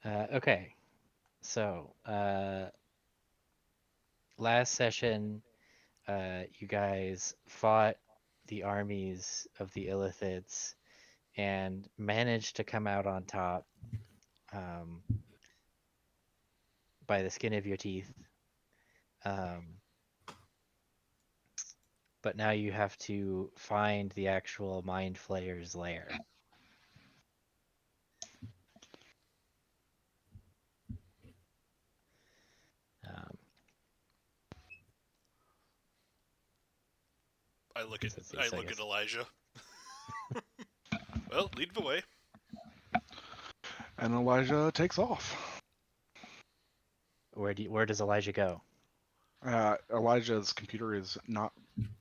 Okay, so last session, you guys fought the armies of the Illithids and managed to come out on top um, by the skin of your teeth. Um, but now you have to find the actual Mind Flayer's lair. Um, I look at so let's see. I So I look at guess Elijah. Well, lead the way. And Elijah takes off. where does Elijah go? Elijah's computer is not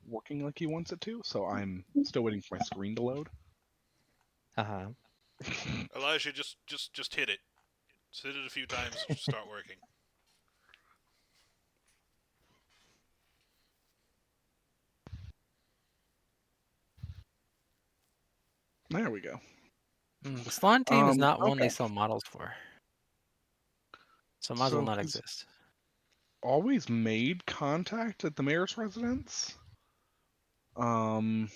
working like he wants it to, so I'm still waiting for my screen to load. Uh-huh. Elijah, just hit it. Just hit it a few times. It should start working. There we go. The Slime team is not one they Okay. sell models for, so might as well So not he's exist. always made contact at the mayor's residence. Um,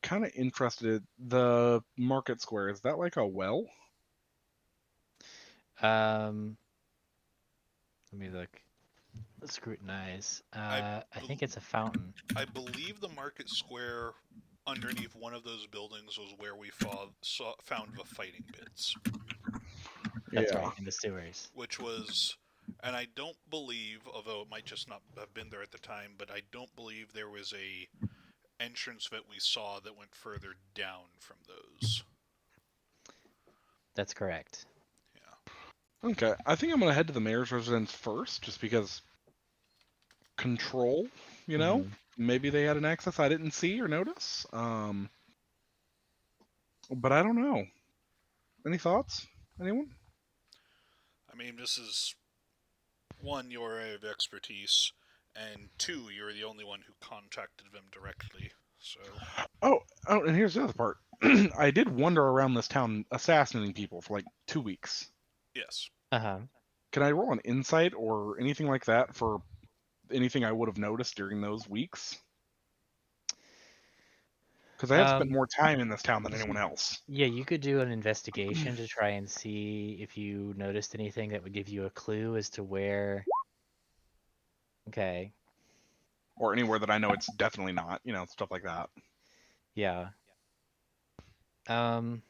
kind of interested. The market square, is that like a well? Um, Let me look. Scrutinize. I I bel think it's a fountain. I believe the market square underneath one of those buildings was where we found the fighting pits, That's Yeah. right, in the sewers. which was, and I don't believe, although it might just not have been there at the time, but I don't believe there was a entrance that we saw that went further down from those. That's correct. Yeah. Okay. I think I'm gonna head to the mayor's residence first, just because control. You know, Hmm. maybe they had an access I didn't see or notice. But I don't know. Any thoughts? Anyone? I mean, this is one, your area of expertise, and two, you're the only one who contacted them directly. So, Oh, and here's the other part. I did wander around this town assassinating people for like 2 weeks. yes. Uh-huh. Can I roll an insight or anything like that for anything I would have noticed during those weeks? Because I have spent Um, more time in this town than anyone else. yeah, you could do an investigation to try and see if you noticed anything that would give you a clue as to where. Okay. Or anywhere that I know it's definitely not, stuff like that. Yeah. Um,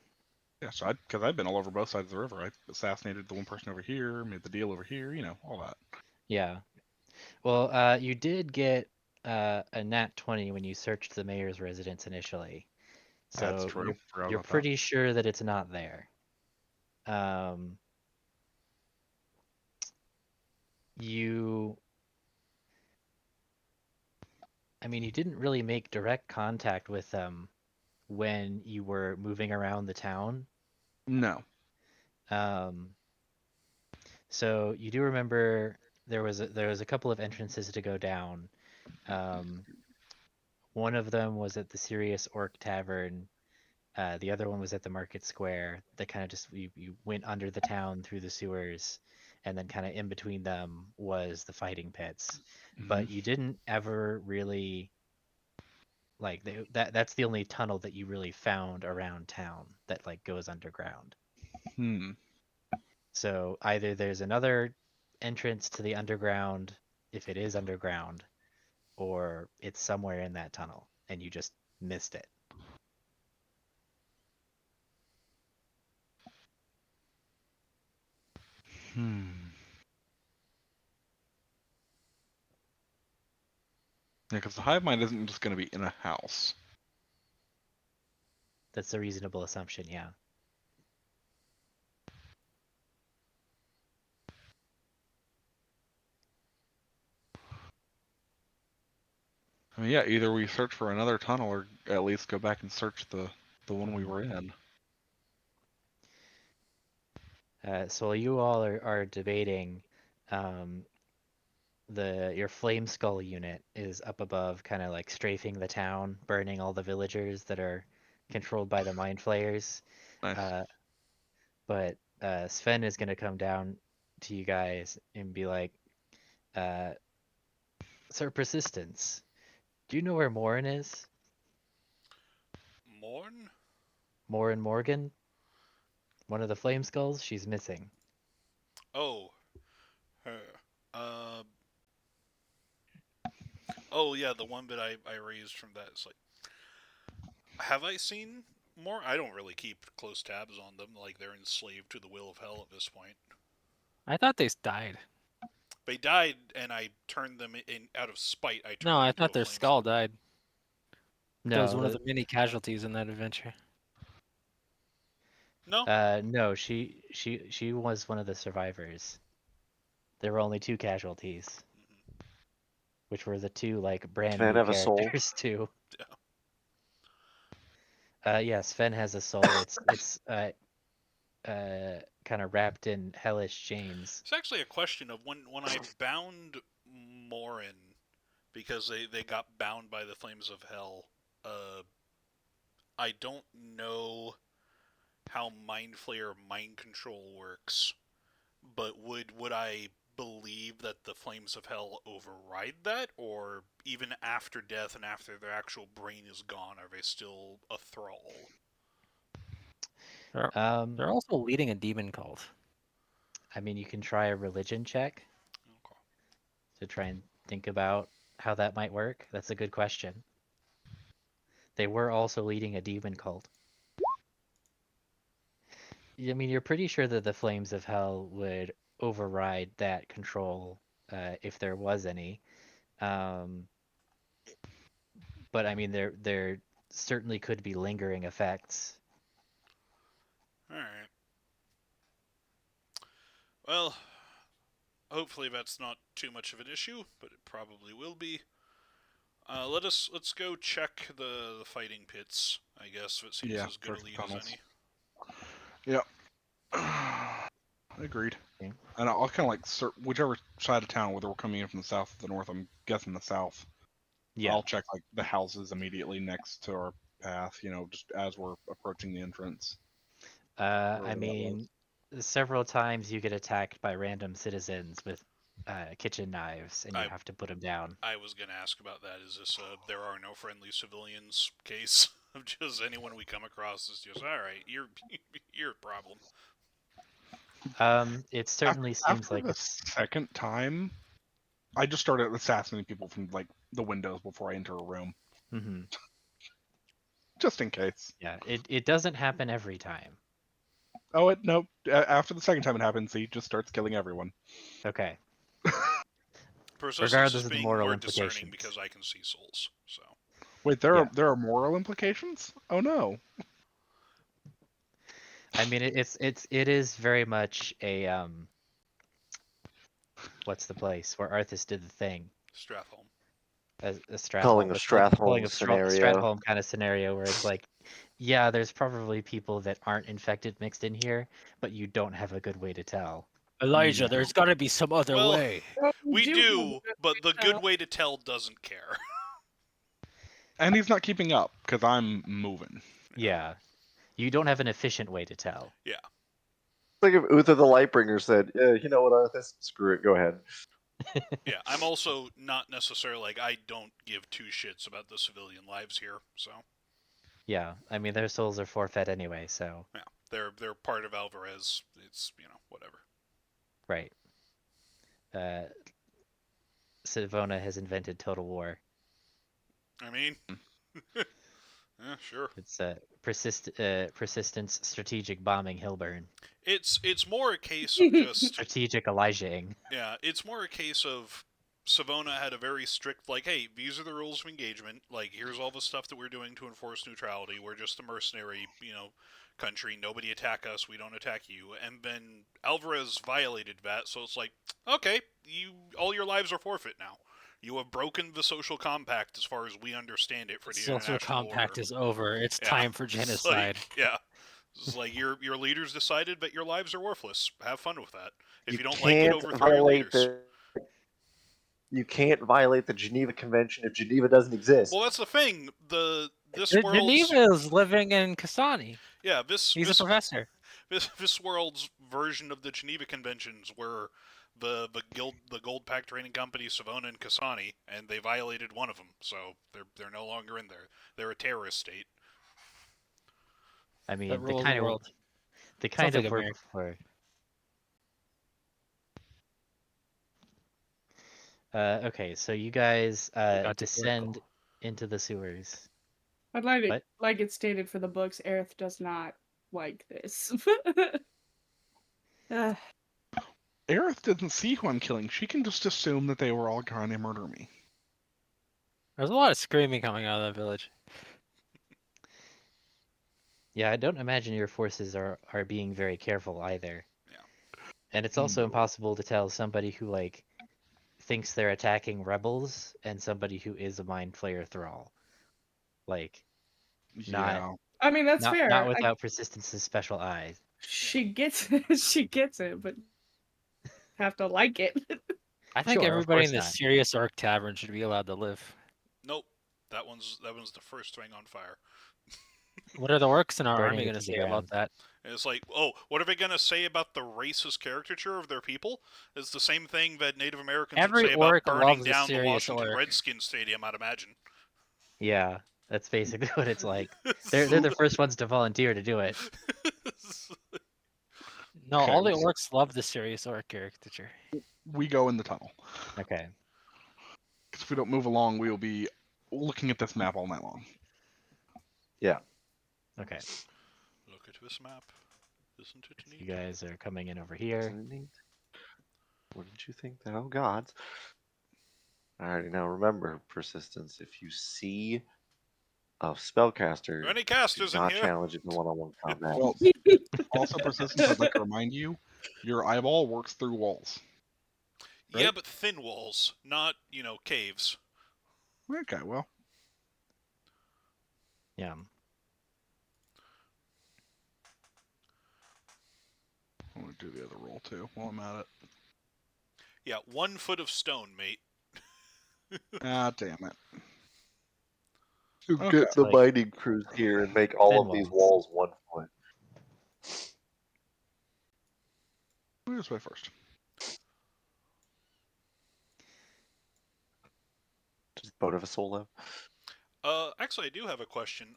Yeah, so because I've been all over both sides of the river. I assassinated the one person over here, made the deal over here, all that. yeah. Well, you did get a nat 20 when you searched the mayor's residence initially. That's So true. Forgot you're about that. pretty sure that it's not there. Um, you I mean, you didn't really make direct contact with them when you were moving around the town. No. Um, so you do remember there was a couple of entrances to go down. Um, one of them was at the Serious Orc Tavern. The other one was at the Market Square. That kind of just you went under the town through the sewers, and then kind of in between them was the fighting pits. Hmm. But you didn't ever really like that's the only tunnel that you really found around town that like goes underground. Hmm. So either there's another entrance to the underground if it is underground, or it's somewhere in that tunnel and you just missed it. Hmm. Yeah, because the hive mind isn't just going to be in a house. That's a reasonable assumption, yeah. I mean, yeah, either we search for another tunnel or at least go back and search the one we Mhm. were in. So while you all are debating, um, the your flame skull unit is up above, kind of like strafing the town, burning all the villagers that are controlled by the mind flayers. Nice. Uh, but Sven is gonna come down to you guys and be like, uh, "Sir Persistence, do you know where Morin is? Morn? Morin Morgan, one of the Flame Skulls. She's missing." Oh, her. Uh, oh yeah, the one that I raised from that. It's like, have I seen more? I don't really keep close tabs on them. Like they're enslaved to the will of hell at this point. I thought they died. They died, and I turned them in out of spite. I turned No, them I into thought a their flame skull skull. died. That was No, one of the many casualties in that adventure. No, no, she was one of the survivors. There were only 2 casualties, mm-hmm. which were the 2 like brand Sven new have a soul? characters too. Yeah. Yeah, Sven has a soul. Kind of wrapped in hellish chains. It's actually a question of when I bound Morin because they got bound by the flames of hell. I don't know how Mind Flayer mind control works, but would I believe that the flames of hell override that, or even after death and after their actual brain is gone, are they still a thrall? Um, They're also leading a demon cult. I mean, you can try a religion check Okay. to try and think about how that might work. That's a good question. They were also leading a demon cult. I mean, you're pretty sure that the flames of hell would override that control, if there was any. Um, but I mean, there certainly could be lingering effects. All right. Well, hopefully that's not too much of an issue, but it probably will be. Let's go check the fighting pits. I guess if it seems Yeah, as good a search the lead as tunnels. any. Yep. Agreed. Okay. And I'll kind of like whichever side of town, whether we're coming in from the south or the north. I'm guessing the south. Yeah. I'll check like the houses immediately next to our path. Just as we're approaching the entrance. I Wherever that was. mean, several times you get attacked by random citizens with kitchen knives, and you I have to put them down. I was gonna ask about that. Is this a there are no friendly civilians case of just anyone we come across is just all right? You're a problem. It certainly seems After like the it's. second time, I just started assassinating people from like the windows before I enter a room, Hmm. just in case. Yeah, it doesn't happen every time. Oh, nope. After the second time it happens, he just starts killing everyone. Okay. Persistence Regardless is of the being moral more discerning implications. because I can see souls. So Wait, there Yeah. are there are moral implications? Oh no. I mean, it is very much a what's the place where Arthas did the thing? Stratholm. A Calling Stratholm. a It's like a calling Stratholm of scenario. Stratholm kind of scenario where it's like, yeah, there's probably people that aren't infected mixed in here, but you don't have a good way to tell. Elijah, Yeah. there's got to be some other Well, way. we do, but the good way to tell doesn't care. And he's not keeping up because I'm moving. Yeah, you don't have an efficient way to tell. Yeah. It's like if Uther the Lightbringer said, "Yeah, you know what, Arthas? Screw it. Go ahead." Yeah, I'm also not necessarily like I don't give two shits about the civilian lives here, so Yeah, I mean their souls are forfeit anyway, so yeah, they're part of Alvarez. It's whatever. right. Uh, Savona has invented total war. I mean, yeah, sure. It's persistence strategic bombing Hillburn. It's more a case of just Strategic Elijahing. yeah, it's more a case of Savona had a very strict like, hey, these are the rules of engagement. Like, here's all the stuff that we're doing to enforce neutrality. We're just a mercenary, country. Nobody attack us. We don't attack you. And then Alvarez violated that, so it's like, okay, all your lives are forfeit now. You have broken the social compact as far as we understand it for the Social international compact order. is over. It's Yeah. time for It's genocide. like, yeah. It's like your leaders decided that your lives are worthless. Have fun with that. If you don't like it, overthrow your leaders. You can't violate the Geneva Convention if Geneva doesn't exist. Well, that's the thing. This world's Geneva is living in Kasani. yeah. This He's a professor. this world's version of the Geneva Conventions were the Gold Pact trading companies Savona and Kasani, and they violated one of them, so they're no longer in there. They're a terrorist state. I That mean, rules the world. they Sounds kind like of were America. before. Okay, so you guys Got too descend political. into the sewers. I'd like it, What? like it's stated for the books, Aerith does not like this. Ugh. Aerith didn't see who I'm killing. She can just assume that they were all trying to murder me. There's a lot of screaming coming out of that village. Yeah, I don't imagine your forces are being very careful either. Yeah. And it's also No. impossible to tell somebody who like thinks they're attacking rebels and somebody who is a mind flayer thrall. Like not Yeah. I mean, that's not fair. without Persistence's special eyes. She gets it. She gets it, but have to like it. I think Sure, of everybody in course the not. Serious Arc Tavern should be allowed to live. Nope. That one's the first thing on fire. What are the orcs in our Burning army it going to to the say about ground. that? And it's like, oh, what are they going to say about the racist caricature of their people? It's the same thing that Native Americans Every would say about orc burning loves a down the serious Washington orc. Redskins stadium, I'd imagine. Yeah, that's basically what it's like. They're the first ones to volunteer to do it. No, Okay, all the orcs love the Serious Orc caricature. we go in the tunnel. Okay. Because if we don't move along, we will be looking at this map all night long. Okay. Look at this map. Isn't it You neat? guys are coming in over here. Isn't it neat? What did you think? Oh, gods. I already know. Remember, Persistence. If you see a spellcaster, Are there any do casters in not here? challenge it in one-on-one combat. Well, also, Persistence, I'd like to remind you, your eyeball works through walls. Yeah, right? but thin walls, not, caves. Okay, well, Yeah. I'm going to do the other roll too while I'm at it. Yeah, 1 foot of stone, mate. Ah, damn it. To Okay. get the Like, mining crews here and make all thin of these walls. walls 1 foot. We'll just wait first. Does Bone of a Soul live? Actually, I do have a question.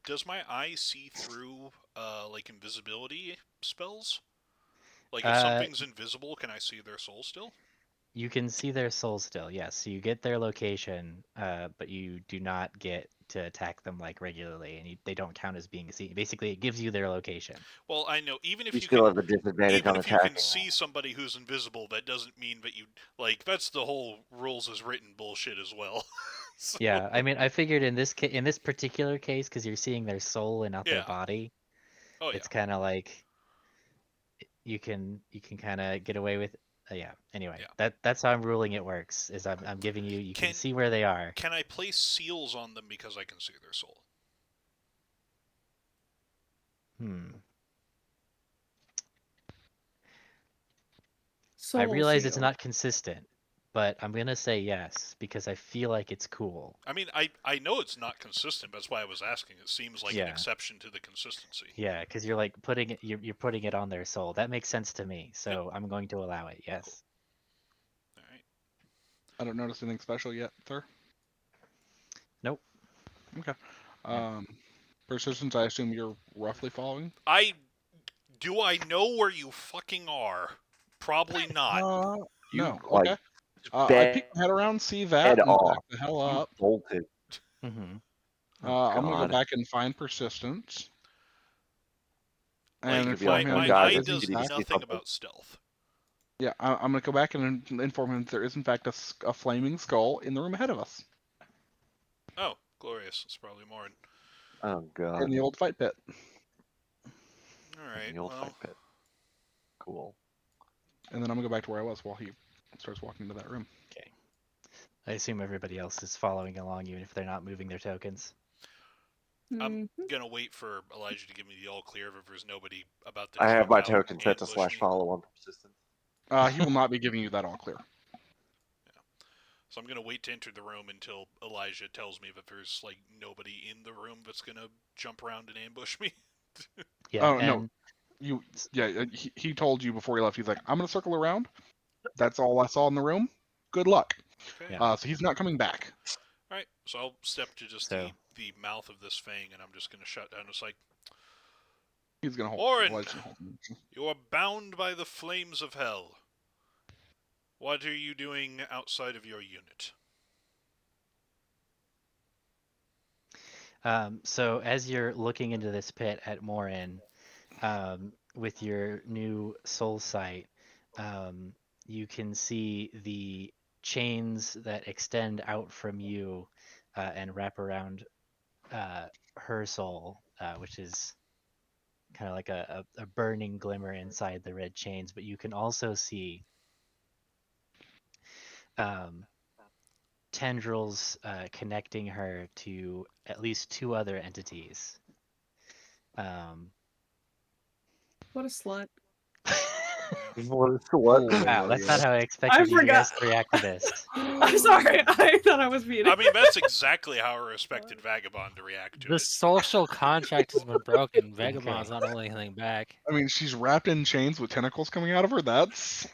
Does my eye see through, like, invisibility spells? Like, if something's invisible, can I see their soul still? You can see their soul still, yes. So you get their location, but you do not get to attack them like regularly, and they don't count as being seen. Basically, it gives you their location. Well, I know, even if You you still can... have a disadvantage Even on if you can attacking. see somebody who's invisible, that doesn't mean that you... Like, that's the whole rules as written bullshit as well. So, Yeah, I mean, I figured in this particular case, because you're seeing their soul and not their yeah. body, Oh, yeah. it's kind of like you can kind of get away with. Yeah. Anyway, Yeah. that's how I'm ruling it works. Is I'm giving you can see where they are. Can I place seals on them because I can see their soul? Hmm. Soul I realize it's seal. not consistent, but I'm gonna say yes because I feel like it's cool. I mean, I know it's not consistent. That's why I was asking. It seems like an Yeah. exception to the consistency. Yeah, because you're like you're putting it on their soul. That makes sense to me, so I'm going to allow it. Yes. All right. I don't notice anything special yet, sir. Nope. Okay. Yeah. Persistence, I assume you're roughly following? Do I know where you fucking are? Probably not. You, No. like, Okay. just I peek my head around, see that, head and off. back the hell You up. bolted. Mm-hmm. Oh, I'm gonna go God. back and find Persistence. Like, And You'd be inform like, him oh, my that God, there eye is in does did he fact. see nothing something? about stealth. Yeah, I'm gonna go back and inform him that there is in fact a flaming skull in the room ahead of us, Oh, glorious. It's probably more. Oh, in God. the old fight pit. All right. In the old Well, fight pit. Cool. And then I'm gonna go back to where I was while he starts walking into that room. Okay. I assume everybody else is following along, even if they're not moving their tokens. I'm Mhm. gonna wait for Elijah to give me the all clear if there's nobody about to I have jump my out token and set to ambush me. /follow on Persistence. He will not be giving you that all clear. So I'm gonna wait to enter the room until Elijah tells me that there's like nobody in the room that's gonna jump around and ambush me. Yeah, Oh, no. and He told you before he left. He's like, I'm gonna circle around. That's all I saw in the room. Good luck. Okay. Yeah. So he's not coming back. All right. So I'll step to just So- the mouth of this fang, and I'm just going to shut down. It's like, He's gonna hold. Orin! Well, he's gonna hold him. you are bound by the flames of hell. What are you doing outside of your unit? So as you're looking into this pit at Morin, with your new soul sight, you can see the chains that extend out from you and wrap around her soul, which is kind of like a burning glimmer inside the red chains. But you can also see tendrils connecting her to at least two other entities. What a slut. What? Wow, that's not how I expected you guys to react to this. I'm sorry. I thought I was muted. I mean, that's exactly how a respected vagabond to react to The it. social contract has been broken. Vagabond's Okay. not holding anything back. I mean, she's wrapped in chains with tentacles coming out of her. That's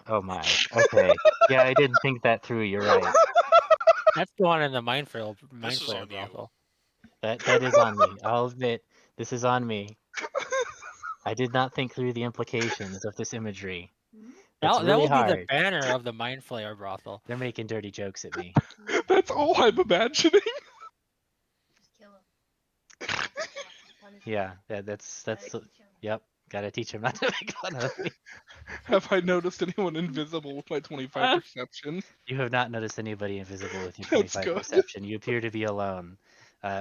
Oh my. Okay. Yeah, I didn't think that through. You're right. That's the one in the mind This is flayer on you. brothel. That is on me. I'll admit this is on me. I did not think through the implications of this imagery. It's That really will be the hard. banner of the mind flayer brothel. They're making dirty jokes at me. that's all I'm imagining. Yeah, that's yep. Gotta teach him not to make fun of me. Have I noticed anyone invisible with my 25 perception? You have not noticed anybody invisible with your That's 25 good. perception. You appear to be alone.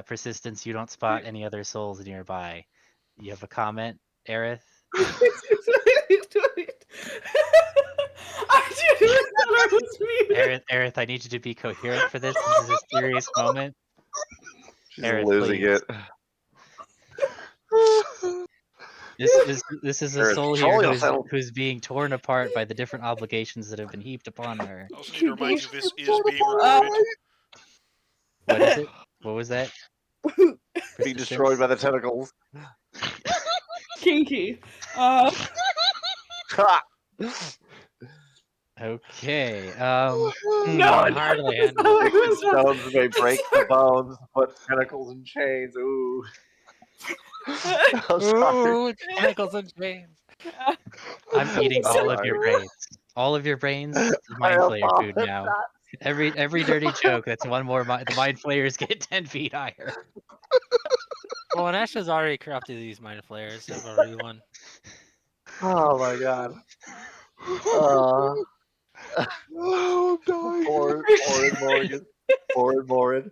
Persistence, you don't spot any other souls nearby. You have a comment, Aerith? I genuinely thought I was muted. Aerith, I need you to be coherent for this. This is a serious moment. She's Aerith, losing please. it. This is a Aerith, soul control here yourself. who's being torn apart by the different obligations that have been heaped upon her. I also need to remind you this is being recorded. What is it? What was that? Being destroyed by the tentacles. Kinky. Ha! Okay. No, can hardly handle it. Addicted stones may break the bones, but tentacles and chains. Ooh. I'm sorry. Ooh, tentacles and chains. I'm eating all of your sorry. brains. All of your brains is mind flayer food now. Every dirty joke, that's one more. The mind flayers get 10 feet higher. Well, Vanessa's already corrupted these mind flayers. Have a re-one. Oh my god. Oh, I'm dying. Morgan. Morgan.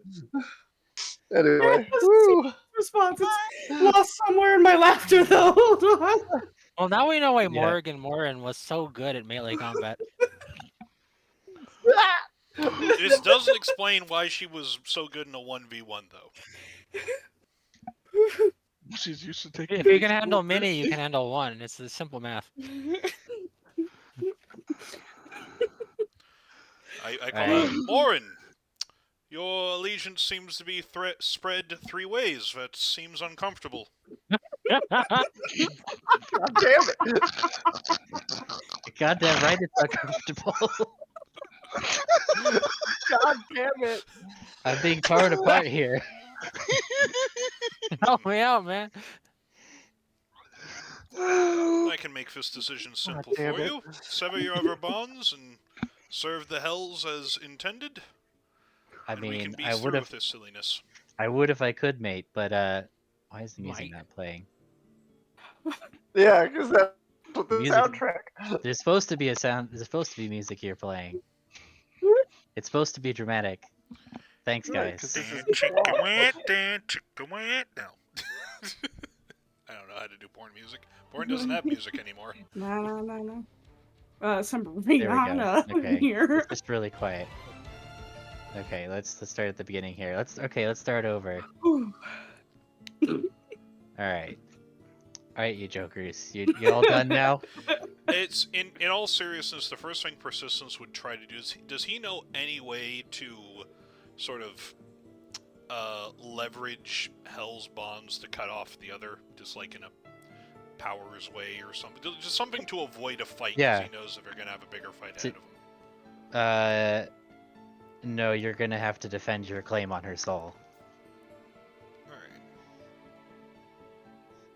Anyway. Woo. response. It's lost somewhere in my laughter, though. Hold on. Well, now we know why Yeah. Morgan Morin was so good at melee combat. This doesn't explain why she was so good in a 1v1, though. She's used to taking. If you can handle mini, you can handle one. It's the simple math. I call out, Morin! Your allegiance seems to be spread three ways. That seems uncomfortable. God damn it. Goddamn right, it's uncomfortable. God damn it. I'm being torn apart here. Help me out, man. I can make this decision simple damn for it. you. Sever your other bonds and serve the hells as intended. I and we can mean, be I through would with have, this silliness. I would if I could, mate. But why is the music Mike. not playing? Yeah, because that's what the Music- soundtrack. There's supposed to be a sound. There's supposed to be music here playing. It's supposed to be dramatic. Thanks, Right, guys. 'cause this is No. I don't know how to do porn music. Porn doesn't have music anymore. No. Some There we Rihanna go. Okay, here. it's just really quiet. Okay, let's start at the beginning here. Let's start over. All right, you jokers. You all done now? It's in all seriousness, the first thing Persistence would try to do is, does he know any way to sort of leverage Hell's bonds to cut off the other, just like in a Power's way or something. Just something to avoid a fight, because Yeah. he knows that they're gonna have a bigger fight To- ahead of him. No, you're gonna have to defend your claim on her soul.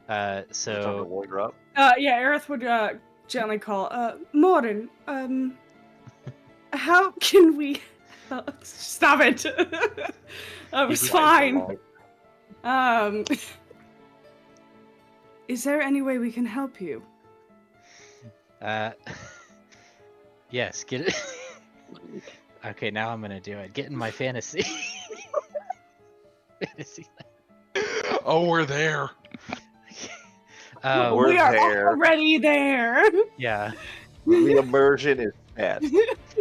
Alright. Is it time to So lawyer up? Yeah, Aerith would gently call, Morden, how can we stop it? It's fine. Is there any way we can help you? yes, get it. Okay, now I'm gonna do it. Get in my fantasy. Fantasy. Oh, we're there. We're We are there. already there. Yeah. The immersion is set.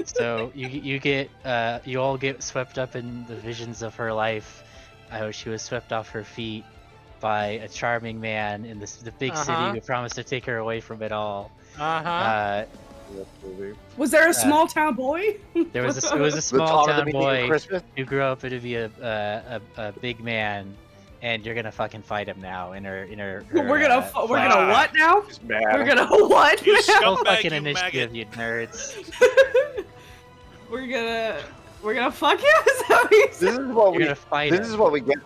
So you all get swept up in the visions of her life. She was swept off her feet by a charming man in the big city who promised to take her away from it all. Was there a small town boy? It was a The small Tall of the town Meaning of boy Christmas? who grew up to be a big man, and you're gonna fucking fight him now in her We're gonna flat- what now? He's mad. We're gonna what You now? Roll scumbag, fucking you initiative, maggot. you nerds. We're gonna fuck you? Is that what you This said? is what You're we. gonna fight This him. is what we get.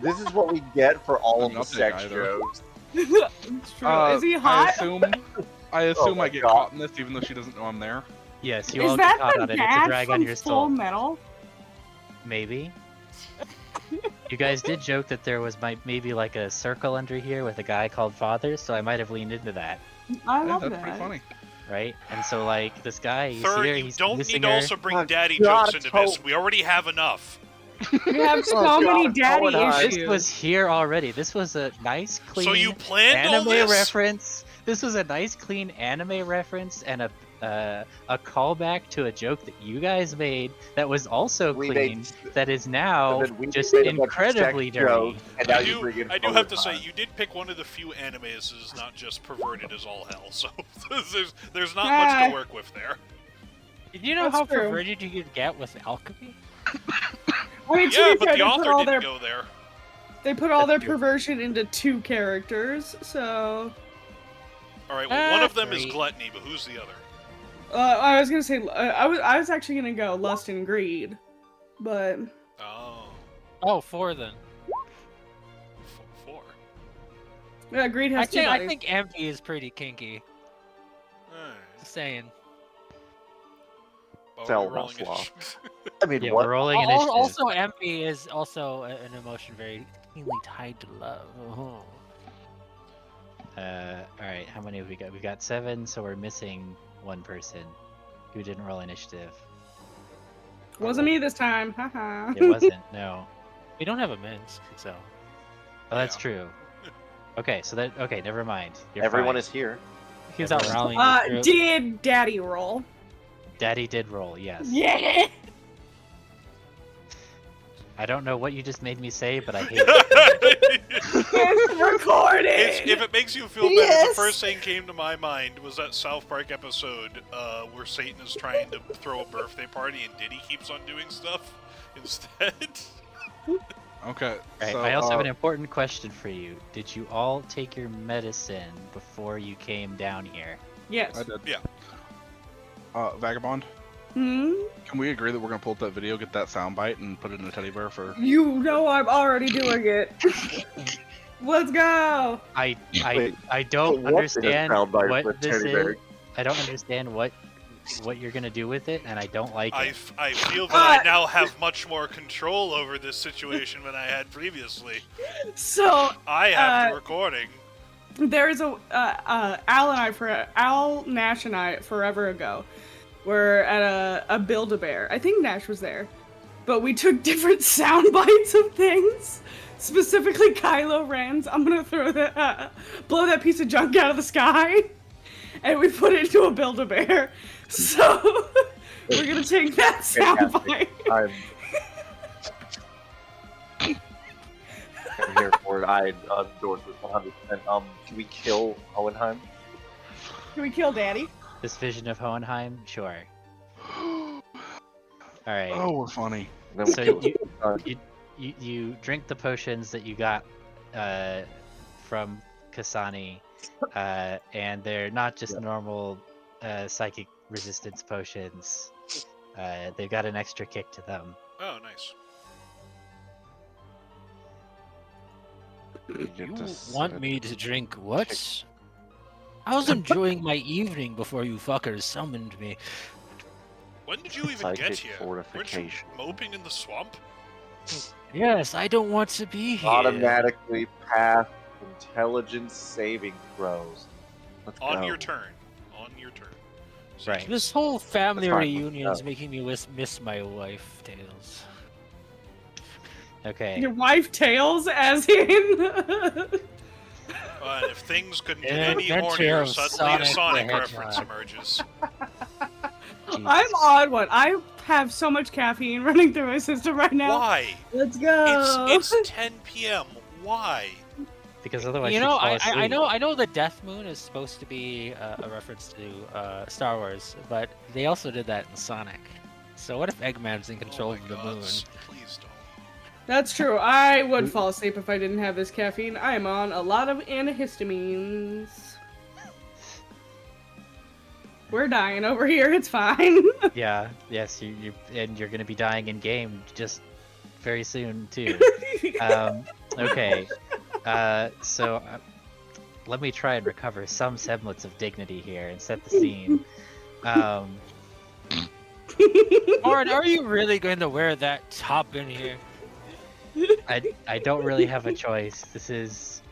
This is what we get for all of I'll the take sex either. jokes. It's true. Is he hot? I assume my I get God. caught in this, even though she doesn't know I'm there. Yes, you Is all that get caught the on it. It's a dad drag from on your Full soul. Metal? Maybe. You guys did joke that there was maybe like a circle under here with a guy called Father, so I might have leaned into that, I Yeah, love that's that. pretty funny. right? And so like this guy, he's Third, here, you he's don't missing need to her. also bring Oh, daddy God, jokes into this. Toad. We already have enough. We have so Oh, many God, daddy Owenheim. This issues. was here already. This was a nice, clean So you planned all anime this? reference. This was a nice, clean anime reference and a callback to a joke that you guys made that was also We clean. made- That is now and then we just made a bunch of incredibly sex dirty. jokes, and now I you do, bring in I do have to say, overtime. you did pick one of the few animes that is not just perverted as all hell, so there's not much Ah. to work with there. Did you know That's how true. perverted you could get with alchemy? I mean, to Yeah, be but fair, the they put author all didn't their go there. they put all their That's true. perversion into 2 characters. So Alright, well, one of them is Three. gluttony, but who's the other? I was gonna say I was actually gonna go lust and greed, but Oh, Oh, 4 then. 4. greed has 2 I bodies. think envy is pretty kinky. Alright. Just saying. Well, Tell we're rolling us, Law. it. I mean, Yeah, what? we're rolling initiative. Also, envy is also an emotion very keenly tied to love. Oh. All right, how many have we got? We got 7, so we're missing 1 person who didn't roll initiative. Wasn't me this time. Haha. It wasn't. No. We don't have a Minsk, so. Oh, that's Yeah. true. Okay, so that okay. Never mind. You're Everyone fine. is here. He's out rallying the troops. Did Daddy roll? Daddy did roll. Yes. Yeah. I don't know what you just made me say, but I hate it. It's recorded. If it makes you feel better, Yes. the first thing came to my mind was that South Park episode where Satan is trying to throw a birthday party and Diddy keeps on doing stuff instead. Okay. Right, so, I also have an important question for you. Did you all take your medicine before you came down here? Yes. I did. Yeah. Vagabond, Hmm. can we agree that we're gonna pull up that video, get that soundbite, and put it in a teddy bear for? You know I'm already doing it. Let's go. I Wait, don't what's in a understand soundbite what for this teddy is. bear? I don't understand what you're gonna do with it, and I don't like I it. feel that I now have much more control over this situation than I had previously. So I have the recording. there's a Al Nash and I forever ago were at a Build-A-Bear. I think Nash was there, but we took different sound bites of things. Specifically, Kylo Ren's. I'm gonna throw that, blow that piece of junk out of the sky, and we put it into a Build-A-Bear. So we're gonna take that sound bite. Fantastic. I'm here for it. I endorse this 100%. Can we kill Hohenheim? Can we kill Daddy? This vision of Hohenheim, sure. All right. Oh, we're funny. And then we So kill you- him. you drink the potions that you got from Kasani, and they're not just normal psychic resistance potions. They've got an extra kick to them. Oh, nice. You get You to want set me to drink what? I was enjoying my evening before you fuckers summoned me. When did you even psychic get here? Weren't you fortification. moping in the swamp? Yes, I don't want to be here. Automatically pass intelligence saving throws. Let's On go. your turn. On your turn. So Right. This whole family That's fine, reunion let's is go. making me miss my wife, Tails. Okay. Your wife tails, as in. And if things couldn't get An any adventure hornier, of suddenly a Sonic the Sonic Hedgehog. reference emerges. I'm on one. I have so much caffeine running through my system right now. Why? Let's go. It's 10 p.m. Why? Because otherwise You she'd know, fall I asleep. know the Death Moon is supposed to be a reference to Star Wars, but they also did that in Sonic. So what if Eggman's in control Oh my of the God, moon? please don't. That's true. I would fall asleep if I didn't have this caffeine. I am on a lot of antihistamines. We're dying over here. It's fine. Yeah. Yes. And you're gonna be dying in game just very soon too. Okay. So let me try and recover some semblance of dignity here and set the scene. Lauren, are you really going to wear that top in here? I don't really have a choice. This is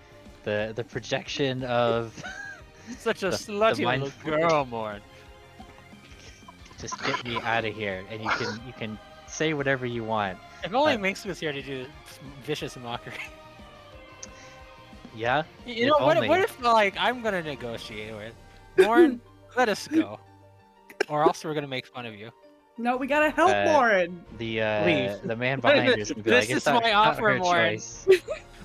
the projection of Such a The slutty mind little flick. girl, Lauren. just get me out of here, and you can say whatever you want. If only Uh, Minx was here to do vicious mockery. Yeah. You If know, what only. if like I'm gonna negotiate with Lauren? Let us go, or else we're gonna make fun of you. No, we gotta help Uh, Lauren. Leave. The man behind her is gonna be This like, it's is my not offer, her Lauren. choice.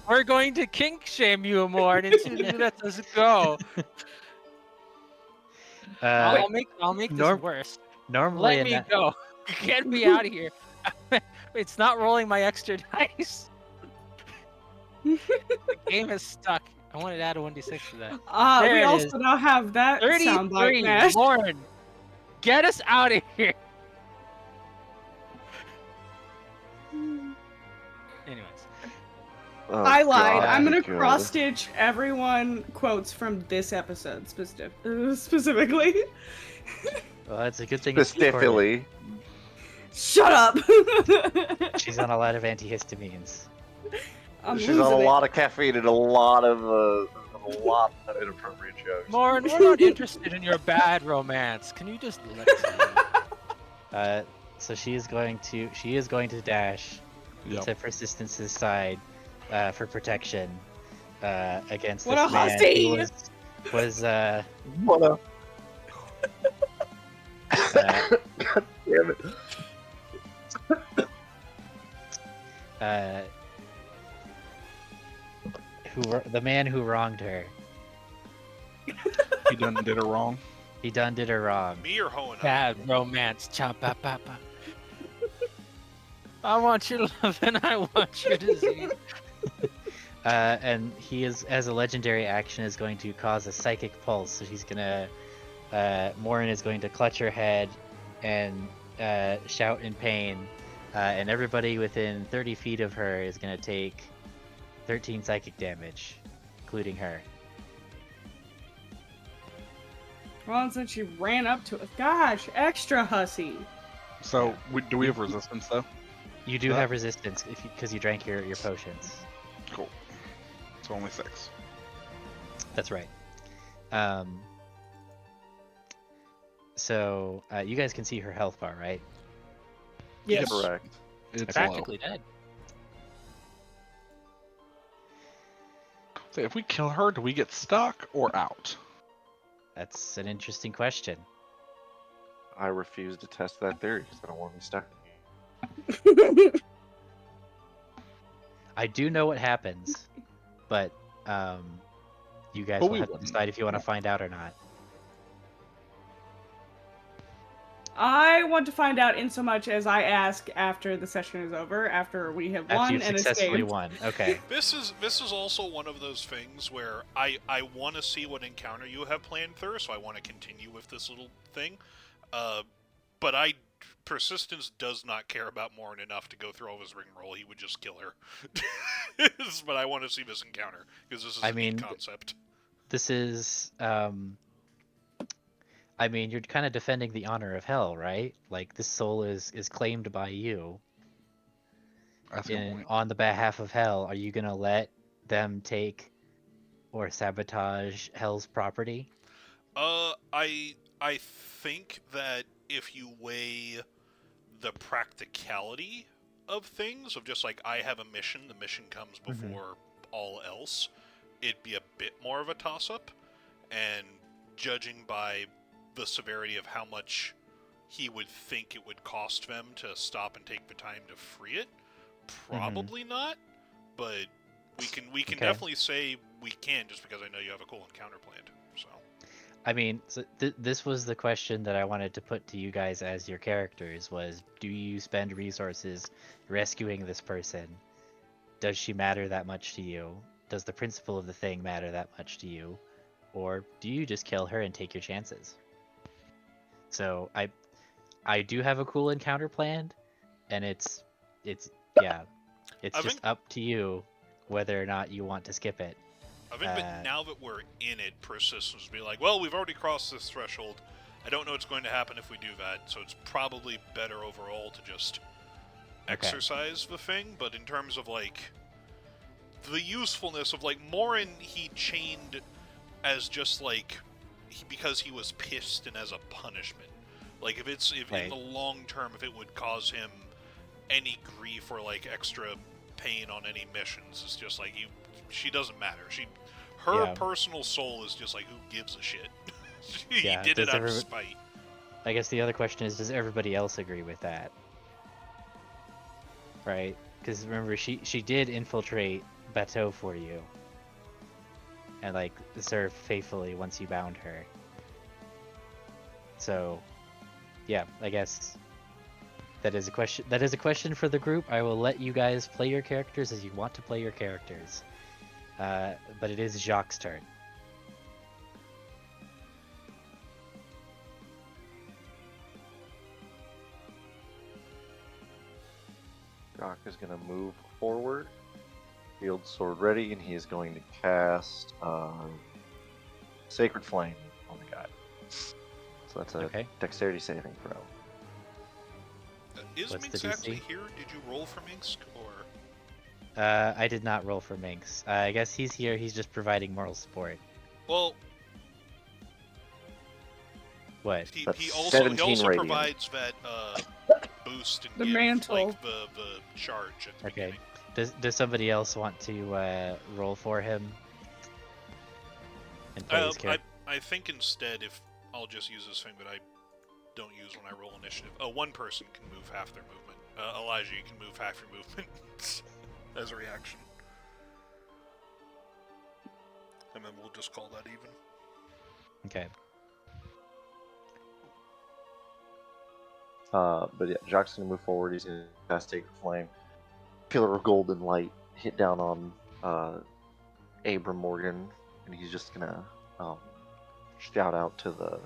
We're going to kink shame you, Lauren, until you let us go. Uh, I'll make this norm- worse. normally Let in me that go. Get me out of here. It's not rolling my extra dice. The game is stuck. I wanted to add a 1d6 to that. There We it also is. now have that soundbite 33. Nash. Lauren, get us out of here. Anyways, Oh, I lied. God, I'm gonna good. cross stitch everyone quotes from this episode specifically. well, it's a good thing it's recorded. Specifically, Shut up. She's on a lot of antihistamines. I'm she's on a losing it. lot of caffeine and a lot of inappropriate jokes. Lauren, we're not interested in your bad romance. Can you just let us leave? So she is going to dash Yep. to Persistence's side for protection against What this a man hussy! who was What a God damn it! the man who wronged her. He done did her wrong. He done did her wrong. Me or Hoenn? Bad romance. Cha pa pa pa. I want your love and I want your disease. And he is, as a legendary action, is going to cause a psychic pulse. So she's gonna, Morin is going to clutch her head and shout in pain, and everybody within 30 feet of her is gonna take 13 psychic damage, including her. Well, and since she ran up to it. Gosh, extra hussy. So, do we have resistance though? You do That- have resistance because you drank your potions. Cool. So only 6. That's right. So you guys can see her health bar, right? Yes. Correct. It's low. Practically dead. So if we kill her, do we get stuck or out? That's an interesting question. I refuse to test that theory because I don't want to be stuck. I do know what happens, but you guys But will we have to wouldn't. decide if you want to find out or not. I want to find out in so much as I ask after the session is over, after we have After won you've and successfully escaped. won. Okay. This is also one of those things where I want to see what encounter you have planned, Thur, so I want to continue with this little thing. But Persistence does not care about Morin enough to go through all his rigmarole. He would just kill her. But I want to see this encounter because this is I a neat mean, concept. this is I mean, you're kind of defending the honor of hell, right? Like this soul is claimed by you That's a good point. on the behalf of hell. Are you gonna let them take or sabotage hell's property? I think that if you weigh the practicality of things, of just like I have a mission, the mission comes Mhm. before all else, it'd be a bit more of a toss-up. And judging by the severity of how much he would think it would cost them to stop and take the time to free it, probably not. But we can Okay. definitely say we can, just because I know you have a cool encounter planned. So I mean, so this was the question that I wanted to put to you guys as your characters was, do you spend resources rescuing this person? Does she matter that much to you? Does the principle of the thing matter that much to you? Or do you just kill her and take your chances? So I do have a cool encounter planned, and it's yeah, it's I just think up to you whether or not you want to skip it. I think that Uh, now that we're in it, Persistence would be like, well, we've already crossed this threshold. I don't know what's going to happen if we do that, so it's probably better overall to just okay. exercise the thing. But in terms of like the usefulness of like Morin, he chained as just like because he was pissed and as a punishment. Like if in Right. the long term, if it would cause him any grief or like extra pain on any missions, it's just like she doesn't matter. Her Yeah. personal soul is just like, who gives a shit. He Yeah. did it Does out of everybody? spite. I guess the other question is, does everybody else agree with that? Right? Because remember, she did infiltrate Bateau for you, and like serve faithfully once you bound her. So, yeah, I guess that is a question. That is a question for the group. I will let you guys play your characters as you want to play your characters. But it is Jacques' turn. Doc is going to move forward, field sword ready, and he is going to cast Sacred Flame on the guy. So that's a Okay. dexterity saving throw. Is What's the Minx actually DC? here? Did you roll for Minx or? I did not roll for Minx. I guess he's here. He's just providing moral support. Well, What? he That's also 17 radiant. provides that boost and The give mantle. like the charge at the Okay. beginning. Does somebody else want to roll for him and play his character? I think instead, if I'll just use this thing that I don't use when I roll initiative. One person can move half their movement. Elijah, you can move half your movement as a reaction. And then we'll just call that even. Okay. But yeah, Jacques gonna move forward. He's gonna cast Sacred Flame. Pillar of golden light hit down on Abram Morgan, and he's just gonna shout out to the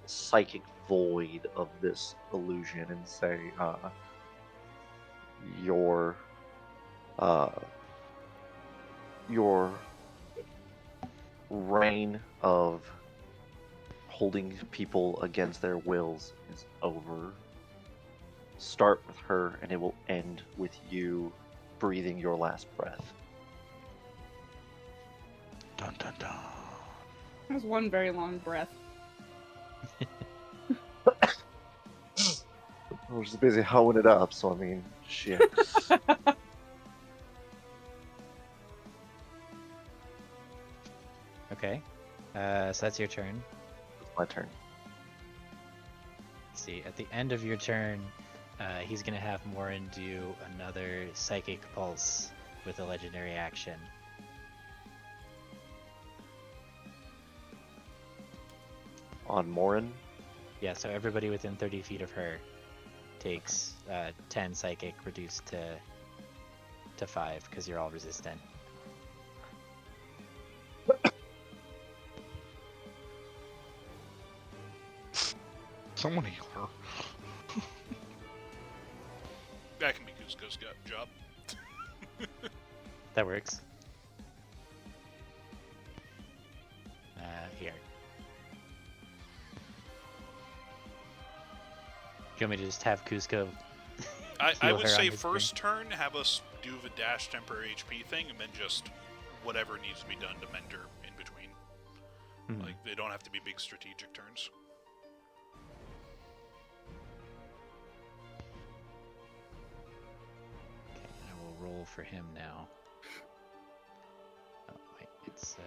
psychic void of this illusion and say, your reign of holding people against their wills is over. Start with her, and it will end with you breathing your last breath. Dun dun dun. That was one very long breath. I was just busy hoeing it up, so I mean, shit. Okay. So that's your turn. It's my turn. Let's see. At the end of your turn, he's gonna have Morin do another psychic pulse with a legendary action. On Morin, Yeah, so everybody within 30 feet of her takes 10 psychic reduced to 5 because you're all resistant. Someone heal her. That can be Kuzco's job. That works. Here. Do you want me to just have Kuzco I heal would her on say his first turn, have us do the dash temporary HP thing, and then just whatever needs to be done to mend her in between. turn? Like, they don't have to be big strategic turns. Okay, I will roll for him now. Oh, wait, it's,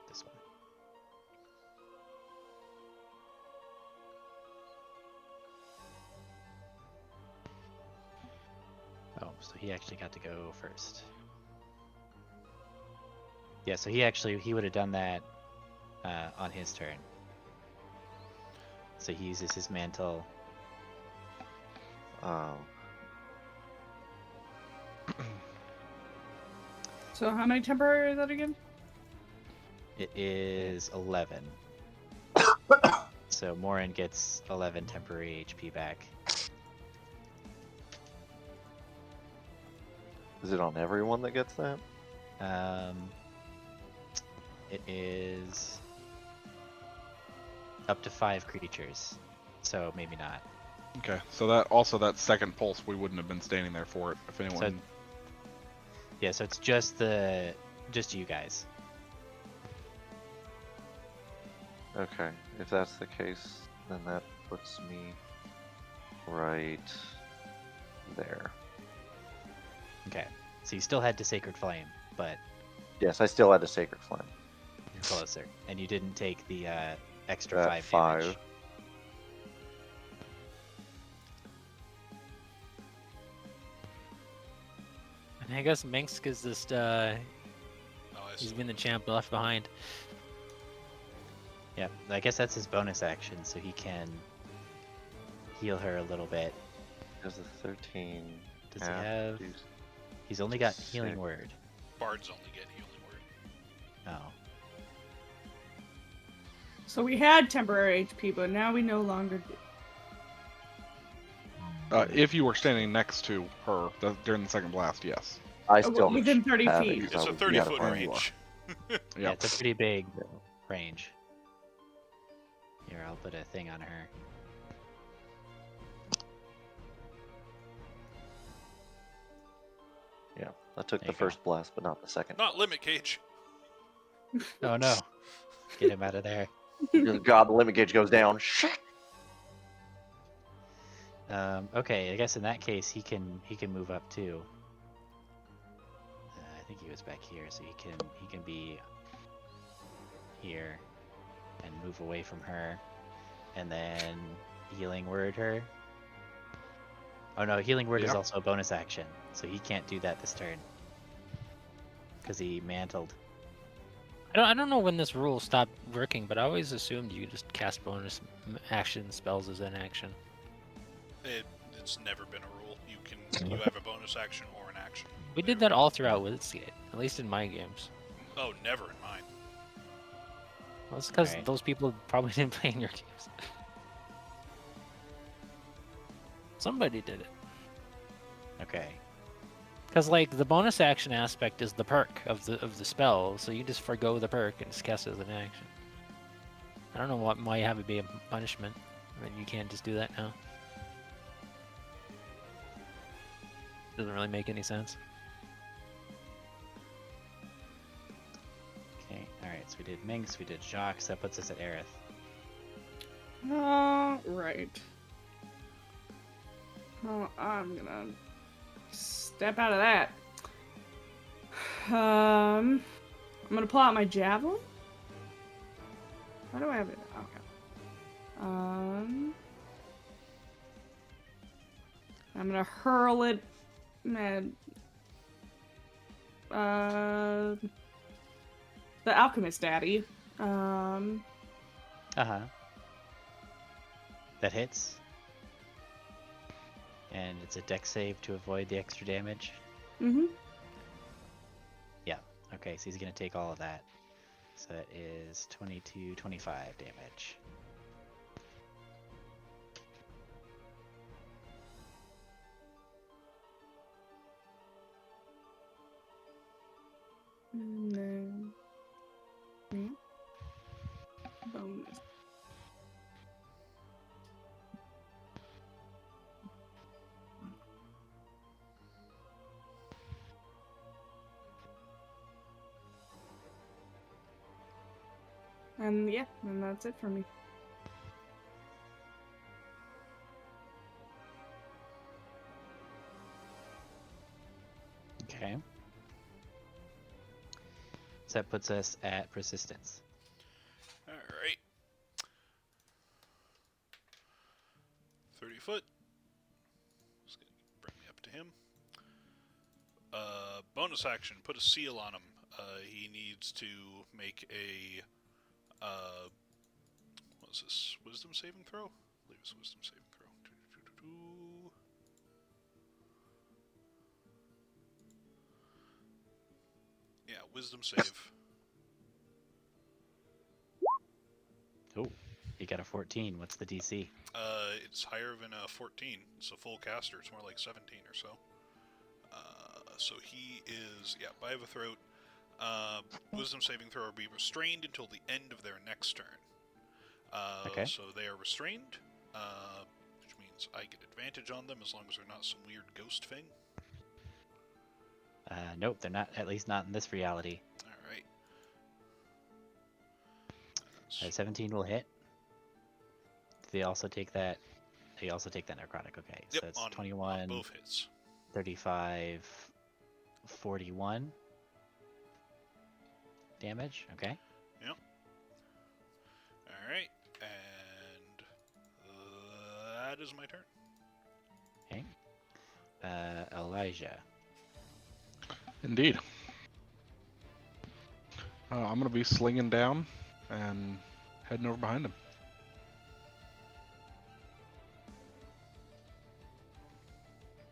this one. Oh, so he actually got to go first. Yeah, so he would have done that on his turn. So he uses his mantle. So how many temporary is that again? It is 11. So Morin gets 11 temporary HP back. Is it on everyone that gets that? It is up to 5 creatures. So maybe not. Okay, so that second pulse, we wouldn't have been standing there for it if anyone. Yeah, so it's just you guys. Okay, if that's the case, then that puts me right there. Okay. So you still had to Sacred Flame, but Yes, I still had a Sacred Flame. you're closer. And you didn't take the extra That 5 damage. And I guess Minsk is just Oh, I he's see. been the champ left behind. Yeah, I guess that's his bonus action, so he can heal her a little bit. Does the 13 Does he have? to- He's only got Healing Sick. Word. Bards only get healing word. Oh. So we had temporary HP, but now we no longer do. If you were standing next to her during the second blast, yes. I still within 30 have it feet. 'cause It's I a was- 30 yeah, foot where you are. range. Yeah, it's a pretty big Yeah. range. Here, I'll put a thing on her. Yeah, I took There the you go. first blast, but not the second. Not limit cage. Oh no. Get him out of there. Good God, the limit gauge goes down. Shit. Okay, I guess in that case he can move up too. I think he was back here, so he can be here and move away from her, and then Healing Word her. Oh no, Healing Word is Yeah. also a bonus action, so he can't do that this turn because he mantled. I don't know when this rule stopped working, but I always assumed you just cast bonus action spells as an action. It's never been a rule. You have a bonus action or an action. We did that all throughout Wizardgate, at least in my games. Oh, never in mine. Well, it's because Right. those people probably didn't play in your games. Somebody did it. Okay. Because like the bonus action aspect is the perk of the spell, so you just forgo the perk and just cast it as an action. I don't know why you have it be a punishment. I mean, you can't just do that now. Doesn't really make any sense. Okay. All right. So we did Minx, we did Jacques. That puts us at Aerith. Right. Oh, I'm gonna step out of that. I'm gonna pull out my javelin. Why do I have it? Okay. I'm gonna hurl it at the alchemist daddy. Uh huh. That hits. And it's a dex save to avoid the extra damage. Mm-hmm. Yeah. Okay, so he's going to take all of that. So that is 22, 25 damage. And then bonus. And yeah, and that's it for me. Okay. So that puts us at persistence. All right. 30 foot. Just gonna bring me up to him. Bonus action. Put a seal on him. He needs to make a what is this? Wisdom saving throw? I believe it's a wisdom saving throw. Yeah, wisdom save. Oh, you got a 14. What's the DC? It's higher than a 14. It's a full caster. It's more like 17 or so. So he is, yeah, by the throat. Wisdom saving throw will be restrained until the end of their next turn. Okay. So they are restrained, which means I get advantage on them as long as they're not some weird ghost thing. Nope, they're not. At least not in this reality. All right. 17 will hit. They also take that. They also take that necrotic. Okay, so Yep, that's on 21, both hits. 35, 41 damage. Okay. Yep. All right, and that is my turn. Okay. Elijah. Indeed. I'm going to be slinging down and heading over behind him.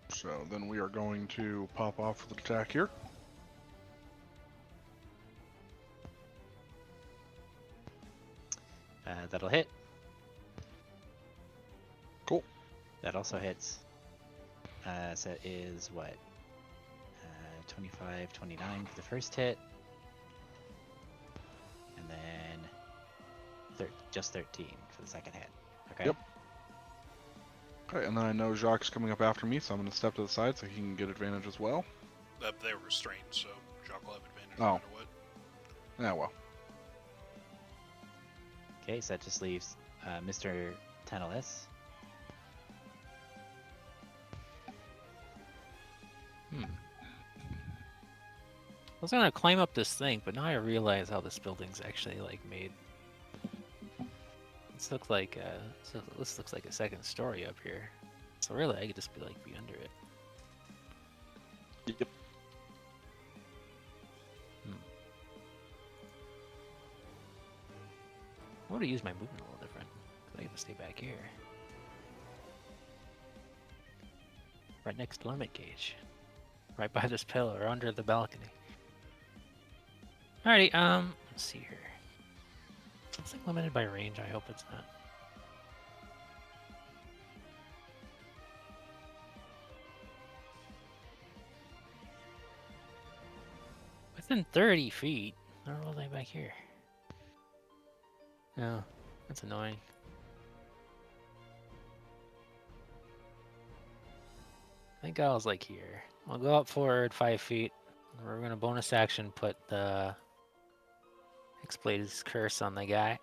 So then we are going to pop off with an attack here. That'll hit. Cool. That also hits. So it is what? 25, 29 for the first hit. And then just 13 for the second hit. Okay. Yep. Okay, and then I know Jacques coming up after me, so I'm going to step to the side so he can get advantage as well. They were restrained, so Jock will have advantage Oh. no matter what. Yeah, well. Okay, so that just leaves Mr. Tanalis. I was gonna climb up this thing, but now I realize how this building's actually like made. This looks like this looks like a second story up here. So really, I could just be under it. Yep. I would have used my movement a little different. 'Cause I get to stay back here, right next to limit gauge, right by this pillar, under the balcony. Alrighty, let's see here. Something limited by range, I hope it's not. Within 30 feet? I don't know what's back here. No, that's annoying. I think I was like here. I'll go up forward 5 feet. We're gonna bonus action put the Exploded curse on the guy.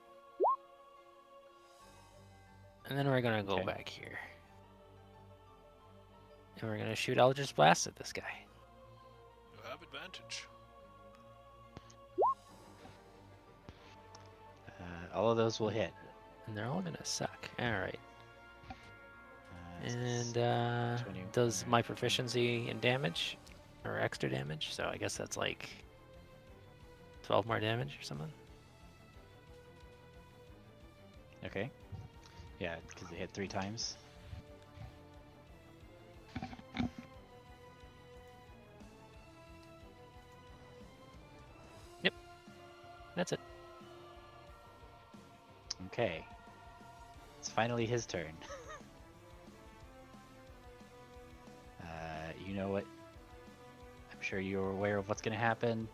And then we're gonna go Okay. back here. And we're gonna shoot Eldritch Blast at this guy. You have advantage. All of those will hit. And they're all gonna suck. Alright. So And it's 20 does my proficiency in damage or extra damage? So I guess that's like 12 more damage or something. Okay. Yeah, because it hit 3 times. That's it. Okay. It's finally his turn. You know what? I'm sure you're aware of what's gonna happen.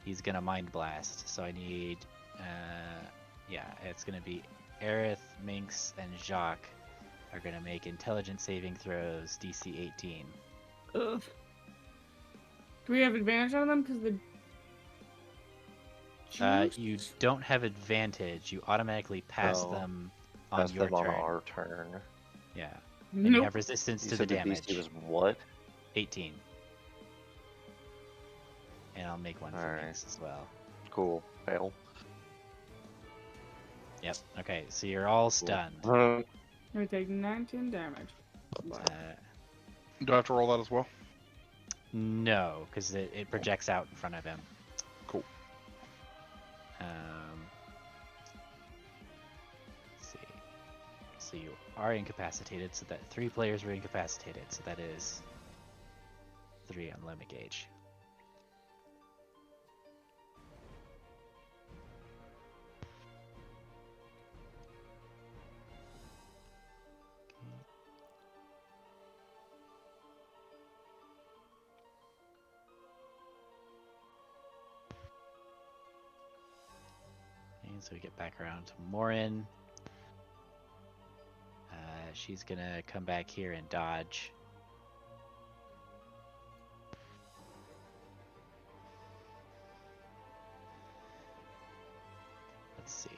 He's gonna Mind Blast, so I need... yeah, it's gonna be Aerith, Minx, and Jacques are gonna make intelligence saving throws DC 18. Ugh. Do we have advantage on them because the You juice? don't have advantage. You automatically pass No, them on pass your them on turn. our turn. Yeah. And you Nope. have resistance You to the said the DC damage. was what? 18. And I'll make one for Alright. Minx as well. Cool. Fail. Yep. Okay, so you're all stunned. We take 19 damage. Wow. Do I have to roll that as well? No, because it projects out in front of him. Cool. Let's see. So you are incapacitated, so that 3 players were incapacitated, so that is 3 on limit gauge. And so we get back around to Morin. She's gonna come back here and dodge. Let's see.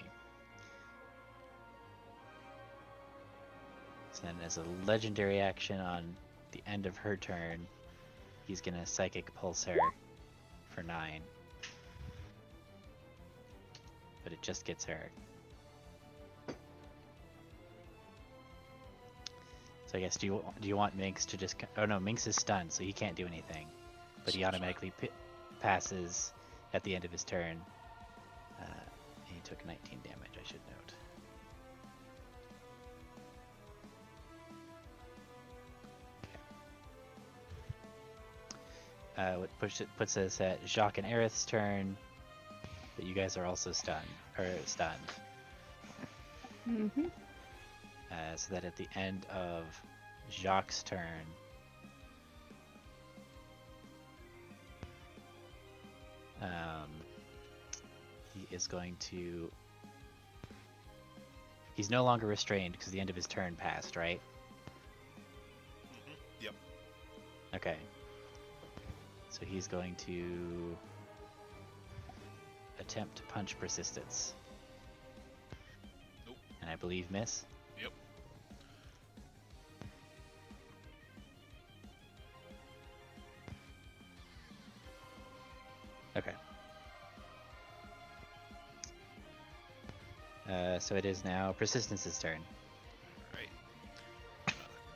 So then as a legendary action on the end of her turn, he's gonna Psychic Pulse her for 9. But it just gets her. So I guess do you want Minx to just... Oh no, Minx is stunned, so he can't do anything. But he automatically passes at the end of his turn. He took 19 damage, I should note. What puts us at Jacques and Aerith's turn. But you guys are also stunned. Mm-hmm. So that at the end of Jacques' turn, he is going to... He's no longer restrained because the end of his turn passed, right? Yep. Okay. So he's going to attempt to punch Persistence. Nope. And I believe miss. Yep. Okay. So it is now Persistence's turn. Right.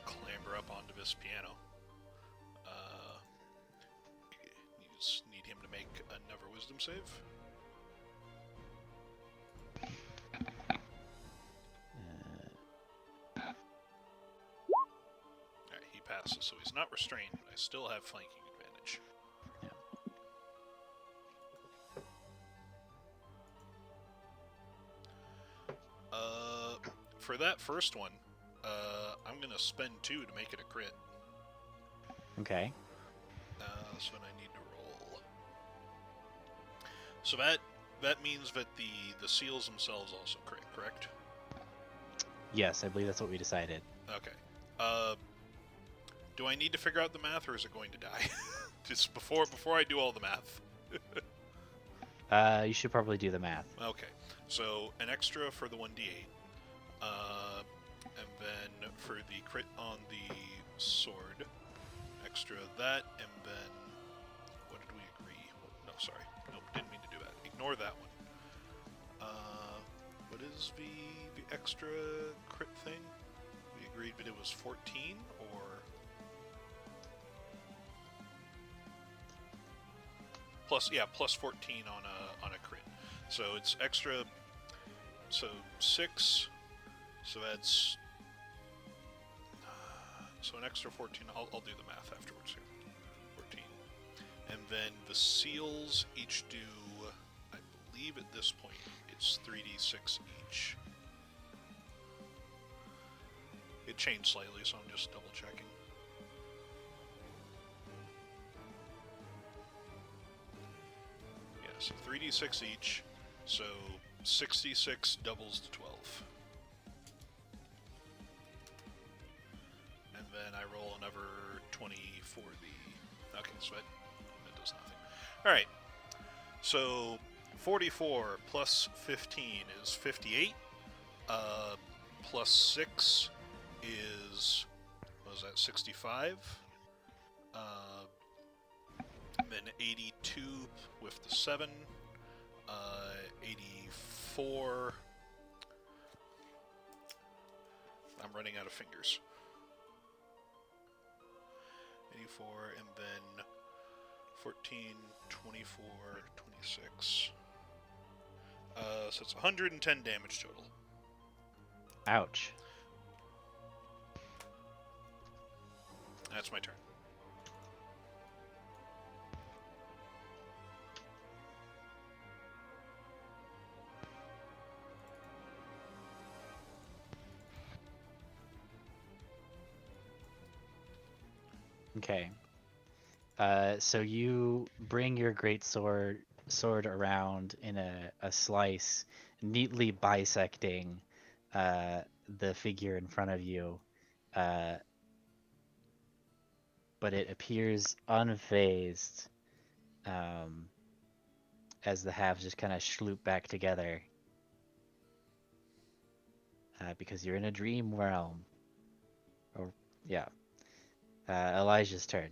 Clamber up onto this piano. You just need him to make another wisdom save. Alright, he passes, so he's not restrained. I still have flanking advantage. Yeah. For that first one, I'm gonna spend 2 to make it a crit. Okay. So then I need to roll. So that means that the seals themselves also crit, correct? Yes, I believe that's what we decided. Okay. Do I need to figure out the math, or is it going to die? Just before I do all the math. You should probably do the math. Okay. So an extra for the 1d8. And then for the crit on the sword, extra that, and then what did we agree? No, sorry. Nope, didn't mean to do that. Ignore that one. What is the extra crit thing? We agreed that it was 14, or plus 14 on a crit. So it's extra So 6. So that's so an extra 14. I'll do the math afterwards here. 14. And then the seals each do, I believe at this point, it's 3d6 each. It changed slightly, so I'm just double checking. Yeah, so 3d6 each, so 66 doubles to 12. And then I roll another 20 for the... Okay, so that does nothing. Alright, so 44 plus 15 is 58. Plus 6 is... what was that, 65? Then 82 with the 7. 84... I'm running out of fingers. 84, and then 14, 24, 26. So it's 110 damage total. Ouch. That's my turn. Okay. So you bring your great sword around in a slice, neatly bisecting the figure in front of you, but it appears unfazed as the halves just kind of sloop back together because you're in a dream realm. Oh, yeah. Elijah's turn.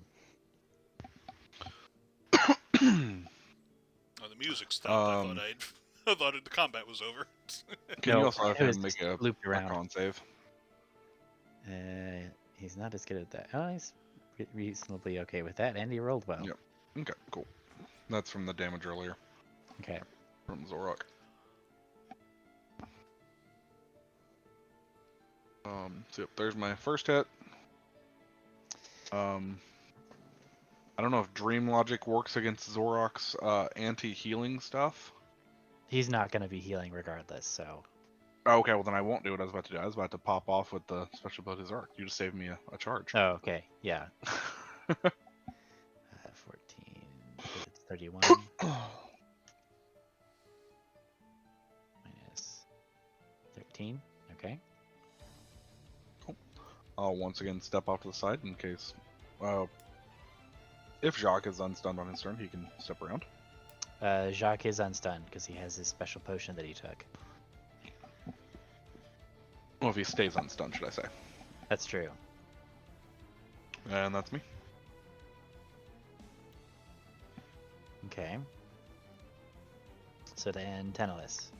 Oh, the music stopped. I thought the combat was over. Can No, you also have it was him make just looped a around. con save? He's not as good at that. Oh, he's reasonably okay with that, and he rolled well. Yep. Okay, cool. That's from the damage earlier Okay. from Zorok. So yep, there's my first hit. I don't know if Dream Logic works against Zorok's anti-healing stuff. He's not going to be healing regardless, so. Okay, well then I won't do what I was about to do. I was about to pop off with the special ability Zorok. You just saved me a charge. Oh, okay. Yeah. 14. It's 31. Minus 13. Okay. I'll once again step off to the side in case. If Jacques is unstunned on his turn, he can step around. Jacques is unstunned because he has his special potion that he took. Well, if he stays unstunned, should I say. That's true. And that's me. Okay. So then, Tentalis.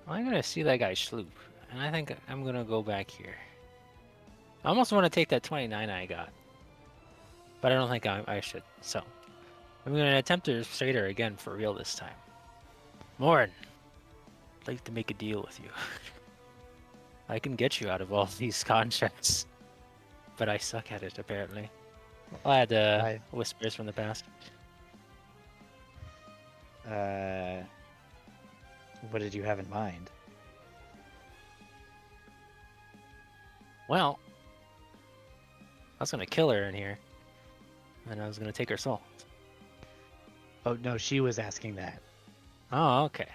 I'm gonna see that guy sloop, and I think I'm gonna go back here. I almost want to take that 29 I got, but I don't think I should. So I'm gonna attempt to persuade her again for real this time. Morin, I'd like to make a deal with you. I can get you out of all these contracts, but I suck at it apparently. I'll add whispers from the past. What did you have in mind? Well, I was gonna kill her in here, and I was gonna take her soul. Oh, no, she was asking that. Oh, okay.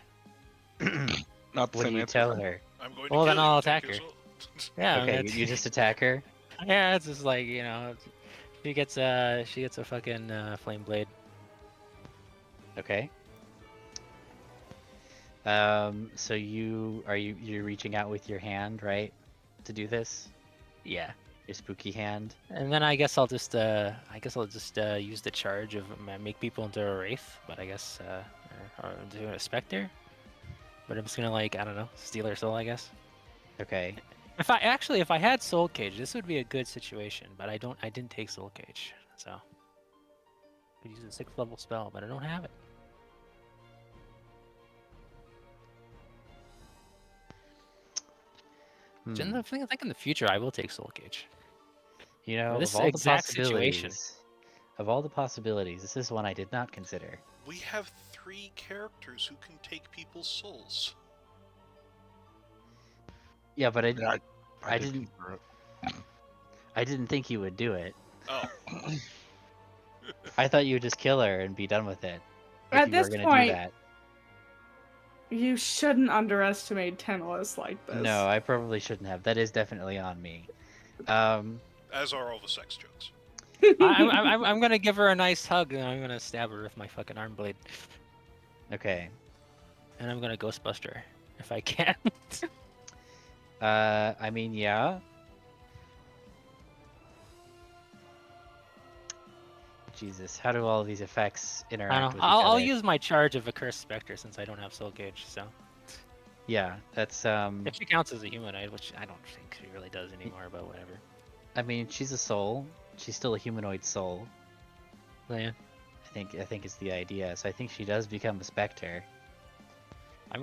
Not the What do same you answer. tell her? I'm going Well, to then kill you. I'll Take attack your her. soul. Yeah. Okay, you just attack her? Yeah, it's just like, you know, she gets a fucking flame blade. Okay. So you're reaching out with your hand, right? To do this? Yeah. Your spooky hand? And then I guess I'll just use the charge of make people into a wraith, but I guess or do a specter. But I'm just gonna, like, I don't know, steal her soul, I guess. Okay. If I had soul cage, this would be a good situation, but I didn't take soul cage, so I could use a 6th level spell, but I don't have it. I think in the future I will take Soul Cage. You know, For this of all the exact situation. possibilities, this is one I did not consider. We have 3 characters who can take people's souls. Yeah, but Yeah, I did didn't- consider it. I didn't think he would do it. Oh, I thought you would just kill her and be done with it. If At you were this gonna point, do that. you shouldn't underestimate Tennis like this. No, I probably shouldn't have. That is definitely on me. as are all the sex jokes. I'm gonna give her a nice hug and I'm gonna stab her with my fucking arm blade. Okay. And I'm gonna Ghostbuster her if I can. I mean, yeah. Jesus, how do all of these effects I interact don't with know. each I'll other? use my charge of a Cursed Spectre since I don't have Soul Cage, so. Yeah, that's If she counts as a humanoid, which I don't think she really does anymore, but whatever. I mean, she's a soul. She's still a humanoid soul. So, yeah. I think is the idea. So I think she does become a specter.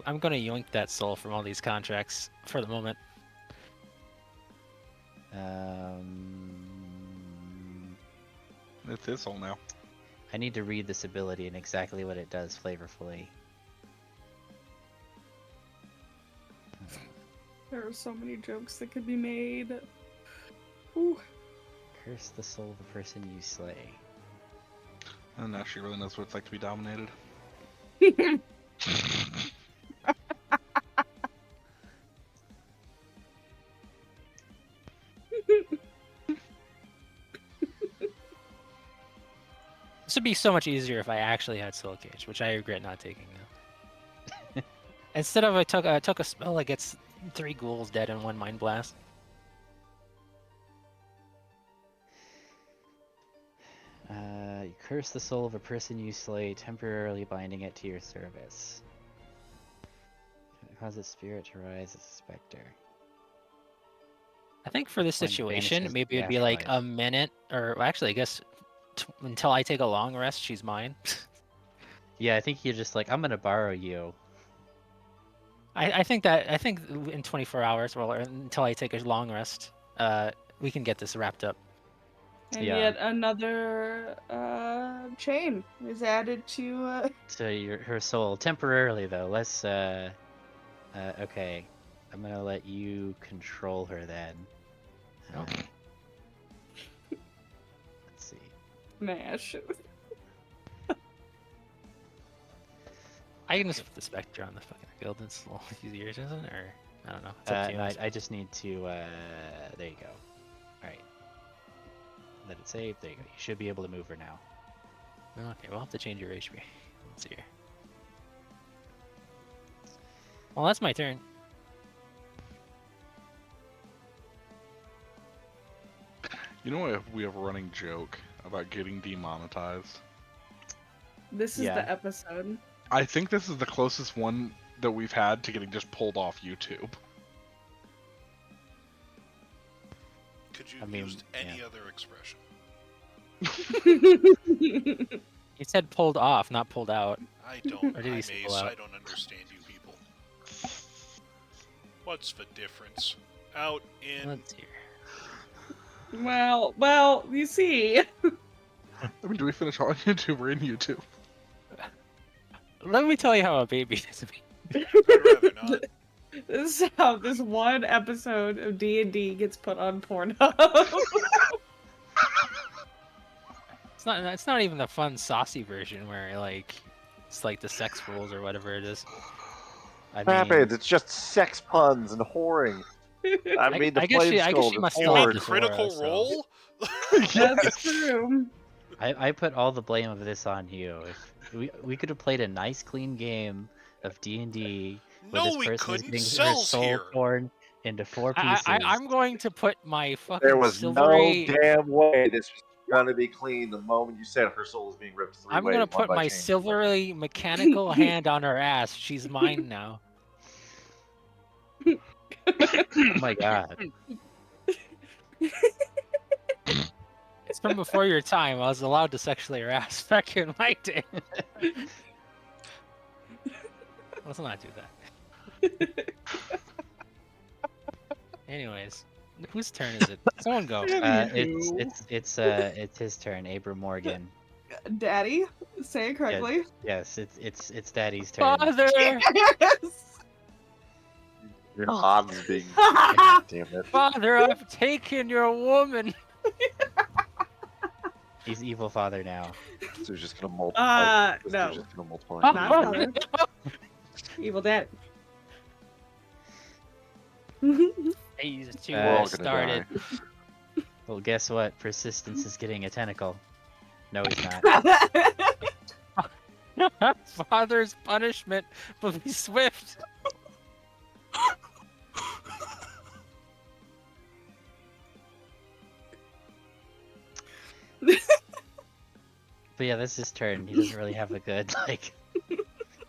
I'm gonna yoink that soul from all these contracts for the moment. It's his soul now. I need to read this ability and exactly what it does flavorfully. There are so many jokes that could be made. Ooh. Curse the soul of the person you slay. And now she really knows what it's like to be dominated. This would be so much easier if I actually had Soul Cage, which I regret not taking now. Instead of I took a spell that gets 3 ghouls dead in 1 Mind Blast. You curse the soul of a person you slay, temporarily binding it to your service. Cause its spirit to rise as a specter. I think for this When situation, vanishes maybe the it'd be like a afterlife. minute, or well, actually, I guess until I take a long rest, she's mine. Yeah, I think you're just like, I'm gonna borrow you. I think in 24 hours, well, or until I take a long rest, we can get this wrapped up. And Yeah. yet another chain is added to. To her soul temporarily though. Let's okay. I'm gonna let you control her then. Okay. Let's see. Mash. I can just put the Spectre on the fucking guild. It's a little easier, isn't it? Or I don't know. It's up to you. No, I just need to. There you go. All right. Let it save. There you go. You should be able to move her now. Okay, we'll have to change your HP. Let's see here. Well, that's my turn. You know, we have a running joke about getting demonetized. This is Yeah. the episode. I think this is the closest one that we've had to getting just pulled off YouTube. Could you I have mean, used any yeah. other expression? He said pulled off, not pulled out. I don't. Or did he say Mace, pull I out? don't understand you people. What's the difference? Out in. Let's hear. well, you see. I mean, do we finish all on YouTube or in YouTube? Let me tell you how a baby is. I'd rather not. This is how this one episode of D&D gets put on Pornhub. It's not even the fun saucy version where like it's like the sex rules or whatever it is. I mean, Rapids, it's just sex puns and whoring. I mean, the I guess flame she skull must is You still mean have hard. the Critical Zora, so- Role? That's true. I put all the blame of this on you. If we could have played a nice, clean game of D&D where No, this we person is couldn't. getting her Cells soul here. torn into 4 pieces. I'm going to put my fucking There was silvery. no damn way this was gonna be clean the moment you said her soul is being ripped 3 I'm ways. gonna one put by my chain. silvery mechanical hand on her ass. She's mine now. Oh my god. It's from before your time. I was allowed to sexually harass back in my day. Let's not do that. Anyways, whose turn is it? Someone go. Anywho. It's his turn, Abram Morgan. Daddy, say it correctly. Yes, it's Daddy's turn. Father, Yes. God's being. Damn it. father, I've taken your woman. He's evil father now. So he's just gonna multiply. This No. dude's just gonna multiply. Not Oh, father. Evil dad. He's too We're all gonna started. Well, guess what? Persistence is getting a tentacle. No, he's not. Father's punishment will be swift. But yeah, that's his turn. He doesn't really have a good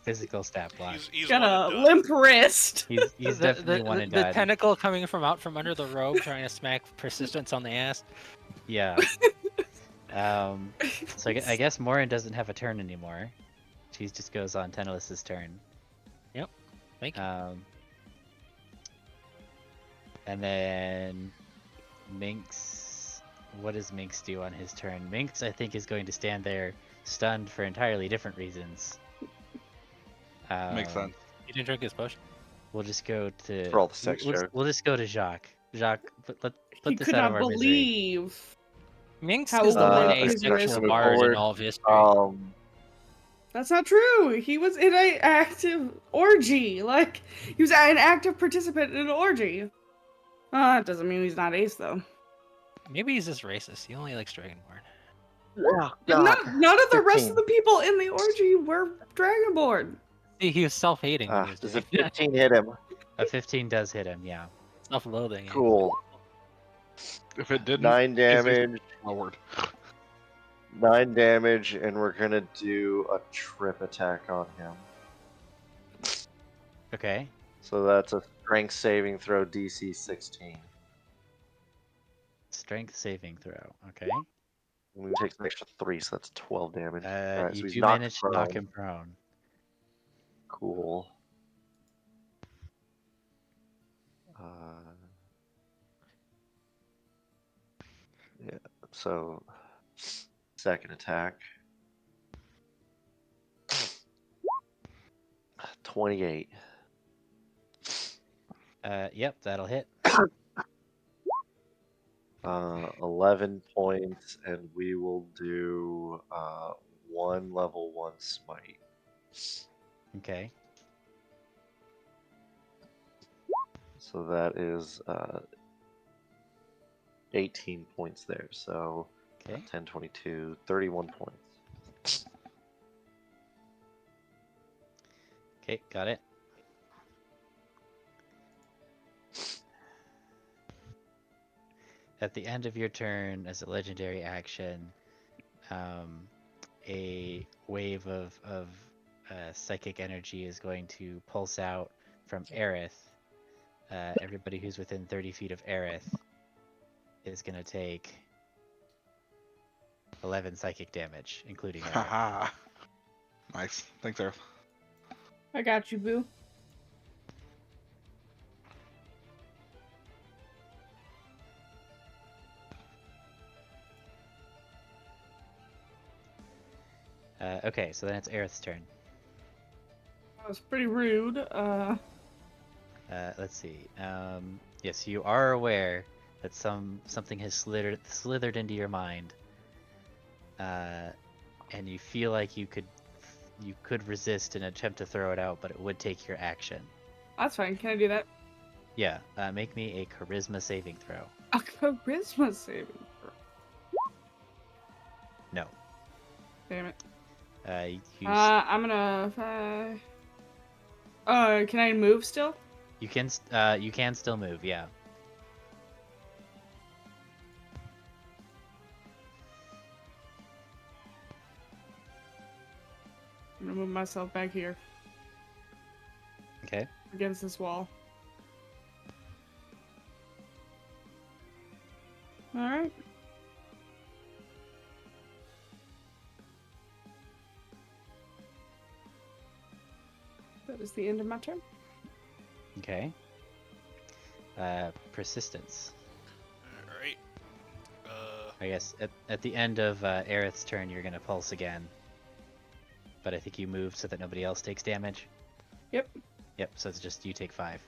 physical stat block. He's Got one a and done. limp wrist. He's definitely one and the done. tentacle coming from out from under the robe, trying to smack persistence on the ass. Yeah. So I guess Morin doesn't have a turn anymore. She just goes on Tennis's turn. Thank you. And then Minx. What does Minx do on his turn? Minx, I think, is going to stand there stunned for entirely different reasons. Makes sense. You didn't drink his potion. We'll just go to. For all the sex we'll, jokes. we'll just go to Jacques. Jacques, put He this could out of not our misery. believe. Minx How is the one his asexual wrist was bard in forward. all of history. That's not true. He was in an active orgy. Like, he was an active participant in an orgy. It doesn't mean he's not ace, though. Maybe he's just racist. He only likes Dragonborn. Yeah, And God. none of the rest 15. of the people in the orgy were Dragonborn. See, he was self-hating when he was Does doing a 15 hit him? A 15 does hit him, yeah. self-loathing. yeah. Cool. If it didn't, 9 his face damage. forward. 9 damage, and we're gonna do a trip attack on him. Okay. So that's a strength saving throw DC 16. Strength saving throw. Okay. And he takes an extra 3, so that's 12 damage. Alright, You so he's do knocked manage to knock prone. him prone. Cool. Yeah, so second attack. 28. Yep, that'll hit. 11 points, and we will do 1 level 1 smite. Okay. So that is 18 points there. So Okay. 10, 22, 31 points. Okay, got it. At the end of your turn, as a legendary action, a wave of psychic energy is going to pulse out from Aerith. Everybody who's within 30 feet of Aerith is going to take 11 psychic damage, including Aerith. Haha. Nice. Thanks, Earth. I got you, boo. Okay, so then it's Aerith's turn. That was pretty rude. Let's see. Yes, you are aware that something has slithered into your mind, and you feel like you could resist and attempt to throw it out, but it would take your action. That's fine. Can I do that? Yeah. Make me a charisma saving throw. A charisma saving throw. No. Damn it. You I'm gonna. Can I move still? you can still move. Yeah. I'm gonna move myself back here Okay. against this wall. All right. That is the end of my turn. Okay. Persistence. All right. I guess at the end of Aerith's turn, you're gonna pulse again. But I think you moved so that nobody else takes damage. Yep. Yep. So it's just you take 5.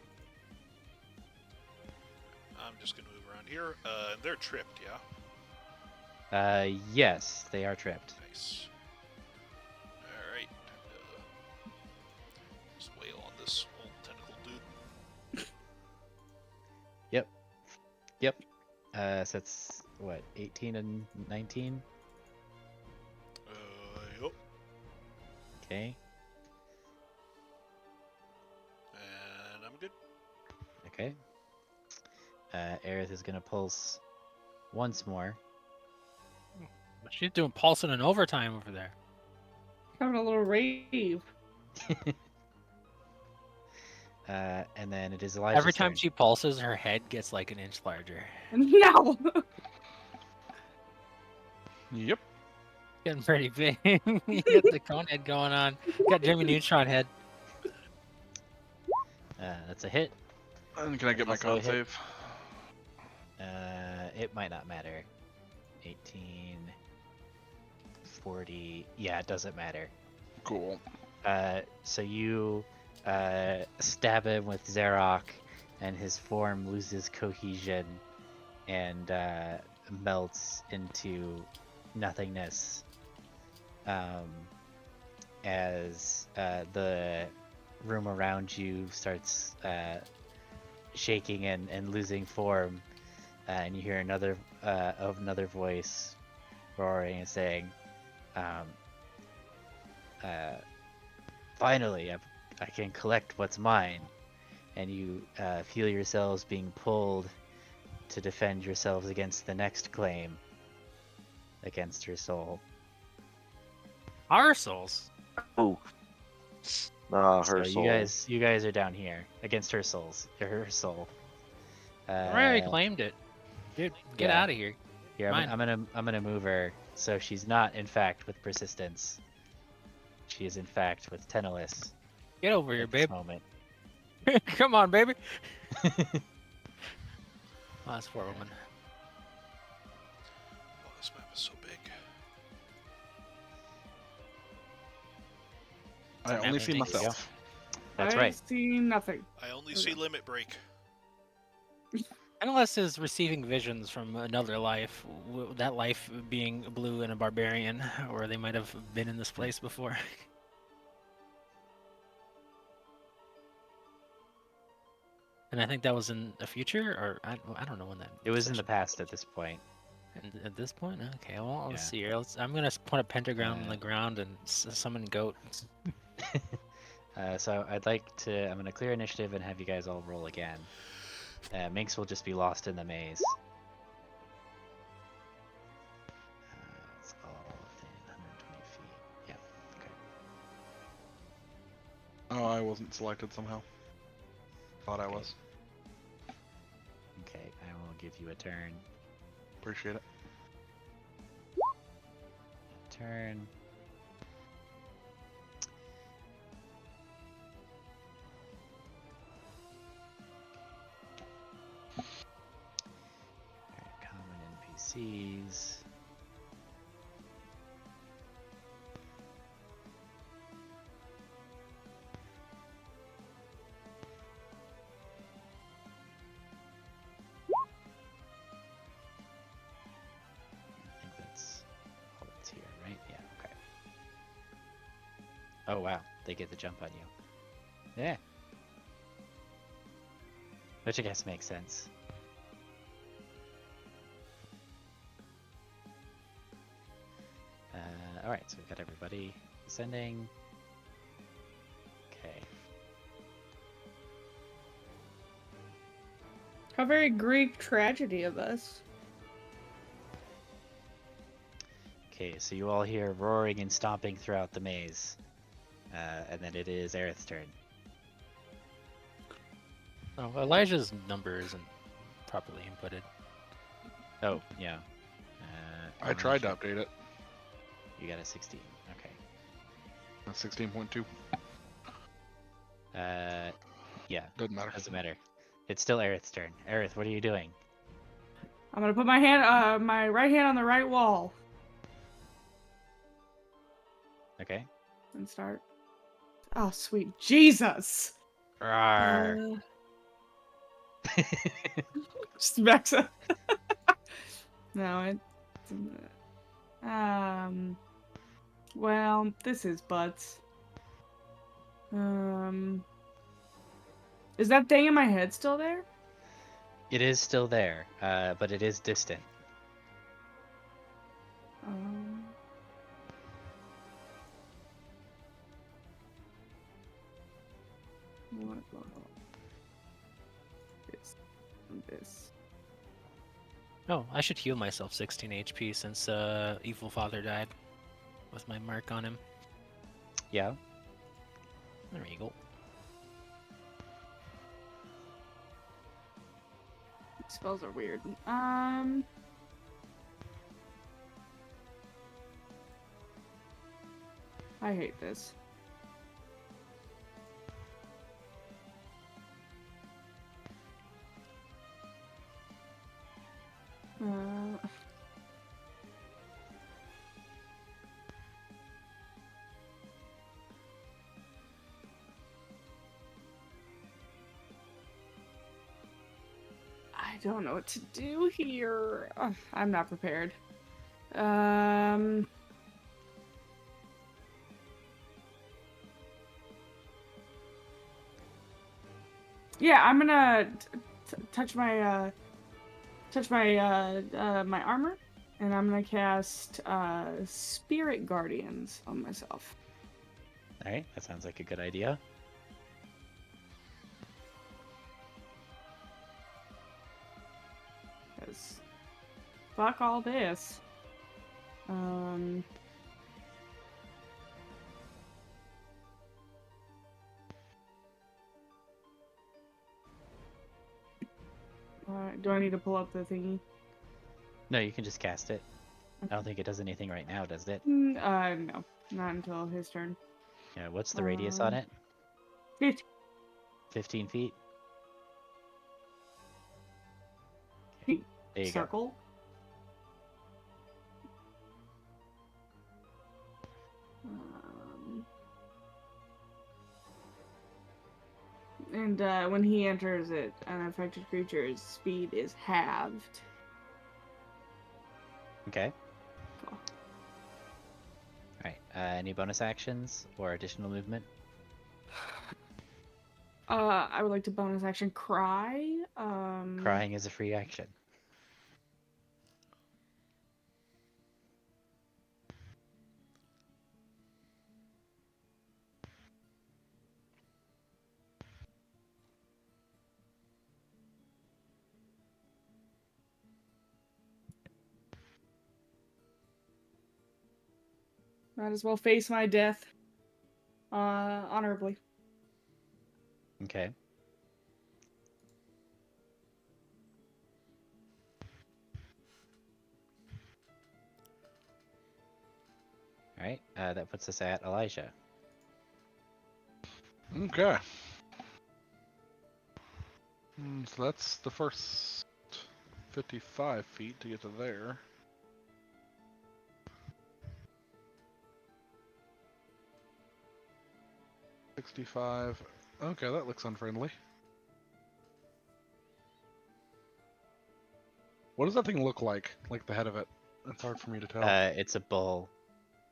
I'm just gonna move around here. They're tripped, yeah. Yes, they are tripped. Nice. All right. Just wail on this old tentacle dude. Yep. Yep. So that's what, 18 and 19? Yup. Okay. And I'm good. Okay. Aerith is gonna pulse once more. She's doing pulsing and overtime over there. Having a little rave. And then it is Elijah's Every time turn. she pulses, her head gets like an inch larger. No. Yep. Getting pretty big. You got the cone head going on. Got Jimmy Neutron head. That's a hit. And can I get my Also a con hit. save? It might not matter. 18, 40. Yeah, it doesn't matter. Cool. So you stab him with Zarok, and his form loses cohesion and melts into nothingness. As the room around you starts shaking and losing form, and you hear another voice roaring and saying, "Finally, I can collect what's mine." And you feel yourselves being pulled to defend yourselves against the next claim against her soul. Our souls. Oh. Her So soul. you guys are down here against her souls. Her soul. I already claimed it. Dude, get yeah. out of here. Here, Mine. I'm gonna move her so she's not in fact with persistence. She is in fact with Tenalis Get over here, at this babe. moment. Come on, baby. Last poor woman. Oh, this map is so big. I only see Thank you. myself. That's I right. see nothing. I only see limit break. Unless is receiving visions from another life, that life being blue and a barbarian, or they might have been in this place before. And I think that was in the future, or I don't know when that. It was in the session- past at this point. And at this point, okay. Well, let's Yeah. see here. I'm gonna put a pentagram on Uh, the ground and summon goat. So I'm gonna clear initiative and have you guys all roll again. Minx will just be lost in the maze. It's all within 120 feet. Yeah. Okay. Oh, I wasn't selected somehow. Thought I Okay. was. Okay. I will give you a turn. Appreciate it. Turn. Alright, common NPCs. I think that's all that's here, right? Yeah, okay. Oh wow, they get the jump on you. Yeah. Which I guess makes sense. Alright, so we've got everybody ascending. Okay. How very Greek tragedy of us. Okay, so you all hear roaring and stomping throughout the maze. And then it is Aerith's turn. Oh, Elijah's number isn't properly inputted. Oh, yeah. I tried to update it. You got a 16. Okay. 16.2. Yeah, Doesn't matter. doesn't matter. It's still Aerith's turn. Aerith, what are you doing? I'm gonna put my right hand on the right wall Okay. and start. Oh, sweet Jesus! Rawr. Just max up. No, it. Well, this is butts. Is that thing in my head still there? It is still there, but it is distant. Um. What? This. Oh, I should heal myself 16 HP since Evil Father died with my mark on him. Yeah. There you go. Spells are weird. I hate this. I don't know what to do here. Ugh, I'm not prepared. Yeah, I'm gonna touch my my armor, and I'm gonna cast Spirit Guardians on myself. All right. That sounds like a good idea. Cause fuck all this. Do I need to pull up the thingy? No, you can just cast it. I don't think it does anything right now, does it? No, not until his turn. Yeah. What's the radius on it? 50. 15 feet. There you go. Circle. And when he enters it, an affected creature's speed is halved. Okay. Cool. All right. Any bonus actions or additional movement? I would like to bonus action cry. Crying is a free action. Might as well face my death. Honorably. Okay. All right. That puts us at Elijah. Okay. So that's the first 55 feet to get to there. $65. Okay, that looks unfriendly. What does that thing look like? Like the head of it? It's hard for me to tell. It's a bull.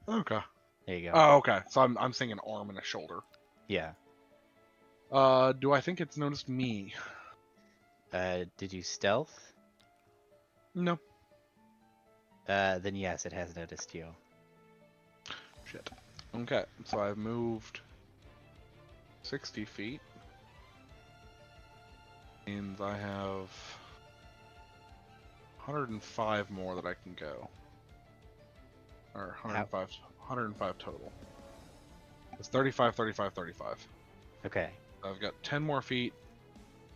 Okay. There you go. Oh, okay. So I'm seeing an arm and a shoulder. Yeah. Do I think it's noticed me? Did you stealth? No. Then yes, it has noticed you. Shit. Okay, so I've moved 60 feet. And I have 105 more that I can go. Or 105 total. It's 35, 35, 35. Okay. I've got 10 more feet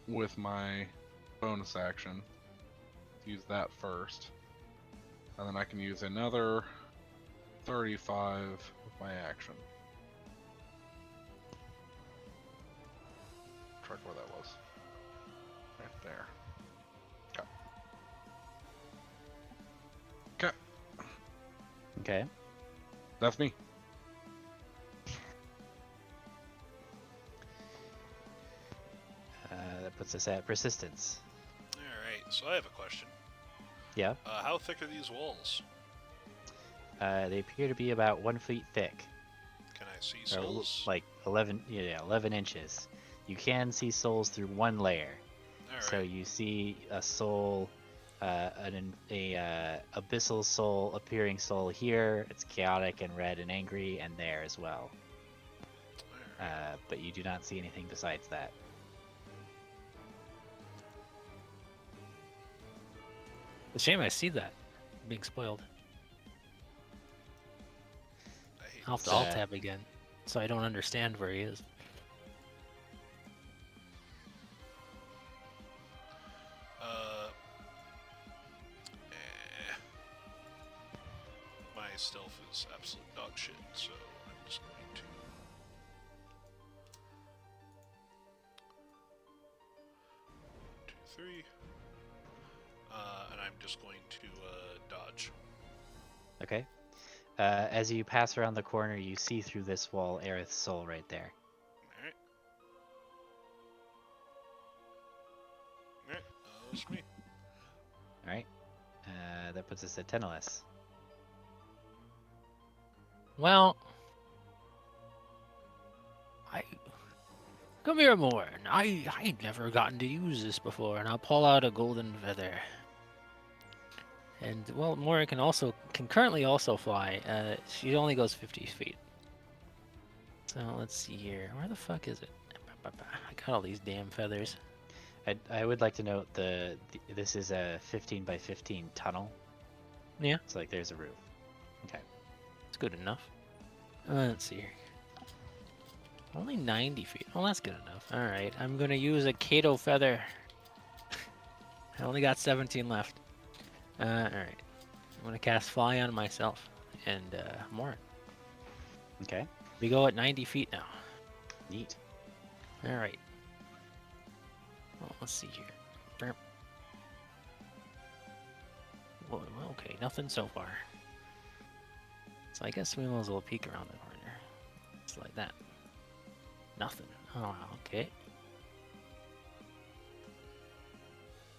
with my bonus action. Use that first. And then I can use another 35 with my action. Track where that was. right there. Okay. Okay, Okay. that's me. That puts us at persistence. Alright, so I have a question. Yeah. How thick are these walls? They appear to be about 1 foot thick, Can I see or souls? like 11, yeah, 11 inches. You can see souls through one layer. So Alright. you see a soul, abyssal soul, appearing soul here. It's chaotic and red and angry, and there as well. Alright. But you do not see anything besides that. It's a shame I see that being spoiled. I hate I'll have to this. alt tab again, so I don't understand where he is. Eh. My stealth is absolute dog shit, so I'm just going to... 1, 2, 3. And I'm just going to dodge. Okay. As you pass around the corner, you see through this wall Aerith's soul right there. Alright. Alright, that's me. All right. That puts us at Teneless. Well, I come here, Morn. I never gotten to use this before, and I'll pull out a golden feather. And well, Moira can currently also fly. She only goes 50 feet. So let's see here. Where the fuck is it? I got all these damn feathers. I would like to note this is a 15 by 15 tunnel. Yeah, So like there's a roof. Okay. it's good enough. Let's see here. Only 90 feet. Well, that's good enough. All right, I'm gonna use a Kato feather. I only got 17 left. All right. I'm gonna cast Fly on myself and Morin. Okay. We go at 90 feet now. Neat. All right. Well, let's see here. Burp. Well, okay, nothing so far. So I guess we might as well peek around the corner. It's like that. Nothing. Oh, okay.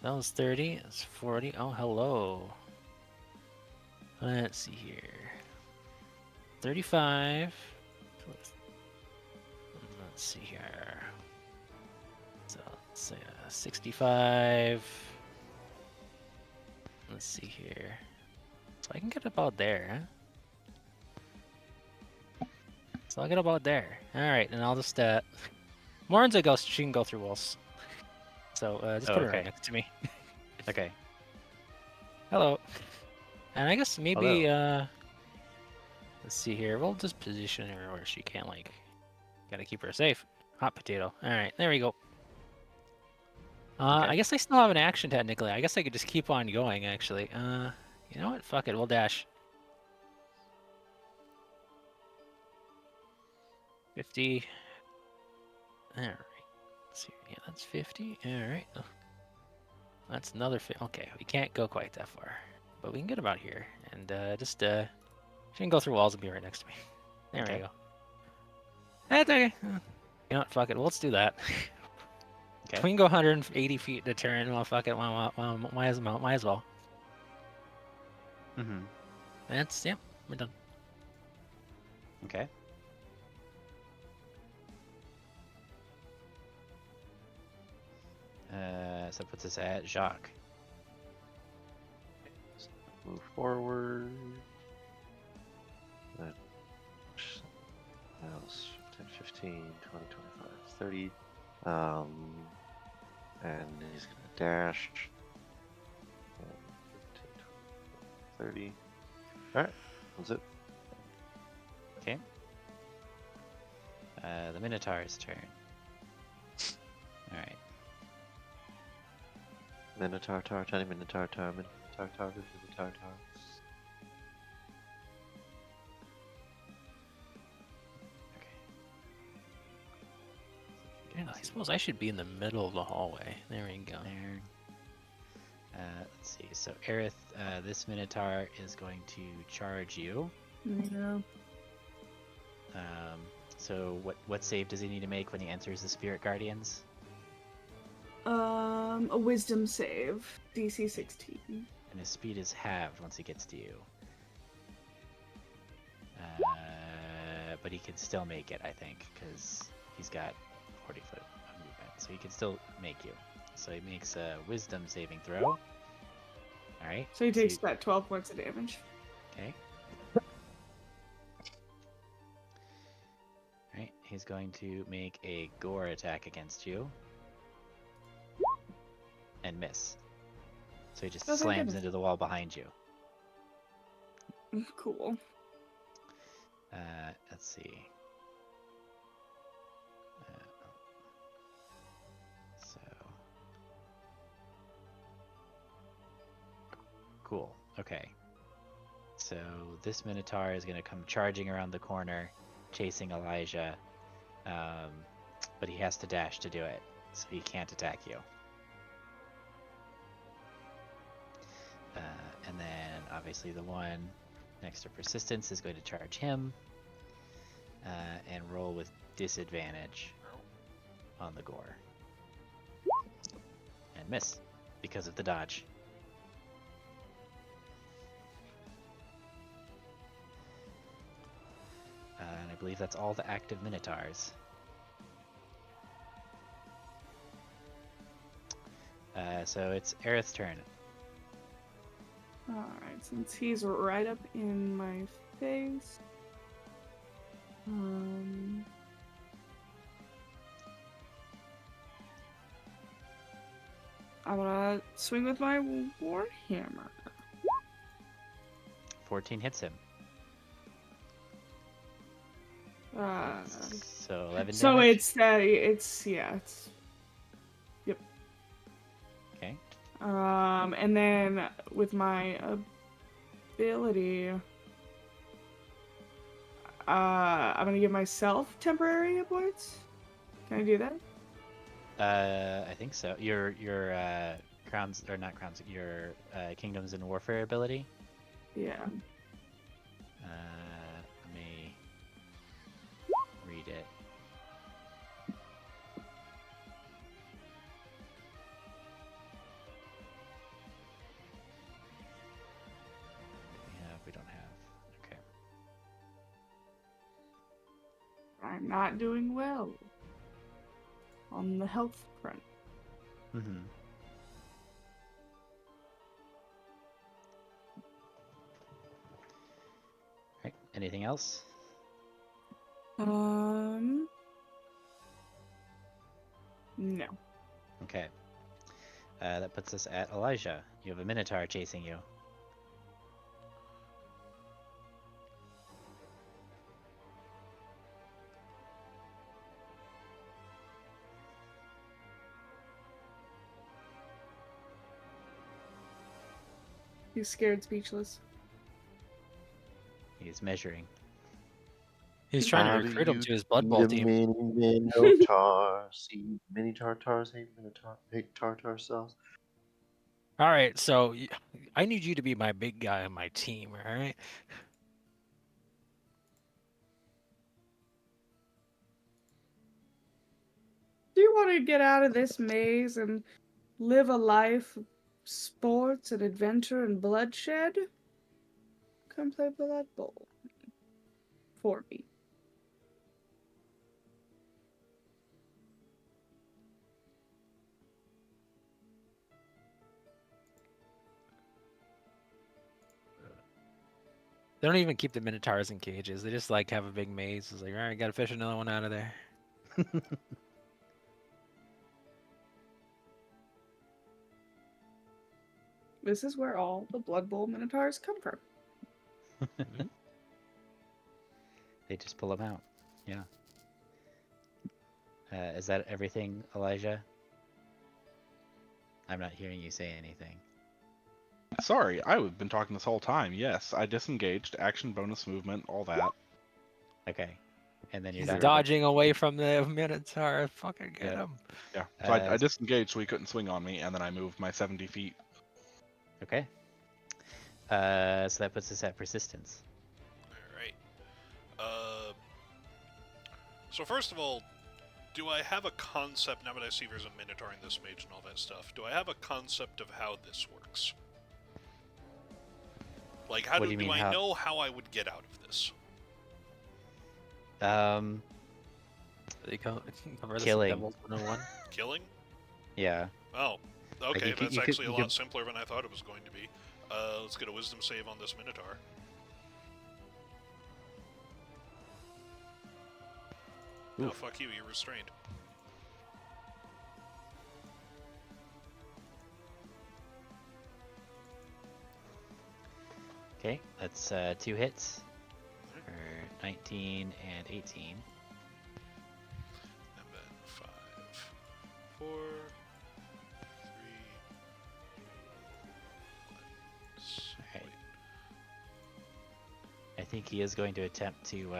That was 30. That's 40. Oh, hello. Let's see here. 35. Let's see here. So let's say 65. Let's see here. So I can get about there, huh? So I'll get about there. Alright, and I'll just Morin's a ghost, she can go through walls. So just put her right okay. next to me. Okay. Hello. And I guess maybe Hello. let's see here. We'll just position her where she can't gotta keep her safe. Hot potato. Alright, there we go. Okay. I guess I still have an action technically. I guess I could just keep on going actually. You know what? Fuck it, we'll dash. 50. Alright. Let's see. Yeah, that's 50. Alright. That's another 50. Okay, we can't go quite that far. But we can get about here. And she can go through walls and be right next to me. There we Okay. go. That's okay. You know what? Fuck it. Well, let's do that. Okay. We can go 180 feet to turn. Well, fuck it. Might as well. Mm-hmm. Yep. We're done. Okay. So that puts us at Jacques. Move forward. That was 10, 15, 20, 25, 30. And he's gonna dash. 15, 20, 30. Alright, that's it. Okay. The Minotaur's turn. All right. Minotaur, tiny Minotaur, Minotaur. Yeah, I suppose I should be in the middle of the hallway. There we go. There. Let's see. So Aerith, this Minotaur is going to charge you. Yeah. So what save does he need to make when he enters the Spirit Guardians? A wisdom save, DC 16. And his speed is halved once he gets to you. But he can still make it, I think, because he's got 40 foot of movement. So he can still make you. So he makes a wisdom saving throw. Alright. So he takes about 12 points of damage. Okay. Alright, he's going to make a gore attack against you. And miss. So he just Oh, thank slams goodness. into the wall behind you. Cool. Let's see. So cool. Okay. So this Minotaur is going to come charging around the corner, chasing Elijah, but he has to dash to do it, so he can't attack you. And then obviously the one next to persistence is going to charge him and roll with disadvantage on the gore. And miss because of the dodge. And I believe that's all the active Minotaurs. So it's Aerith's turn. Alright, since he's right up in my face. I'm gonna swing with my warhammer. 14 hits him. So 11 So damage? it's yep. Okay. And then with my ability, I'm gonna give myself temporary hit points. Can I do that? I think so. Your crowns, or not crowns, your kingdoms in warfare ability. Yeah. Let me read it. We don't have. Okay. I'm not doing well on the health front. Mm-hmm. Right. Anything else? No. Okay. That puts us at Elijah. You have a Minotaur chasing you. He's scared speechless. He's measuring. He's trying How to do recruit him you to his Blood eat Bowl a team. mini Minotaur? See, mini tartars hate tartar sauce. All right, so I need you to be my big guy on my team. All right. Do you want to get out of this maze and live a life of sports and adventure and bloodshed? Come play Blood Bowl for me. They don't even keep the Minotaurs in cages. They just like have a big maze. It's like, all right, gotta fish another one out of there. This is where all the Blood Bowl Minotaurs come from. They just pull them out. Yeah. Is that everything, Elijah? I'm not hearing you say anything. Sorry, I've been talking this whole time. Yes, I disengaged, action bonus movement, all that. Okay. and then you're He's done. dodging away from the Minotaur. Fucking get Yeah. him. Yeah. So I Uh, disengaged so he couldn't swing on me, and then I moved my 70 feet. Okay. So that puts us at persistence. All right. So first of all, do I have a concept, now that I see there's a Minotaur in this mage and all that stuff, do I have a concept of how this works? Like, how What do, do you do mean, I how- know how I would get out of this? They cover this in Killing. Devil's 101. Killing? Yeah. Oh, Like, okay, you could- that's you could- actually you a lot could- simpler than I thought it was going to be. Let's get a wisdom save on this Minotaur. Oh, Oof. fuck you, you're restrained. Okay, that's 2 hits for 19 and 18. And then 5, 4, 3, 2, 1. Alright. I think he is going to attempt to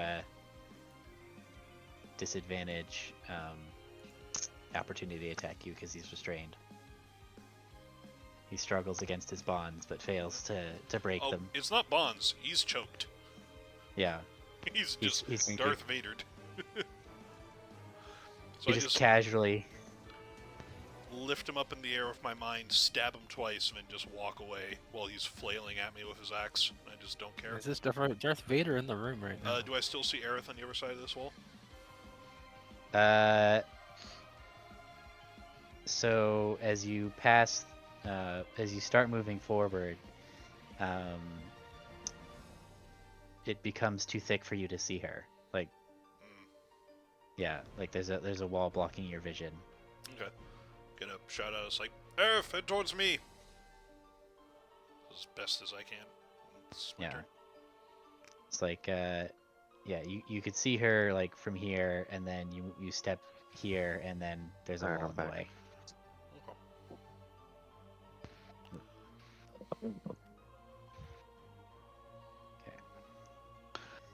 disadvantage opportunity attack you because he's restrained. He struggles against his bonds but fails to break Oh, them. it's not bonds. He's choked. Yeah, He's He's- just he's- Darth Vadered. So he I just just casually. lift him up in the air with my mind, stab him twice, and then just walk away while he's flailing at me with his axe. I just don't care. Is this Darth Vader in the room right now? Do I still see Aerith on the other side of this wall? So as you pass, as you start moving forward, it becomes too thick for you to see her. Like, Mm, yeah, like there's a wall blocking your vision. okay. Get a shout out. It's like, Aerith, head towards me! As best as I can. It's my Yeah. turn. It's like, yeah, you could see her like from here, and then you step here, and then there's a Alright, wall I'm in the back. way.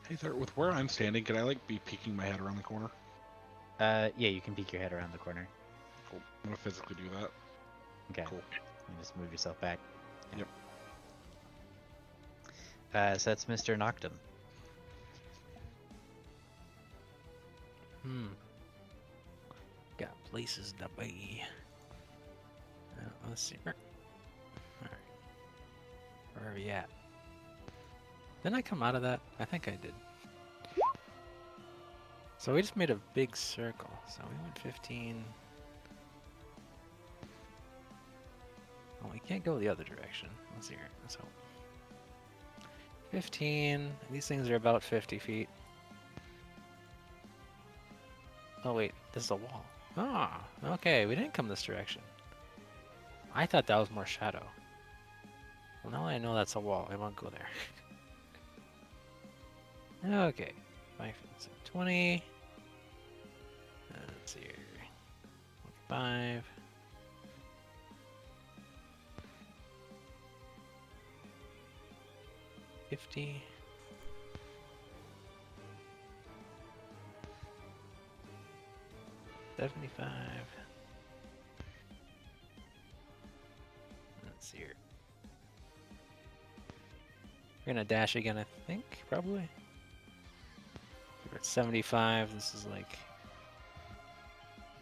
Hey there, with where I'm standing, can I like be peeking my head around the corner? Yeah, you can peek your head around the corner. Cool. I'm gonna physically do that. Okay. Cool. You just move yourself back. Yep. So that's Mr. Noctum. Got places to be. Let's see. Alright. Where are we at? Didn't I come out of that? I think I did. So we just made a big circle. So we went 15. Oh, we can't go the other direction. Let's see here. Let's hope. 15. These things are about 50 feet. Oh wait, this is a wall. Ah, okay, we didn't come this direction. I thought that was more shadow. Well, now I know that's a wall. I won't go there. Okay, 5, 20. Let's see here. 5. $50. $75. Let's see here. We're gonna dash again, I think, probably. We're at 75. This is like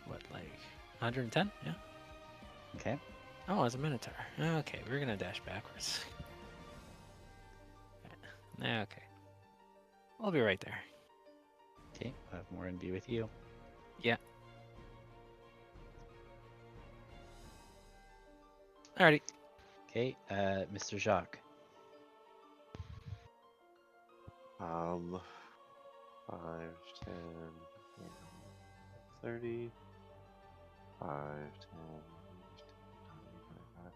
what, like 110? Yeah. Okay. Oh, it's a Minotaur. Okay, we're gonna dash backwards. Okay. I'll be right there. Okay. I'll have Morin be with you. Yeah. Alrighty. Okay. Mr. Jacques. 5, 10, 30. 5, 10,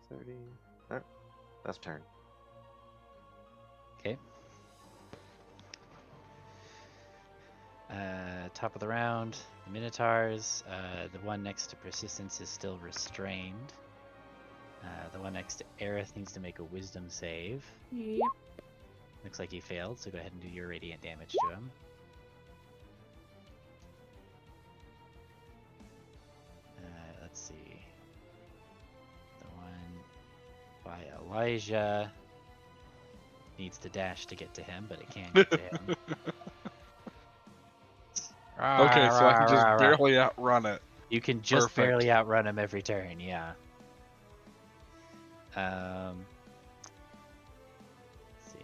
25, 30. Alright, that's turn. Okay. Top of the round, the Minotaurs. The one next to Persistence is still restrained. The one next to Aerith needs to make a Wisdom save. Yep. Looks like he failed, so go ahead and do your radiant damage to him. why Elijah needs to dash to get to him, but it can't get to him. Okay, so I can just barely outrun it. You can just Perfect. barely outrun him every turn, yeah. Let's see.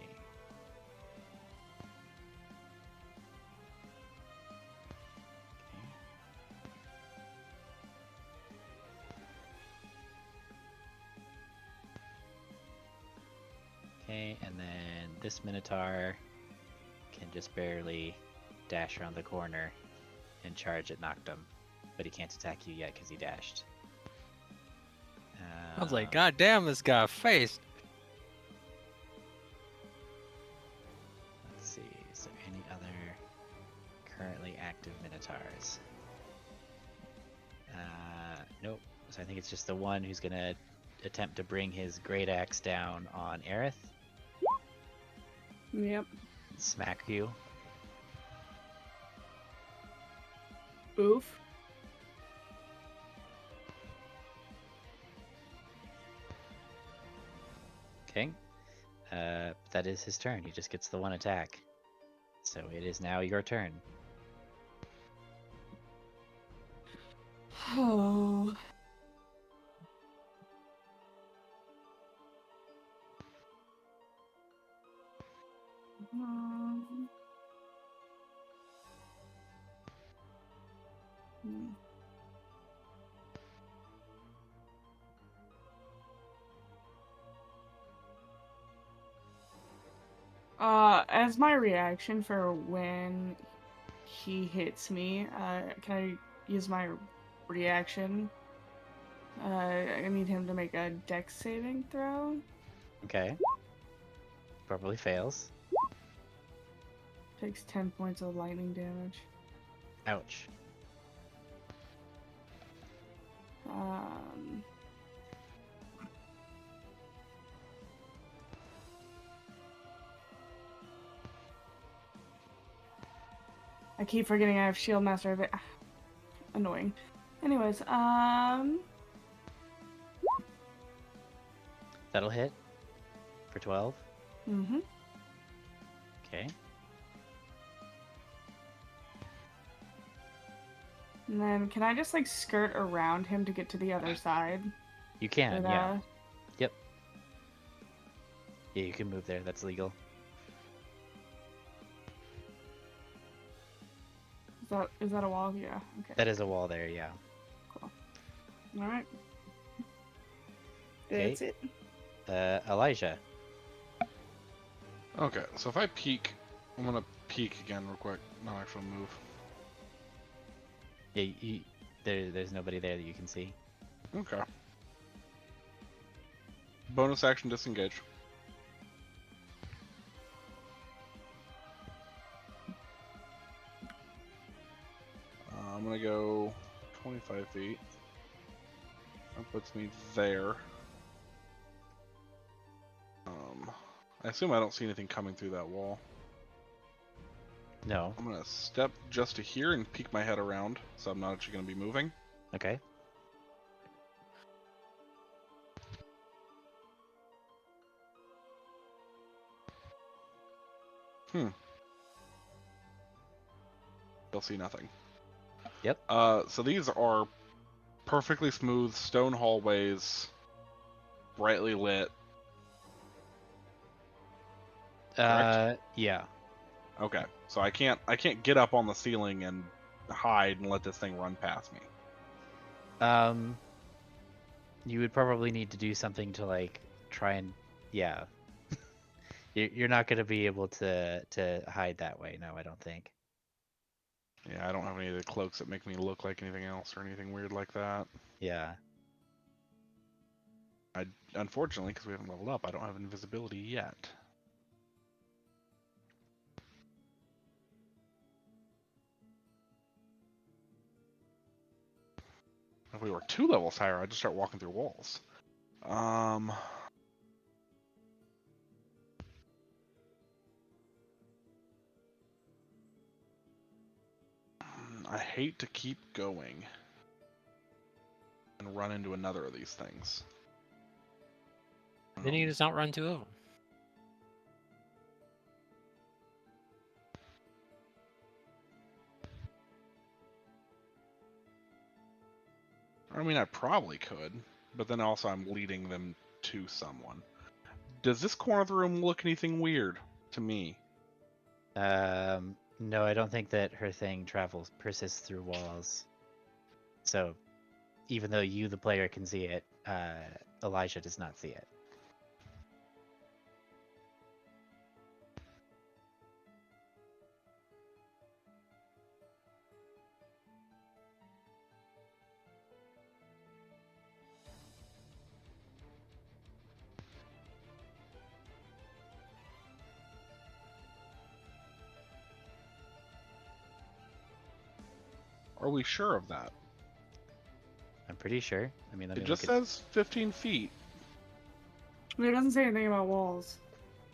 Okay, and then this Minotaur can just barely dash around the corner and charge at Noctum, but he can't attack you yet because he dashed. I was like, God damn, this guy face. Let's see, is there any other currently active Minotaurs? Nope. So I think it's just the one who's gonna attempt to bring his great axe down on Aerith. Yep. Smack you. Oof. Okay. That is his turn. He just gets the one attack. So it is now your turn. Oh. Hmm. As my reaction for when he hits me, can I use my reaction? I need him to make a dex saving throw. Okay. Probably fails. Takes 10 points of lightning damage. Ouch. Um, I keep forgetting I have Shield Master. Annoying. Anyways, That'll hit for 12. mm-hmm. Okay. And then can I just like skirt around him to get to the other side? You can, But, yeah. Yep. Yeah, you can move there. That's legal. Is that a wall? Yeah. Okay. That is a wall there, yeah. Cool. All right. Okay. That's it. Elijah. Okay, so if I peek, I'm gonna peek again real quick. Not actually move. Yeah, there's nobody there that you can see. Okay. Bonus action disengage. I'm gonna go 25 feet. That puts me there. I assume I don't see anything coming through that wall. No. I'm gonna step just to here and peek my head around, so I'm not actually gonna be moving. Okay. You'll see nothing. Yep. So these are perfectly smooth stone hallways, brightly lit. Correct? Yeah. Okay. So I can't get up on the ceiling and hide and let this thing run past me. You would probably need to do something to like try and, yeah. You're not gonna be able to hide that way. No, I don't think. Yeah, I don't have any of the cloaks that make me look like anything else or anything weird like that. Yeah. Unfortunately, because we haven't leveled up, I don't have invisibility yet. If we were 2 levels higher, I'd just start walking through walls. I hate to keep going and run into another of these things. Then you just outrun two of them. I mean, I probably could, but then also I'm leading them to someone. Does this corner of the room look anything weird to me? No, I don't think that her thing persists through walls. So, even though you, the player, can see it, Elijah does not see it. Are we sure of that? I'm pretty sure. I mean, let It me just look at. says 15 feet. It doesn't say anything about walls.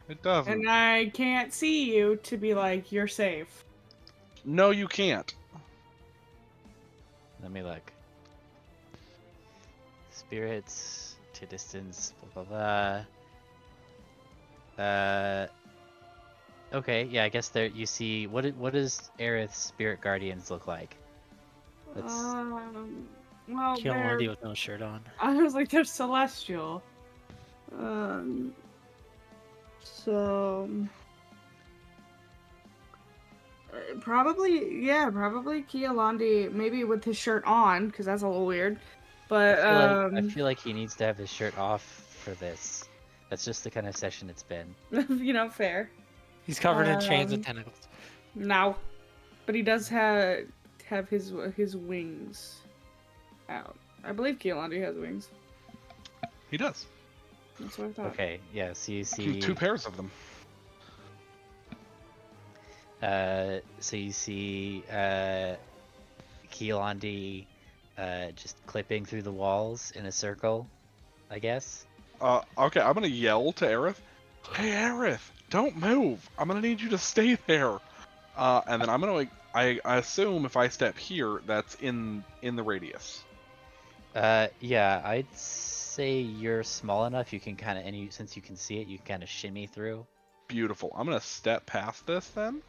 It doesn't. And I can't see you to be like, you're safe. No, you can't. Let me look. Spirits to distance. Blah blah blah. Okay, yeah, I guess there you see what does Aerith's spirit guardians look like? Let's Well, they're. Keonlandi with no shirt on. I was like, they're celestial. Um. So. Probably, yeah, probably Keonlandi, maybe with his shirt on, because that's a little weird. But I feel like he needs to have his shirt off for this. That's just the kind of session it's been. Fair. He's covered in chains and Um, tentacles. No, but he does have his wings out. I believe Keonlandi has wings. He does. That's what I thought. Okay, yeah, so you see 2 pairs of them. So you see Keonlandi just clipping through the walls in a circle, I guess. Okay, I'm gonna yell to Aerith. Hey, Aerith, don't move. I'm gonna need you to stay there. And then I'm gonna, I assume if I step here, that's in the radius. Yeah, I'd say you're small enough. You can kind of, since you can see it, you can kind of shimmy through. Beautiful. I'm gonna step past this then.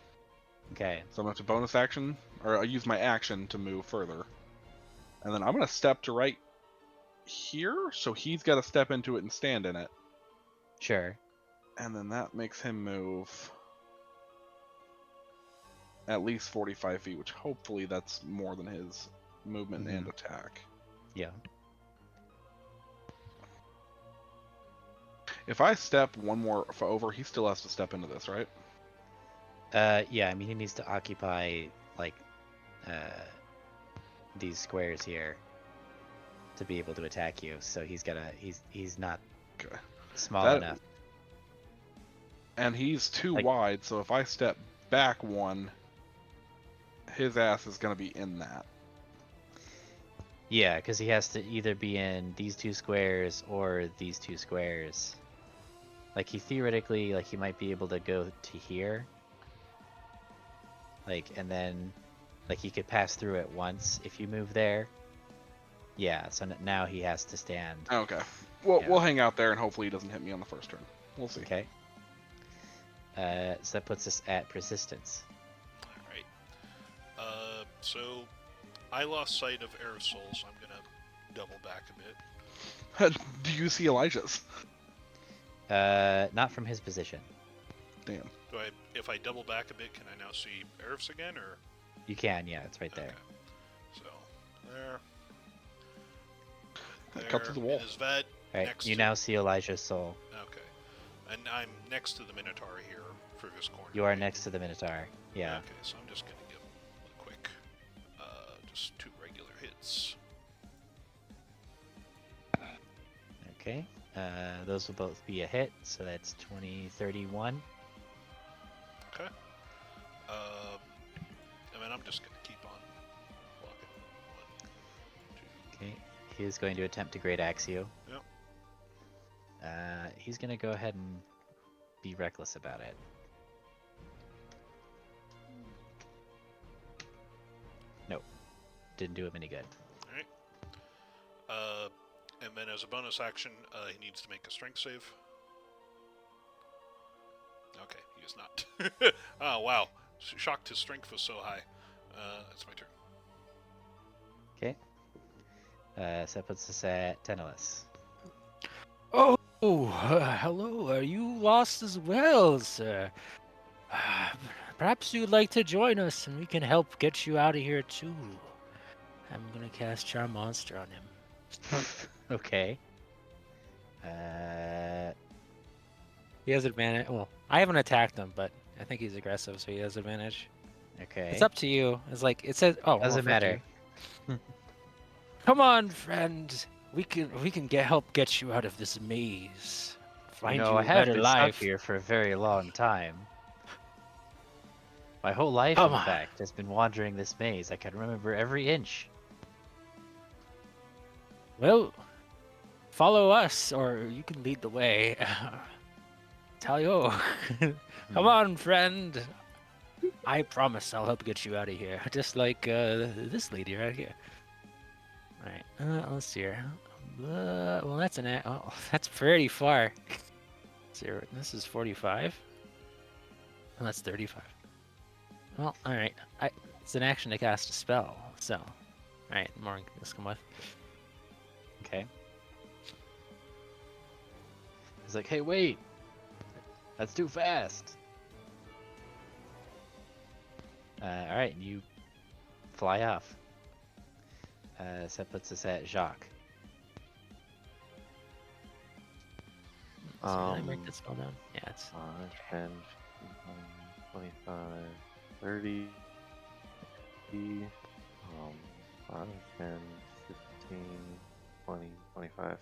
Okay. So I'm gonna have to bonus action, or I'll use my action to move further. And then I'm gonna step to right here, so he's got to step into it and stand in it. Sure. And then that makes him move at least 45 feet, which hopefully that's more than his movement and attack. Yeah. If I step one more over, he still has to step into this, right? Yeah, I mean, he needs to occupy, like, these squares here to be able to attack you, so he's not Okay. small enough. And he's too Like- wide, so if I step back one, his ass is going to be in that. Yeah, because he has to either be in these 2 squares or these 2 squares. Like, he theoretically, like, he might be able to go to here. Like, and then, like, he could pass through it once if you move there. Yeah, so now he has to stand. Okay. Well, Yeah. we'll hang out there, and hopefully he doesn't hit me on the first turn. We'll see. Okay. So that puts us at persistence. Alright. So I lost sight of Aerosol, so I'm gonna double back a bit. Do you see Elijah's? Not from his position. Damn. If I double back a bit, can I now see Aerith's again, or? You can, yeah, it's right there. Okay. So, there. Cut through the wall. Is that Alright, next you to... now see Elijah's soul. Okay. And I'm next to the Minotaur here for this corner. You are right? next to the Minotaur. Yeah. Okay, so I'm just gonna give a quick, just 2 regular hits. Okay. Those will both be a hit, so that's 20, 31. Okay. And then I'm just gonna keep on blocking. 1, 2. Okay. He is going to attempt to Great Axe you. Yep. He's going to go ahead and be reckless about it. Nope. Didn't do him any good. Alright. And then as a bonus action, he needs to make a strength save. he's not. Oh, wow. Shocked his strength was so high. That's my turn. Okay. So that puts us at Tenelis. Oh, hello. Are you lost as well, sir? Perhaps you'd like to join us, and we can help get you out of here too. I'm gonna cast Charm Monster on him. Okay. He has advantage. Well, I haven't attacked him, but I think he's aggressive, so he has advantage. Okay. It's up to you. It's like it says. Oh, well, Doesn't fuck matter. you. Come on, friend. We can help get you out of this maze. Find you I a have better been life. stuck here for a very long time. My whole life, Come in on. fact, has been wandering this maze. I can remember every inch. Well, follow us, or you can lead the way. Talio. Come on, friend. I promise I'll help get you out of here. Just like this lady right here. Alright, let's see here. Well, that's oh, that's pretty far. This is 45. Oh, that's 35. Well, alright. It's an action to cast a spell, so. Alright, more let's come with. Okay. He's like, hey, wait! That's too fast! Alright, you fly off. So that puts us at Jacques. So did I mark this spell down? Yeah, it's 5, 10, 25, 30, 5, 10, 15, 20, 25,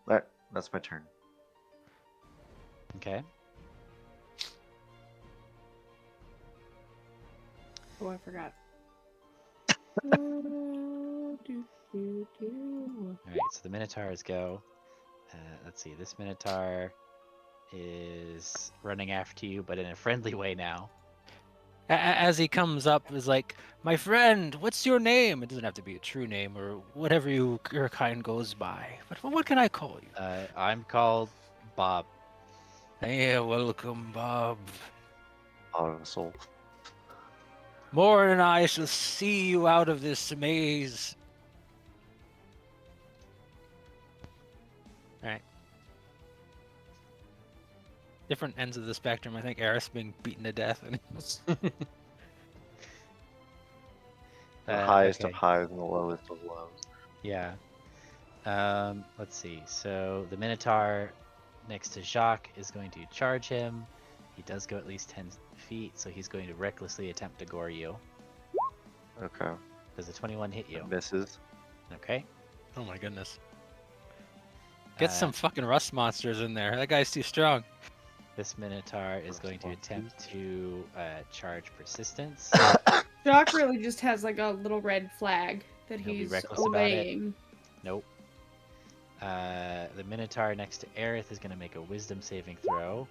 30. That's my turn. Okay. Oh, I forgot. Alright, so the Minotaurs go. Let's see, this Minotaur is running after you, but in a friendly way now. as he comes up, is like, my friend, what's your name? It doesn't have to be a true name or whatever your kind goes by. But what can I call you? I'm called Bob. Hey, welcome, Bob. Soul. More and I shall see you out of this maze. Alright. Different ends of the spectrum. I think Eris being beaten to death. The highest Okay. of highs and the lowest of lows. Yeah. Let's see. So the Minotaur next to Jacques is going to charge him. He does go at least 10 feet, so he's going to recklessly attempt to gore you. Okay. Does a 21 hit you? It misses. Okay. Oh my goodness. Get Uh, some fucking rust monsters in there. That guy's too strong. This Minotaur is going to attempt to charge Persistence. Doc really just has like a little red flag that He'll be he's reckless about it. obeying. Nope. The Minotaur next to Aerith is going to make a Wisdom saving throw.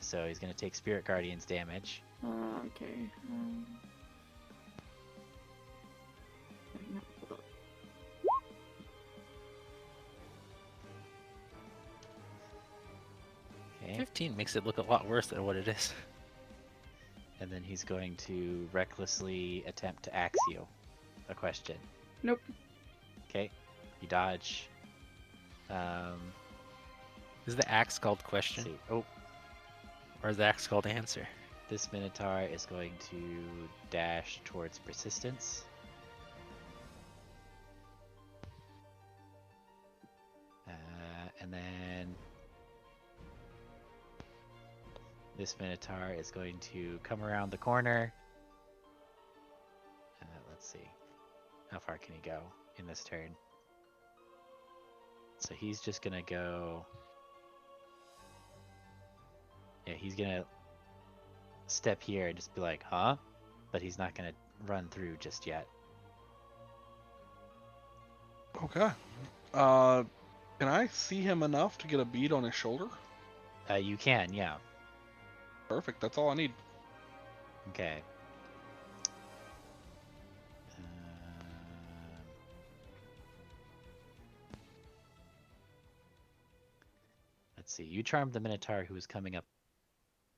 So he's going to take Spirit Guardian's damage. Okay. Okay. 15 makes it look a lot worse than what it is. And then he's going to recklessly attempt to axe you. A question. Nope. Okay. You dodge. Is the axe called Let's question? see. Oh, Or is the axe called answer? this Minotaur is going to dash towards Persistence. And then this Minotaur is going to come around the corner. Let's see. How far can he go in this turn? So he's just going to go... Yeah, he's going to step here and just be like, huh? But he's not going to run through just yet. Okay. Can I see him enough to get a bead on his shoulder? You can, yeah. Perfect. That's all I need. Okay. Let's see. You charmed the Minotaur who was coming up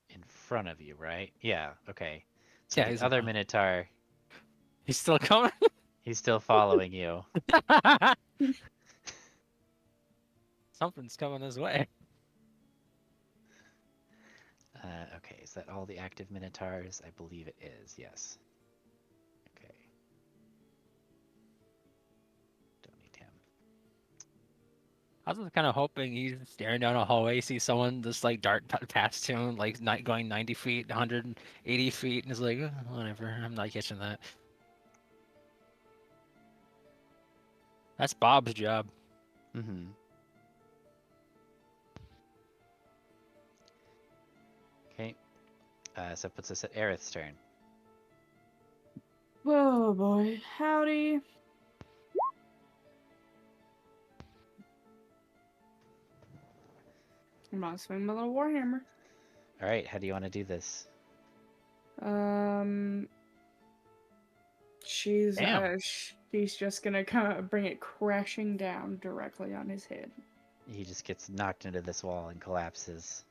in front of you, right? Yeah. Okay. So Yeah, the he's in other front. Minotaur, He's still coming. he's still following you. Something's coming his way. Okay, is that all the active Minotaurs? I believe it is, yes. Okay. Don't need him. I was kind of hoping he's staring down a hallway, sees someone just like dart past him, like not going 90 feet, 180 feet, and is like, whatever, I'm not catching that. That's Bob's job. Mm-hmm. Okay. So it puts us at Aerith's turn. Oh boy, howdy. I'm gonna swing my little warhammer. All right, how do you want to do this? She's Damn. she's just gonna kind of bring it crashing down directly on his head, He just gets knocked into this wall and collapses.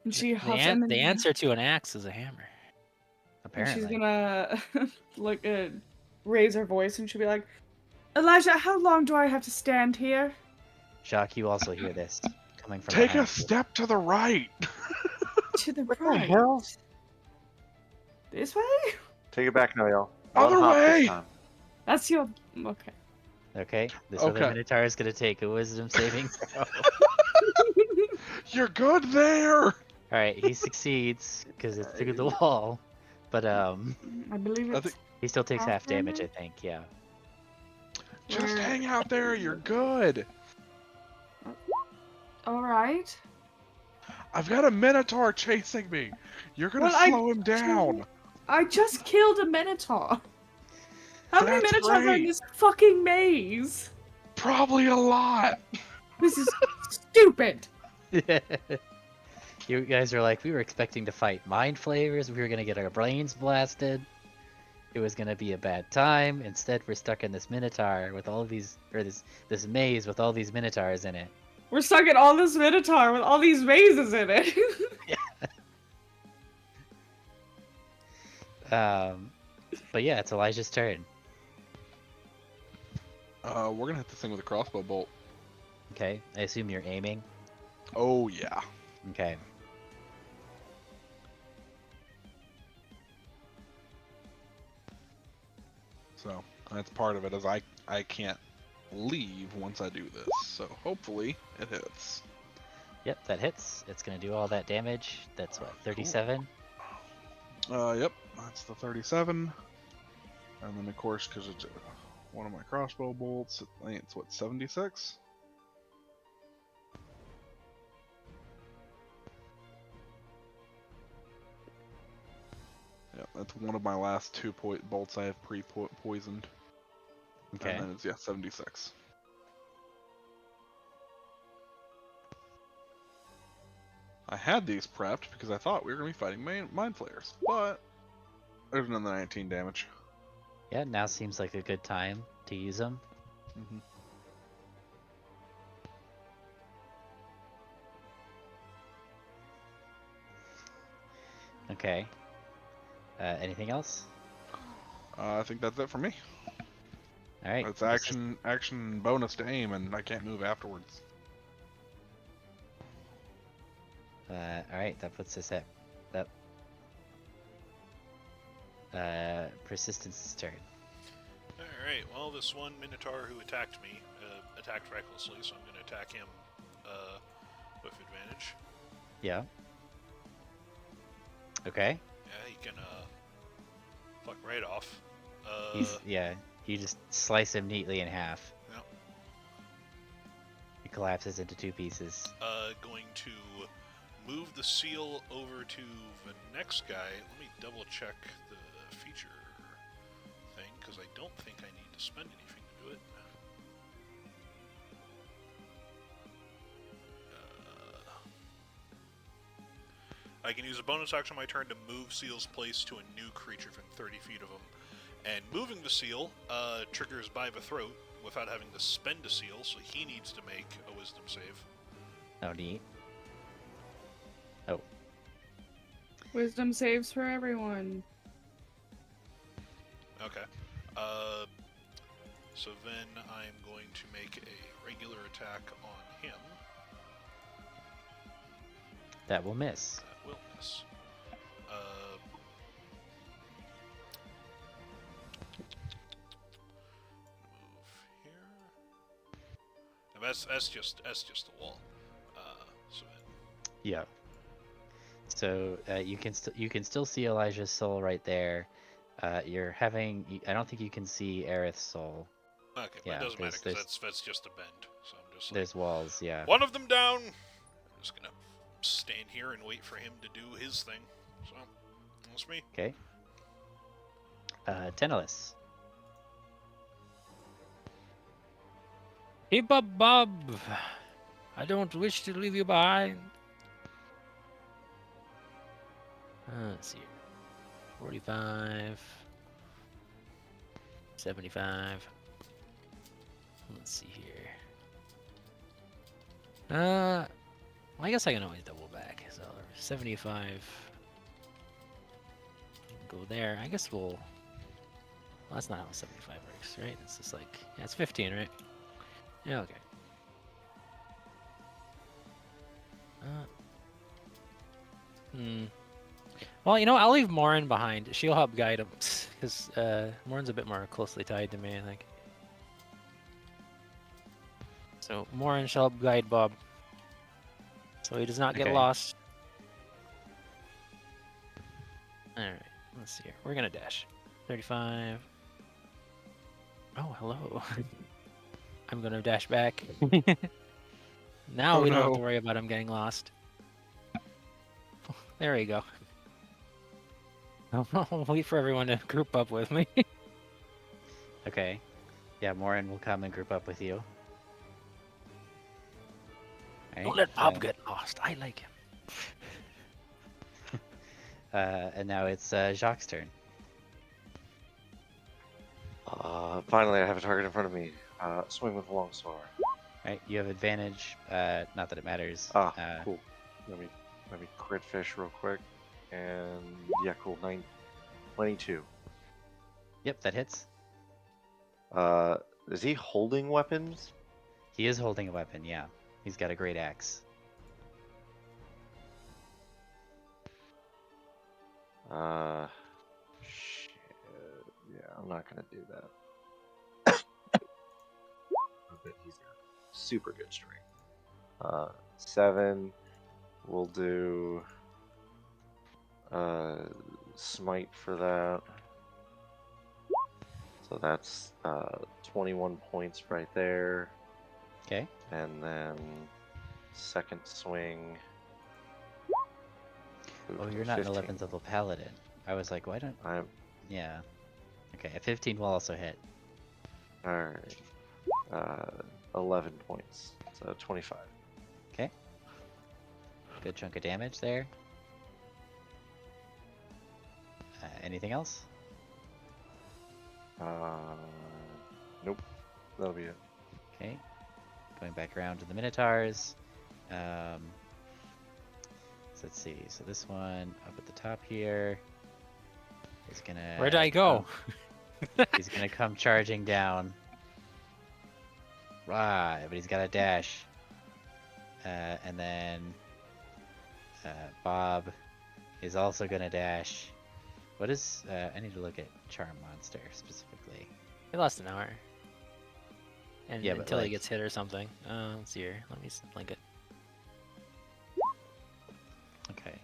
and she The, huffs, an- and the then answer to an axe is a hammer. and she's Apparently. gonna look raise her voice, and she'll be like, Elijah, how long do I have to stand here? Jacques, you also hear this coming from Take a behind you. step to the right. To the What the right. hell? This way? Take it back, Noel. Other One hop way! this time. That's your okay. Okay, this other Okay. Minotaur is going to take a wisdom saving throw. You're good there. All right, he succeeds because it's through the wall, but I believe I it's think he still takes half damage. I damage? think, yeah. just Where- hang out there. You're good. all right. I've got a Minotaur chasing me. You're gonna Well, slow him down. I just killed a minotaur. How many That's minotaurs are in great. this fucking maze? Probably a lot. This is stupid. You guys are like, we were expecting to fight mind flavors. We were gonna get our brains blasted. It was gonna be a bad time. Instead, we're stuck in this Minotaur with all these, or this maze with all these Minotaurs in it. We're stuck in all this minotaur with all these mazes in it. But yeah, it's Elijah's turn. We're gonna hit this thing with a crossbow bolt. Okay, I assume you're aiming. Oh yeah. Okay. So that's part of it. Is I can't leave once I do this. So hopefully it hits. Yep, that hits. It's gonna do all that damage. That's what, 37? Yep. That's the 37. And then of course, because it's one of my crossbow bolts, I think it's what 76. Yeah, that's one of my last two bolts I have pre-poisoned. Okay. And then it's, yeah, 76. I had these prepped because I thought we were going to be fighting mind flayers, but there's another 19 damage. Yeah, now seems like a good time to use them. Mm-hmm. Okay. Anything else? I think that's it for me. All right. It's action bonus to aim, and I can't move afterwards. All right, that puts us at that. Persistence turn. Alright, well, this one Minotaur who attacked me attacked recklessly, so I'm going to attack him with advantage. Yeah. Okay. Yeah, he can fuck right off. Yeah. You just slice him neatly in half. Yep. He collapses into two pieces. Going to move the seal over to the next guy. Let me double check the feature thing, because I don't think I need to spend anything to do it. I can use a bonus action on my turn to move Seal's place to a new creature within 30 feet of him. And moving the Seal triggers by the throat without having to spend a Seal, so he needs to make a Wisdom save. Oh, neat. Oh. Wisdom saves for everyone. Okay. So then I'm going to make a regular attack on him. That will miss. That will miss. Move here. And that's just a wall. So then, Yeah. So you can still see Elijah's soul right there. You're having. I don't think you can see Aerith's soul. okay, but Yeah, it doesn't matter there's because that's just a bend. So I'm just like, there's walls. Yeah. one of them down. I'm just gonna stand here and wait for him to do his thing. So that's me. Okay. Tenelis. Keep up, Bob. I don't wish to leave you behind. Let's see. 45. 75. Let's see here. Well, I guess I can always double back. So 75. Go there. I guess we'll. Well, that's not how 75 works, right? It's just like, yeah, it's 15, right? Yeah, okay. Well, I'll leave Morin behind. She'll help guide him, because Morin's a bit more closely tied to me, I think. So Morin shall help guide Bob, so he does not get Okay. lost. All right, let's see here. We're gonna dash. 35. Oh, hello. I'm gonna dash back. Now Oh, we don't have to no. worry about him getting lost. There we go. I'll wait for everyone to group up with me. Okay. Yeah, Morin will come and group up with you. All Don't right, let Bob get lost. I like him. And now it's Jacques' turn. Finally, I have a target in front of me. Swing with a long sword. Right, you have advantage. Not that it matters. Cool. Let me crit fish real quick. And yeah, cool. 22. Yep, that hits. Is he holding weapons? He is holding a weapon. Yeah, he's got a great axe. Shit. Yeah, I'm not gonna do that. I bet he's got super good strength. 7. We'll do smite for that. So that's 21 points right there. Okay. And then second swing. Oh, you're not 15. an 11th level paladin. I was like, why don't? I'm Yeah. Okay, a 15 will also hit. alright. 11 points. So 25. Okay. Good chunk of damage there. Anything else? Nope. That'll be it. Okay. Going back around to the Minotaurs. So let's see. So this one up at the top here is gonna. Where'd I go? He's gonna come charging down. Right, but he's got a dash. And then Bob is also gonna dash. What is? I need to look at Charm Monster specifically. He lost an hour. And Yeah, but until he like- gets hit or something. Let's see here. Let me link it. Okay.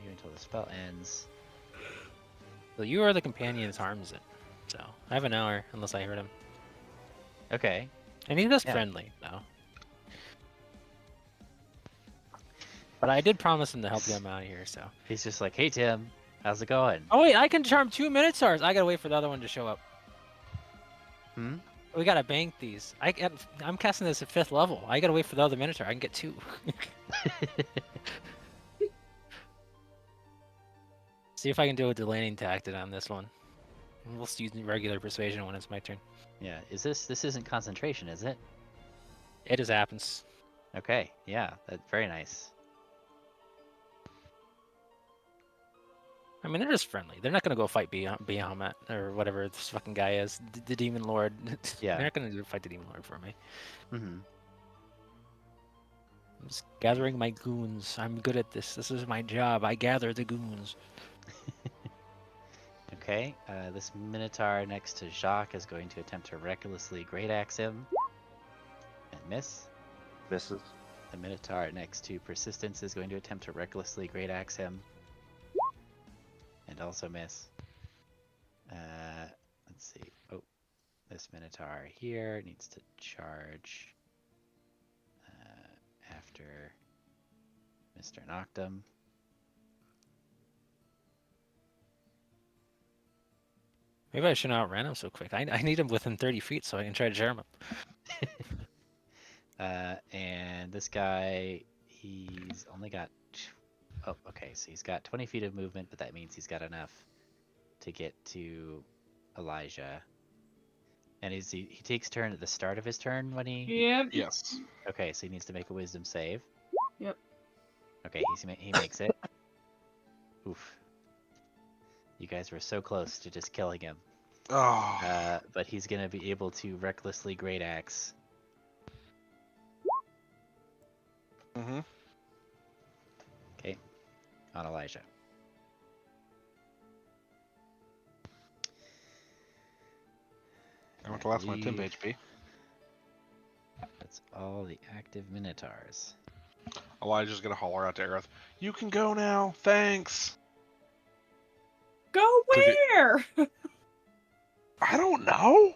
You until the spell ends. So you are the companion that harms it. So I have an hour unless I hurt him. Okay. And he's just Yeah. friendly, though. But I did promise him to help get him out of here, so. He's just like, hey Tim, how's it going? Oh wait, I can charm 2 Minotaurs. I gotta wait for the other one to show up. Hmm? We gotta bank these. I'm casting this at 5th level. I gotta wait for the other Minotaur. I can get 2. See if I can do a delaying tactic on this one. We'll just use regular persuasion when it's my turn. Yeah. This isn't concentration, is it? It just happens. Okay. Yeah. That's very nice. I mean, they're just friendly. They're not gonna go fight Bahamut or whatever this fucking guy is, the Demon Lord. Yeah. They're not gonna go fight the Demon Lord for me. Mm-hmm. I'm just gathering my goons. I'm good at this. This is my job. I gather the goons. Okay, this Minotaur next to Jacques is going to attempt to recklessly great axe him and miss. Misses. The Minotaur next to Persistence is going to attempt to recklessly great axe him and also miss. Let's see. Oh, this Minotaur here needs to charge after Mr. Noctum. Maybe I shouldn't outrun him so quick. I need him within 30 feet so I can try to jam him. And this guy, he's only got... Oh, okay, so he's got 20 feet of movement, but that means he's got enough to get to Elijah. And he takes turn at the start of his turn when he... Yep. Yes. Okay, so he needs to make a wisdom save. Yep. Okay, he makes it. Oof. You guys were so close to just killing him. Oh. But he's gonna be able to recklessly great axe. Mm-hmm. Okay, on Elijah. I went to last my temp HP. That's all the active Minotaurs. Elijah's gonna holler out to Aerith, "You can go now, thanks." Go Took it- where? I don't know.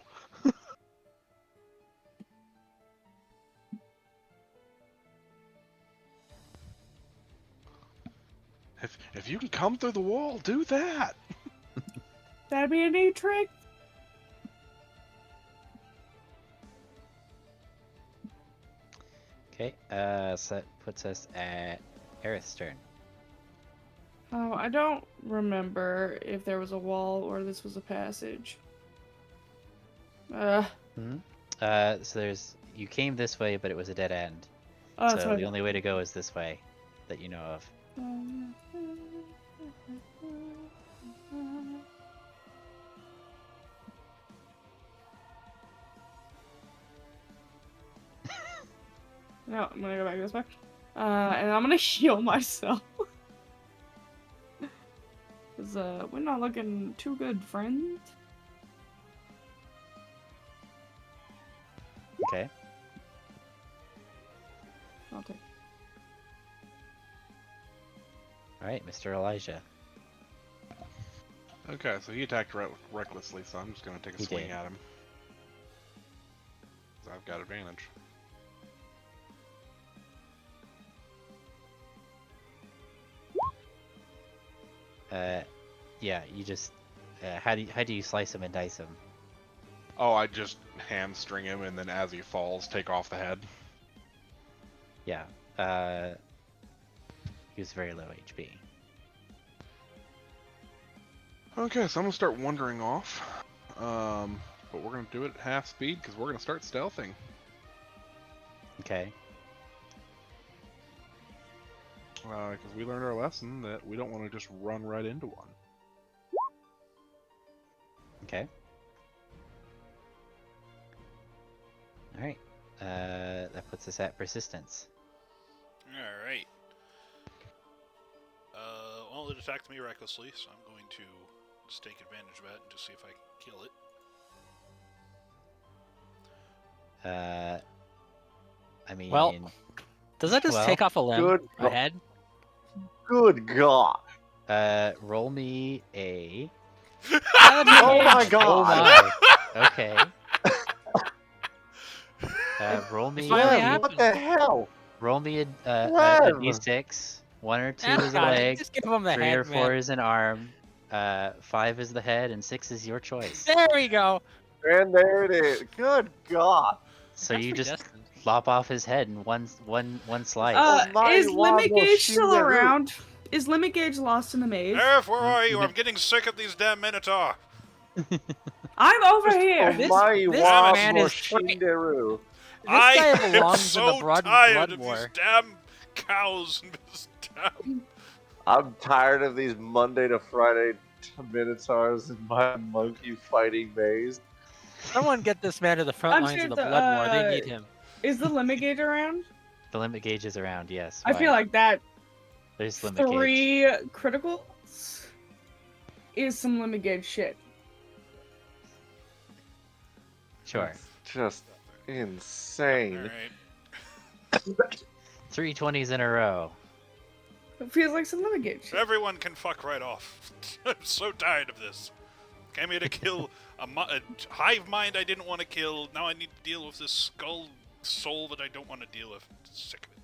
If you can come through the wall, do that. That'd be a neat trick. Okay, so that puts us at Aerith's turn. Oh, I don't remember if there was a wall or this was a passage. So you came this way, but it was a dead end. Oh, that's So what the only way to go is this way, that you know of. No, I'm gonna go back this way. And I'm gonna heal myself. Cause we're not looking too good, friend. Okay. I'll take. All right, Mr. Elijah. Okay, so he attacked recklessly, so I'm just gonna take a He swing did. at him. 'Cause I've got advantage. Yeah, you just how do you slice him and dice him? Oh, I just hamstring him, and then as he falls, take off the head. Yeah. He was very low HP. Okay, so I'm gonna start wandering off. But we're gonna do it at half speed because we're gonna start stealthing. Okay. Because we learned our lesson that we don't want to just run right into one. Okay. All right. That puts us at Persistence. All right. Well, it attacked me recklessly, so I'm going to just take advantage of that and just see if I can kill it. I mean, Well, does that just well, take off a limb? good A head? Good God! roll me a. Oh my Oh God! my. Okay. Roll me. finally Lev, happened. what the hell? Roll me a Lev! d6. 1 or 2 Ah, is a God, leg. just give him the 3 head, or 4 man. is an arm. 5 is the head, and 6 is your choice. There we go. And there it is. Good God! So That's you just predestined. lop off his head in one slice. Is Almighty Limit Wabo Gauge still Shinderu. around? Is Limit Gauge lost in the maze? Aerith, where are you? even- I'm getting sick of these damn Minotaur. I'm over here. This- Almighty this Wabo man is Shinderu. This guy I am belongs so in the blood tired of war. these damn cows and this damn... I'm tired of these Monday to Friday Minotaurs in my monkey fighting maze. Someone get this man to the front I'm lines of scared the the blood war. They need him. is the limit gauge around? The limit gauge is around, yes. I Why? feel like that There's limit gauge. 3 criticals is some limit gauge shit. Sure. Just insane. Alright. 3 20s in a row. It feels like some limit gauge shit. Everyone can fuck right off. I'm so tired of this. Came here to kill a hive mind I didn't want to kill. Now I need to deal with this skull soul that I don't want to deal with. I'm sick of it.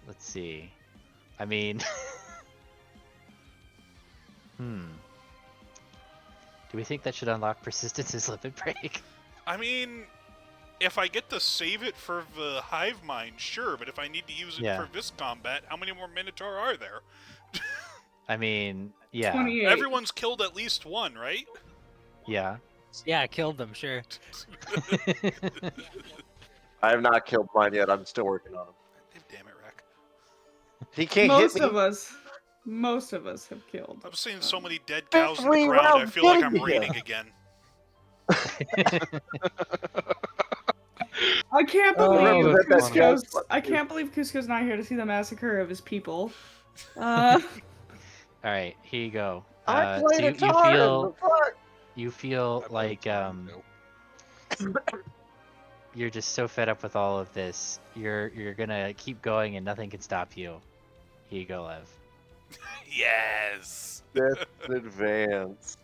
Let's see. I mean... Do we think that should unlock Persistence's limit break? I mean, if I get to save it for the hive mind, sure, but if I need to use it Yeah. for this combat, how many more Minotaur are there? I mean, yeah. 28. Everyone's killed at least one, right? Yeah. Yeah, killed them, sure. I have not killed mine yet. I'm still working on him. Damn it, Rack. He can't Most hit me. most of us have killed. I'm seeing so many dead cows in the Three ground, I rounds feel like I'm getting raining ya. again. I can't Oh, believe that's funny. I can't believe Cusco's not here to see the massacre of his people. Alright, here you go. I So played you a guitar in the front. feel like you're just so fed up with all of this. You're gonna keep going and nothing can stop you. Here you go, Lev. Yes! Death in advance.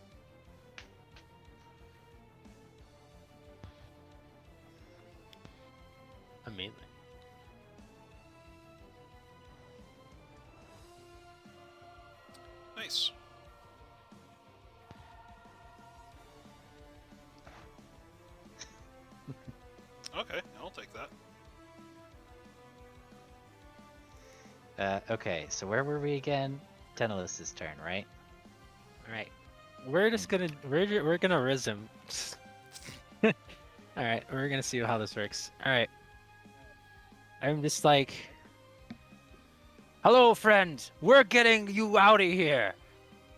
Amazing. Nice. Okay, I'll take that. Okay, so where were we again? Tenelis's turn, right? All right, we're just gonna we're gonna riz him. All right, we're gonna see how this works. All right, I'm just like, hello, friend. We're getting you out of here.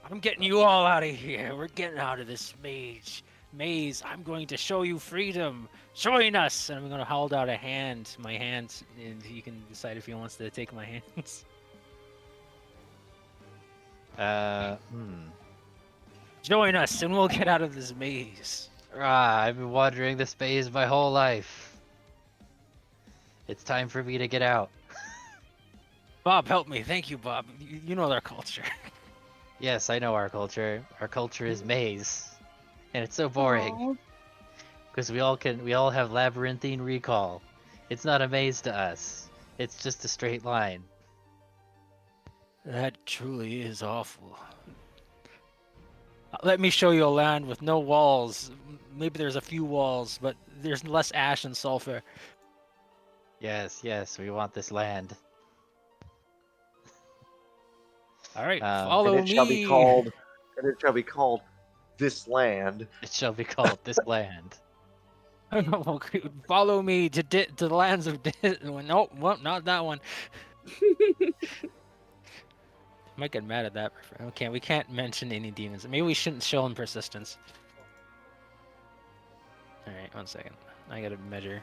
I'm getting you all out of here. We're getting out of this maze. I'm going to show you freedom. Join us. And I'm going to hold out my hand, and he can decide if he wants to take my hands. Join us, and we'll get out of this maze. I've been wandering this maze my whole life. It's time for me to get out. Bob, help me. Thank you, Bob. You know their culture. Yes, I know our culture. Our culture is maze. And it's so boring. Because we all have labyrinthine recall. It's not a maze to us. It's just a straight line. That truly is awful. Let me show you a land with no walls. Maybe there's a few walls, but there's less ash and sulfur. Yes, we want this land. All right, And follow And it me. shall be called this land. It shall be called this land. Follow me to the lands of nope, not that one. Might get mad at that. Okay, we can't mention any demons. Maybe we shouldn't show him persistence. All right, 1 second. I gotta measure.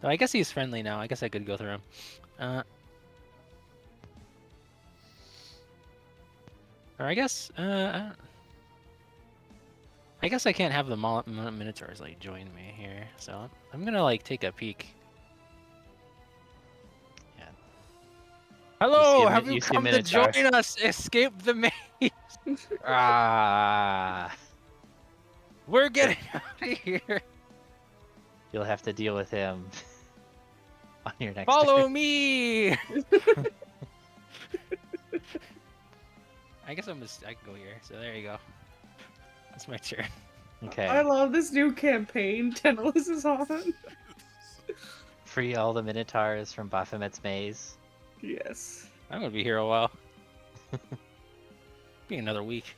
Oh, I guess he's friendly now. I guess I could go through him. Or I guess I can't have the Minotaurs like join me here, so I'm gonna like take a peek. Yeah. Hello, You have see you come to Minotaurs. join us? Escape the maze. We're getting out of here. You'll have to deal with him on your next Follow turn. me. I guess I can go here. So there you go. That's my turn. Okay. I love this new campaign Tenelis is on. Free all the Minotaurs from Baphomet's maze. Yes. I'm gonna be here a while. Be another week.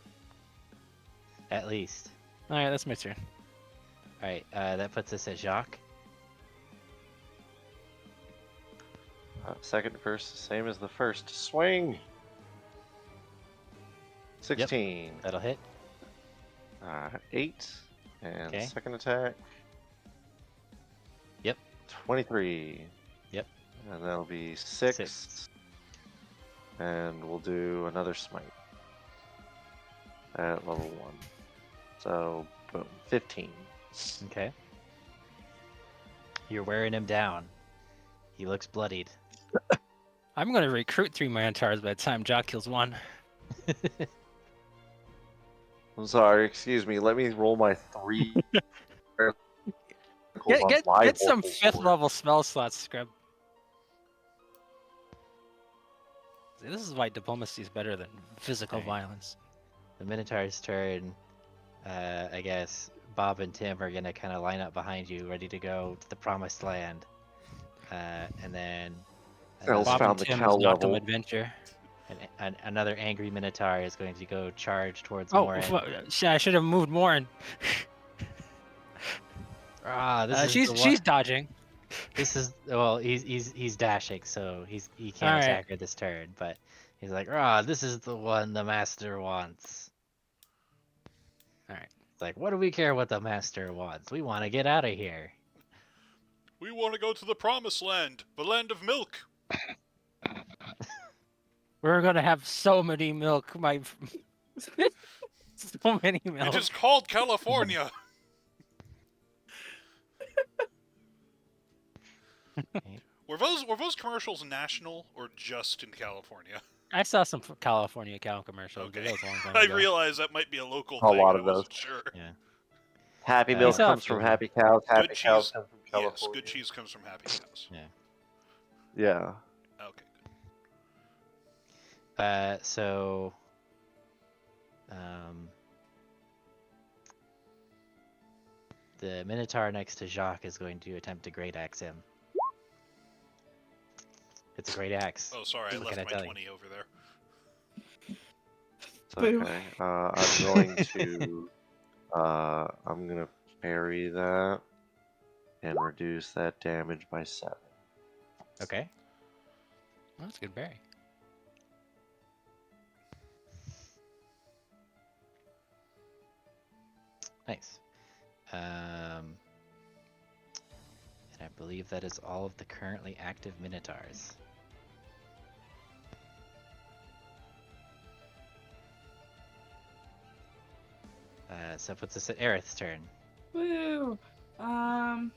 At least. All right, that's my turn. Alright, that puts us at Jacques. Second verse, same as the first. Swing. 16. That'll hit. 8. And Okay. second attack. Yep. 23. Yep. And that'll be 6. 6. And we'll do another smite at level 1. So, boom, 15. Okay. You're wearing him down. He looks bloodied. I'm going to recruit 3 Minotaurs by the time Jock kills 1. I'm sorry, excuse me. Let me roll my 3 Get some 5th level spell slots, Scrub. See, this is why diplomacy is better than physical Right. violence. The Minotaur's turn. I guess Bob and Tim are gonna kind of line up behind you, ready to go to the promised land. And then Els Bob found and the Tim cow is not them level. adventure. another angry Minotaur is going to go charge towards Oh, Morin. I should have moved Morin. This is the one. She's dodging. This is well, he's dashing, so he can't Alright. attack her this turn. But he's like, this is the one the master wants. Alright. It's like, what do we care what the master wants? We want to get out of here. We want to go to the promised land, the land of milk. We're gonna have so many milk, so many milk. It is called California. Were those commercials national or just in California? I saw some California cow commercials. Okay. But that was a long time I ago. realized that might be a local A thing. lot I of wasn't those. sure. Yeah. Happy I milk saw a comes from few. happy cows. Happy Good cows cheese. come from California. Yes, good cheese comes from happy cows. Yeah. Okay. So, the Minotaur next to Jacques is going to attempt to great axe him. It's a great axe. Oh, sorry, I What left can I my tell you? 20 over there. It's okay. I'm going to I'm gonna parry that and reduce that damage by 7. Okay. Oh, that's a good berry. Nice. And I believe that is all of the currently active Minotaurs. So puts us at Aerith's turn. Woo! Oh!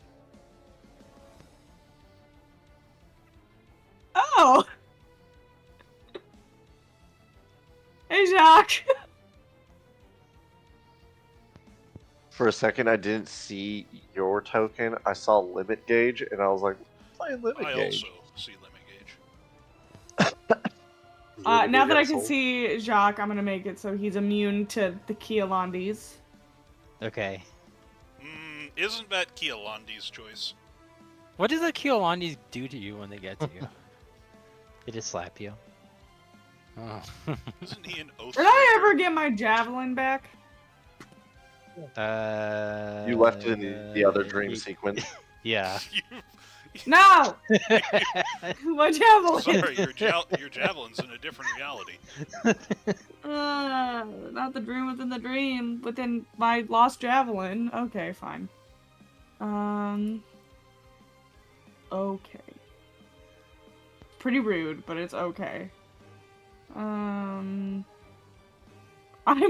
Hey, Jacques! For a second, I didn't see your token. I saw limit gauge, and I was like, "Playing limit I gauge." also see limit gauge. Limit Now gauge that I can asshole. see Jacques, I'm gonna make it so he's immune to the Keolandis. Okay. Isn't that Keolandi's choice? What does the Keolandis do to you when they get to you? They just slap you. Oh. Isn't he an oath? Did I ever get my javelin back? You left it in the other dream sequence. Yeah. No! My javelin! Sorry, your javelin's in a different reality. Not the dream within the dream, within my lost javelin. Okay, fine. Okay. Pretty rude, but it's okay. I'm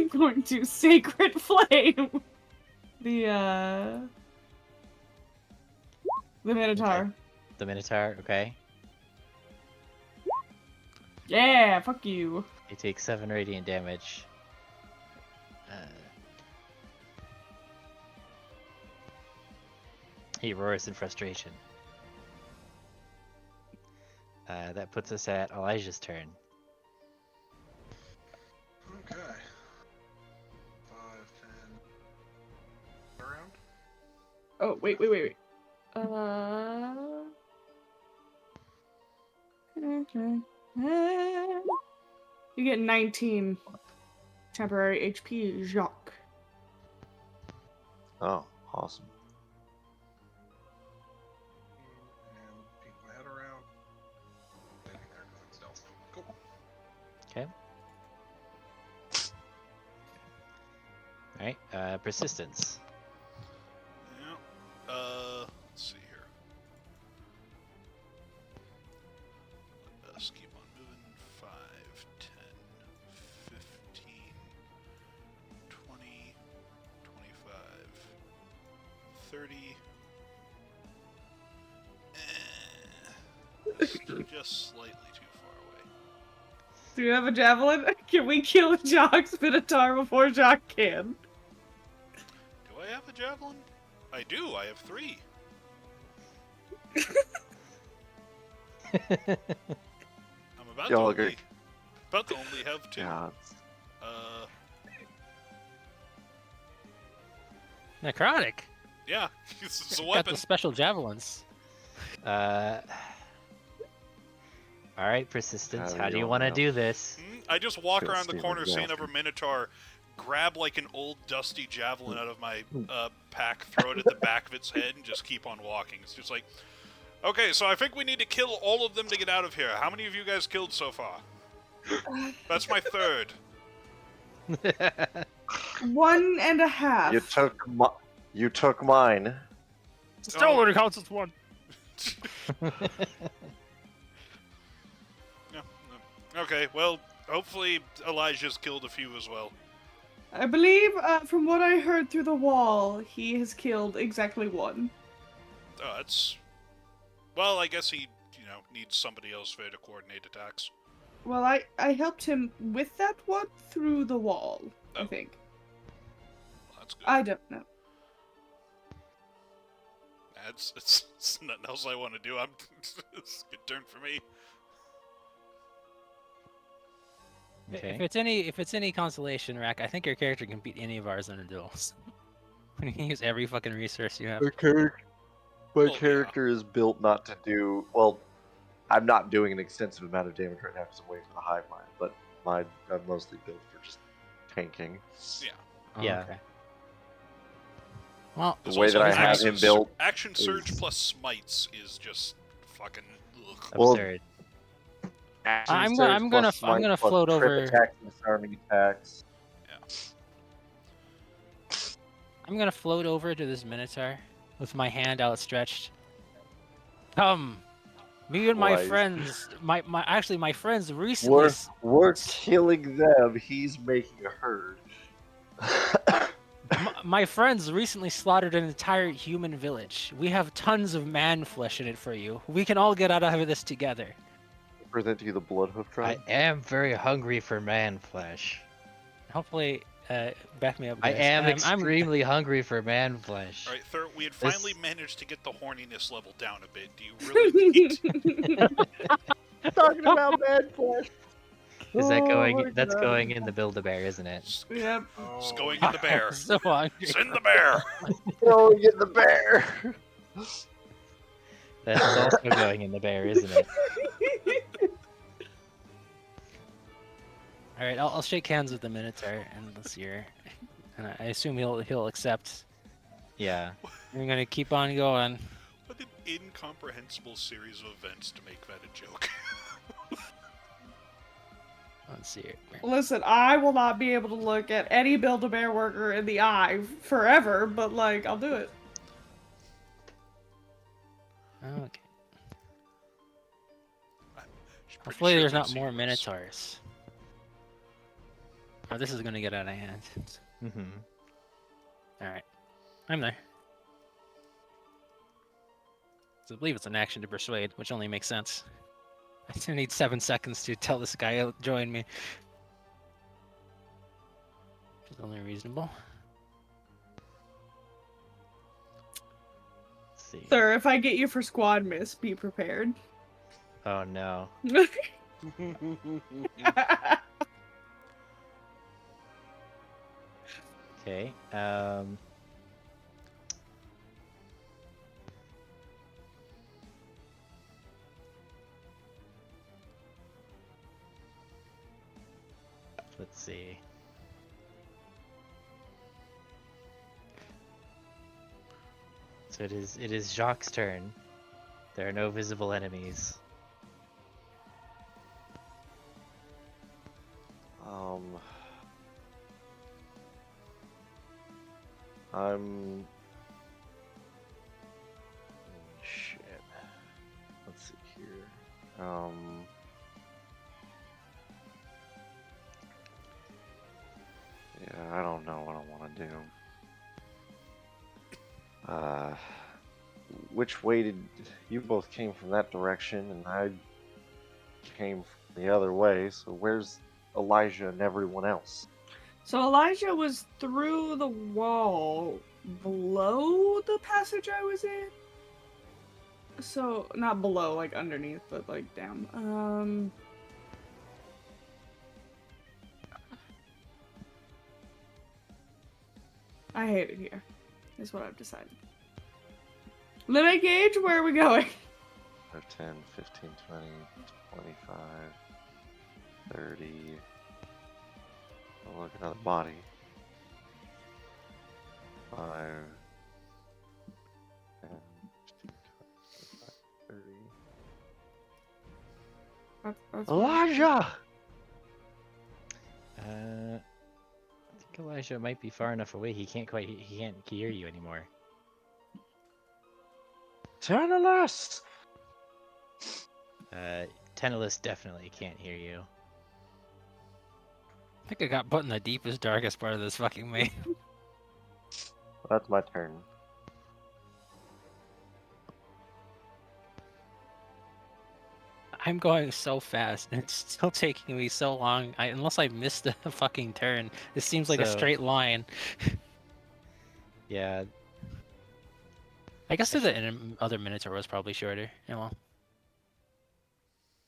going to Sacred Flame the Minotaur. Okay. The Minotaur, okay. Yeah, fuck you. He takes 7 radiant damage. He roars in frustration. That puts us at Elijah's turn. Okay. 5, 10. Around? Oh, wait. Okay. You get 19 temporary HP, Jacques. Oh, awesome. And peek my head around. Landing there 'cause I'm stealth. Cool. Okay. persistence. Yeah. Let's see here. Let's keep on moving. 5, 10, 15, 20, 25, 30. Just slightly too far away. Do you have a javelin? Can we kill Jock's Minotaur before Jock can? Do I have a javelin? I do. I have 3. I'm about to Gallagher. only have 2. Yeah. Uh, Necrotic. yeah. This is a Got weapon. the special javelins. All right, persistence. How How do do you you want to know? do this? I just walk Gonna around the steal corner, my see another javelin. minotaur, grab like an old dusty javelin out of my pack, throw it at the back of its head, and just keep on walking. It's just like, okay, so I think we need to kill all of them to get out of here. How many of you guys killed so far? That's my 3rd. 1.5. You took mine. Still only counts as one. No. Okay, well, hopefully Elijah's killed a few as well. I believe, from what I heard through the wall, he has killed exactly 1. Oh, that's... Well, I guess he, needs somebody else there to coordinate attacks. Well, I helped him with that one through the wall, I Oh. think. Well, that's good. I don't know. It's nothing else I want to do. It's a good turn for me. Okay. If it's any consolation, Rack, I think your character can beat any of ours in a duels. When you use every fucking resource you have. My yeah. character is built not to do well. I'm not doing an extensive amount of damage right now because I'm waiting for the hive mind, but I'm mostly built for just tanking. Yeah. Oh, Yeah. Okay. Well, The There's way also that I have him built Action Surge is- plus Smites is just fucking... Ugh. Well, Absurd. action I'm surge gonna- plus I'm gonna smite plus float trip over- attacks and disarming attacks. I'm gonna float over to this Minotaur with my hand outstretched. Come, me and my Wise. friends. My friends recently. We're killing them. He's making a herd. My friends recently slaughtered an entire human village. We have tons of man flesh in it for you. We can all get out of this together. Present you the Bloodhoof I tribe. am very hungry for man flesh. Hopefully, back me up. I Guys. am I'm extremely hungry for man flesh. Alright, Thur, we had This- finally managed to get the horniness level down a bit. Do you really need... Talking about bad flesh. Is that Oh going? my That's God. going in the Build-A-Bear, isn't it? It's Yep. going in the bear. so hungry. Send the bear! Oh, get the bear. That's also going in the bear, isn't it? All right, I'll shake hands with the Minotaur and let's see here. And I assume he'll accept. Yeah. We're gonna keep on going. What an incomprehensible series of events to make that a joke. Let's see here. Listen, I will not be able to look at any Build-A-Bear worker in the eye forever, but, like, I'll do it. Okay. She's pretty Hopefully, sure there's they've not seen more this. Minotaurs. Oh, this is gonna get out of hand. Mm-hmm. All right, I'm there. So I believe it's an action to persuade, which only makes sense. I still need 7 seconds to tell this guy to join me. Which is only reasonable. Let's see. Sir, if I get you for squad miss, be prepared. Oh no. Okay. Let's see. So it is Jacques' turn. There are no visible enemies. Shit. Let's see here. Yeah, I don't know what I want to do. Which way did you both came from that direction, and I came from the other way? So where's Elijah and everyone else? So Elijah was through the wall below the passage I was in. So not below, like underneath, but like down. I hate it here. Is what I've decided. Limit gauge, where are we going? 10, 15, 20, 25, 30. Oh, look, another body. 5, 10, 15, 20, 25, 30. That's Elijah! I think Elijah might be far enough away. He can't hear you anymore. Turnalus! Tentalis definitely can't hear you. I think I got put in the deepest, darkest part of this fucking maze. That's my turn. I'm going so fast, and it's still taking me so long. Unless I missed a fucking turn, it seems like a So- straight line. Yeah, I guess I the other Minotaur was probably shorter. Yeah, well.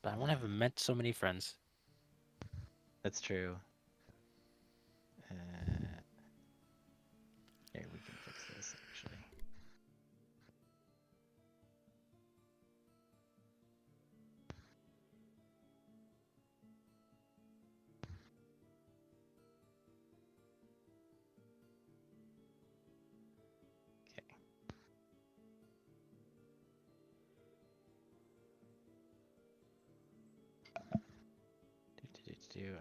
But I won't have met so many friends. that's true. Here, we can fix this, actually. Okay.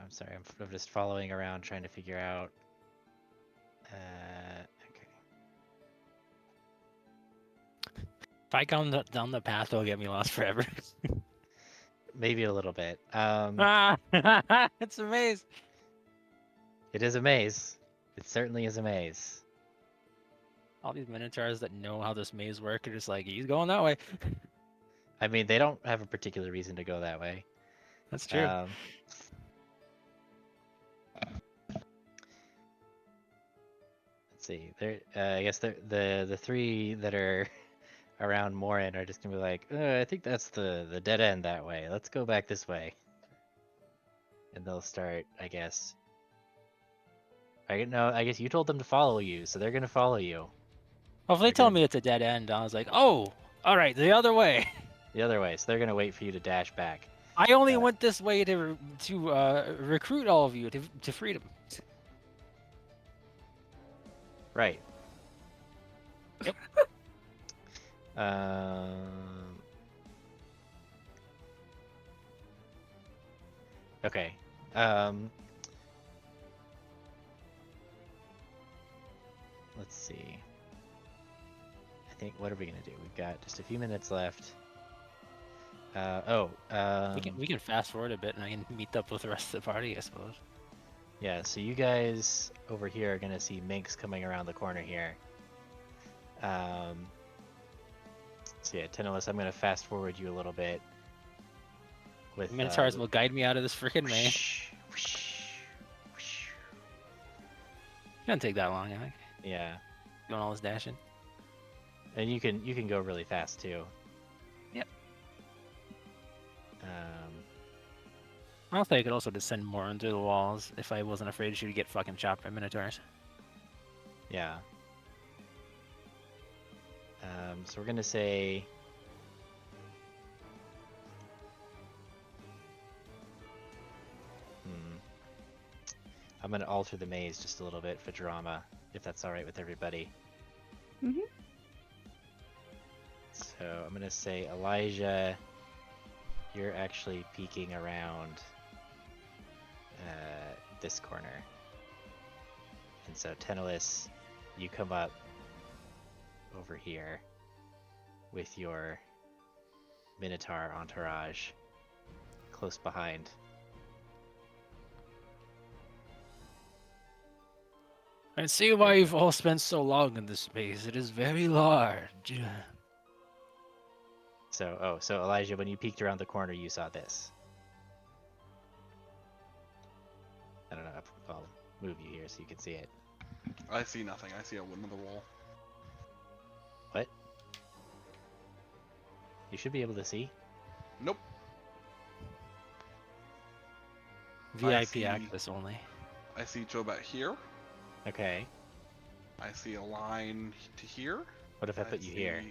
I'm sorry, I'm just following around trying to figure out. Okay. If I go down the path, it'll get me lost forever. Maybe a little bit. Ah, it's a maze. It is a maze. It certainly is a maze. All these Minotaurs that know how this maze works are just like, he's going that way. I mean, they don't have a particular reason to go that way. That's true. Let's see. I guess the three that are around Morin are just gonna be like, I think that's the dead end that way. Let's go back this way. And they'll start, I guess. I guess you told them to follow you, so they're gonna follow you. Well, if they They're tell gonna me it's a dead end, I was like, oh, all right, the other way. the other way. So they're gonna wait for you to dash back. I only went this way to recruit all of you to freedom. Right. Yep. Okay. Let's see. I think, what are we gonna do? We've got just a few minutes left. We can fast forward a bit, and I can meet up with the rest of the party, I suppose. Yeah, so you guys over here are gonna see Minx coming around the corner here. So yeah, Tentalis, I'm gonna fast forward you a little bit. With Minotaurs will guide me out of this freaking maze. whoosh, whoosh, whoosh. Shouldn't take that long, I think. Yeah, Doing all this dashing. and you can go really fast too. Yep. Um, I don't think I could also descend more into the walls if I wasn't afraid she would get fucking chopped by Minotaurs. yeah. So we're gonna say. I'm gonna alter the maze just a little bit for drama, if that's all right with everybody. Mhm. So I'm gonna say, Elijah, you're actually peeking around this corner, and so Tentalis, you come up over here with your Minotaur entourage close behind. I see why you've all spent so long in this space. It is very large. So Elijah, when you peeked around the corner, you saw this. I don't know. I'll move you here so you can see it. I see nothing. I see another wall. What? You should be able to see. Nope. VIP see- access only. I see Jobat here. Okay. I see a line to here. What if I put you here?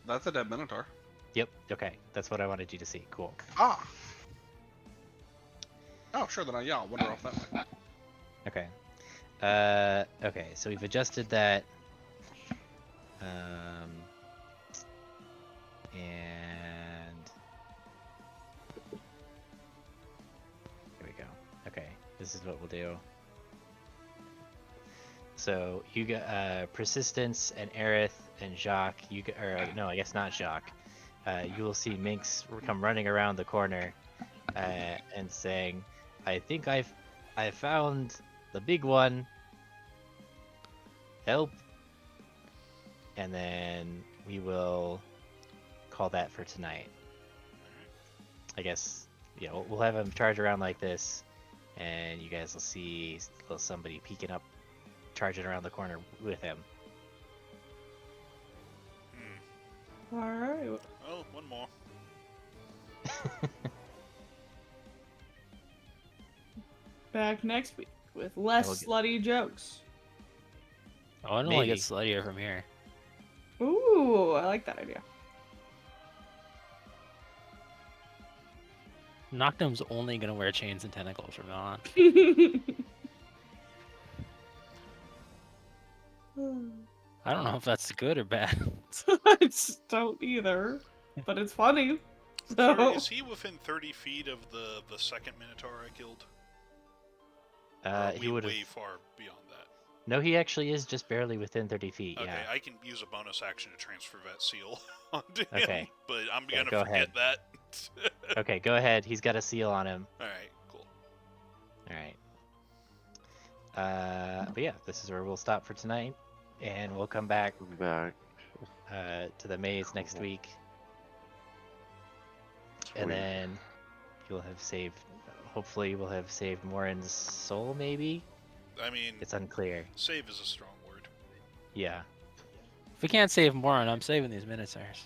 That's a dead Minotaur. Yep. Okay. That's what I wanted you to see. Cool. Ah! Oh, sure, then I'll wander off that way. Okay. Okay, so we've adjusted that. And here we go. Okay, this is what we'll do. So you got Persistence and Aerith and Jacques. No, I guess not Jacques. You will see Minx come running around the corner and saying, "I think I found the big one. Help!" And then we will call that for tonight. I guess, yeah, we'll have him charge around like this, and you guys will see somebody peeking up, charging around the corner with him. Hmm. All right. Oh, one more. Back next week with less We'll get- slutty jokes. Oh, it only Maybe. gets sluttier from here. Ooh, I like that idea. Noctum's only gonna wear chains and tentacles from now on. I don't know if that's good or bad. I just don't either, but it's funny. So Is he within 30 feet of the second Minotaur I killed? Or are He we would way have. far beyond that? No, he actually is just barely within 30 feet. Okay, Yeah. I can use a bonus action to transfer that seal onto him, Okay. but I'm Yeah, gonna go forget ahead. that. Okay, go ahead. He's got a seal on him. Alright, cool. All right. But yeah, this is where we'll stop for tonight, and we'll come back Back. to the maze next Cool. week, and Sweet. then you'll have saved. Hopefully, we'll have saved Morin's soul. Maybe I mean, it's unclear. save is a strong word. Yeah. If we can't save Moron, I'm saving these Minotaurs.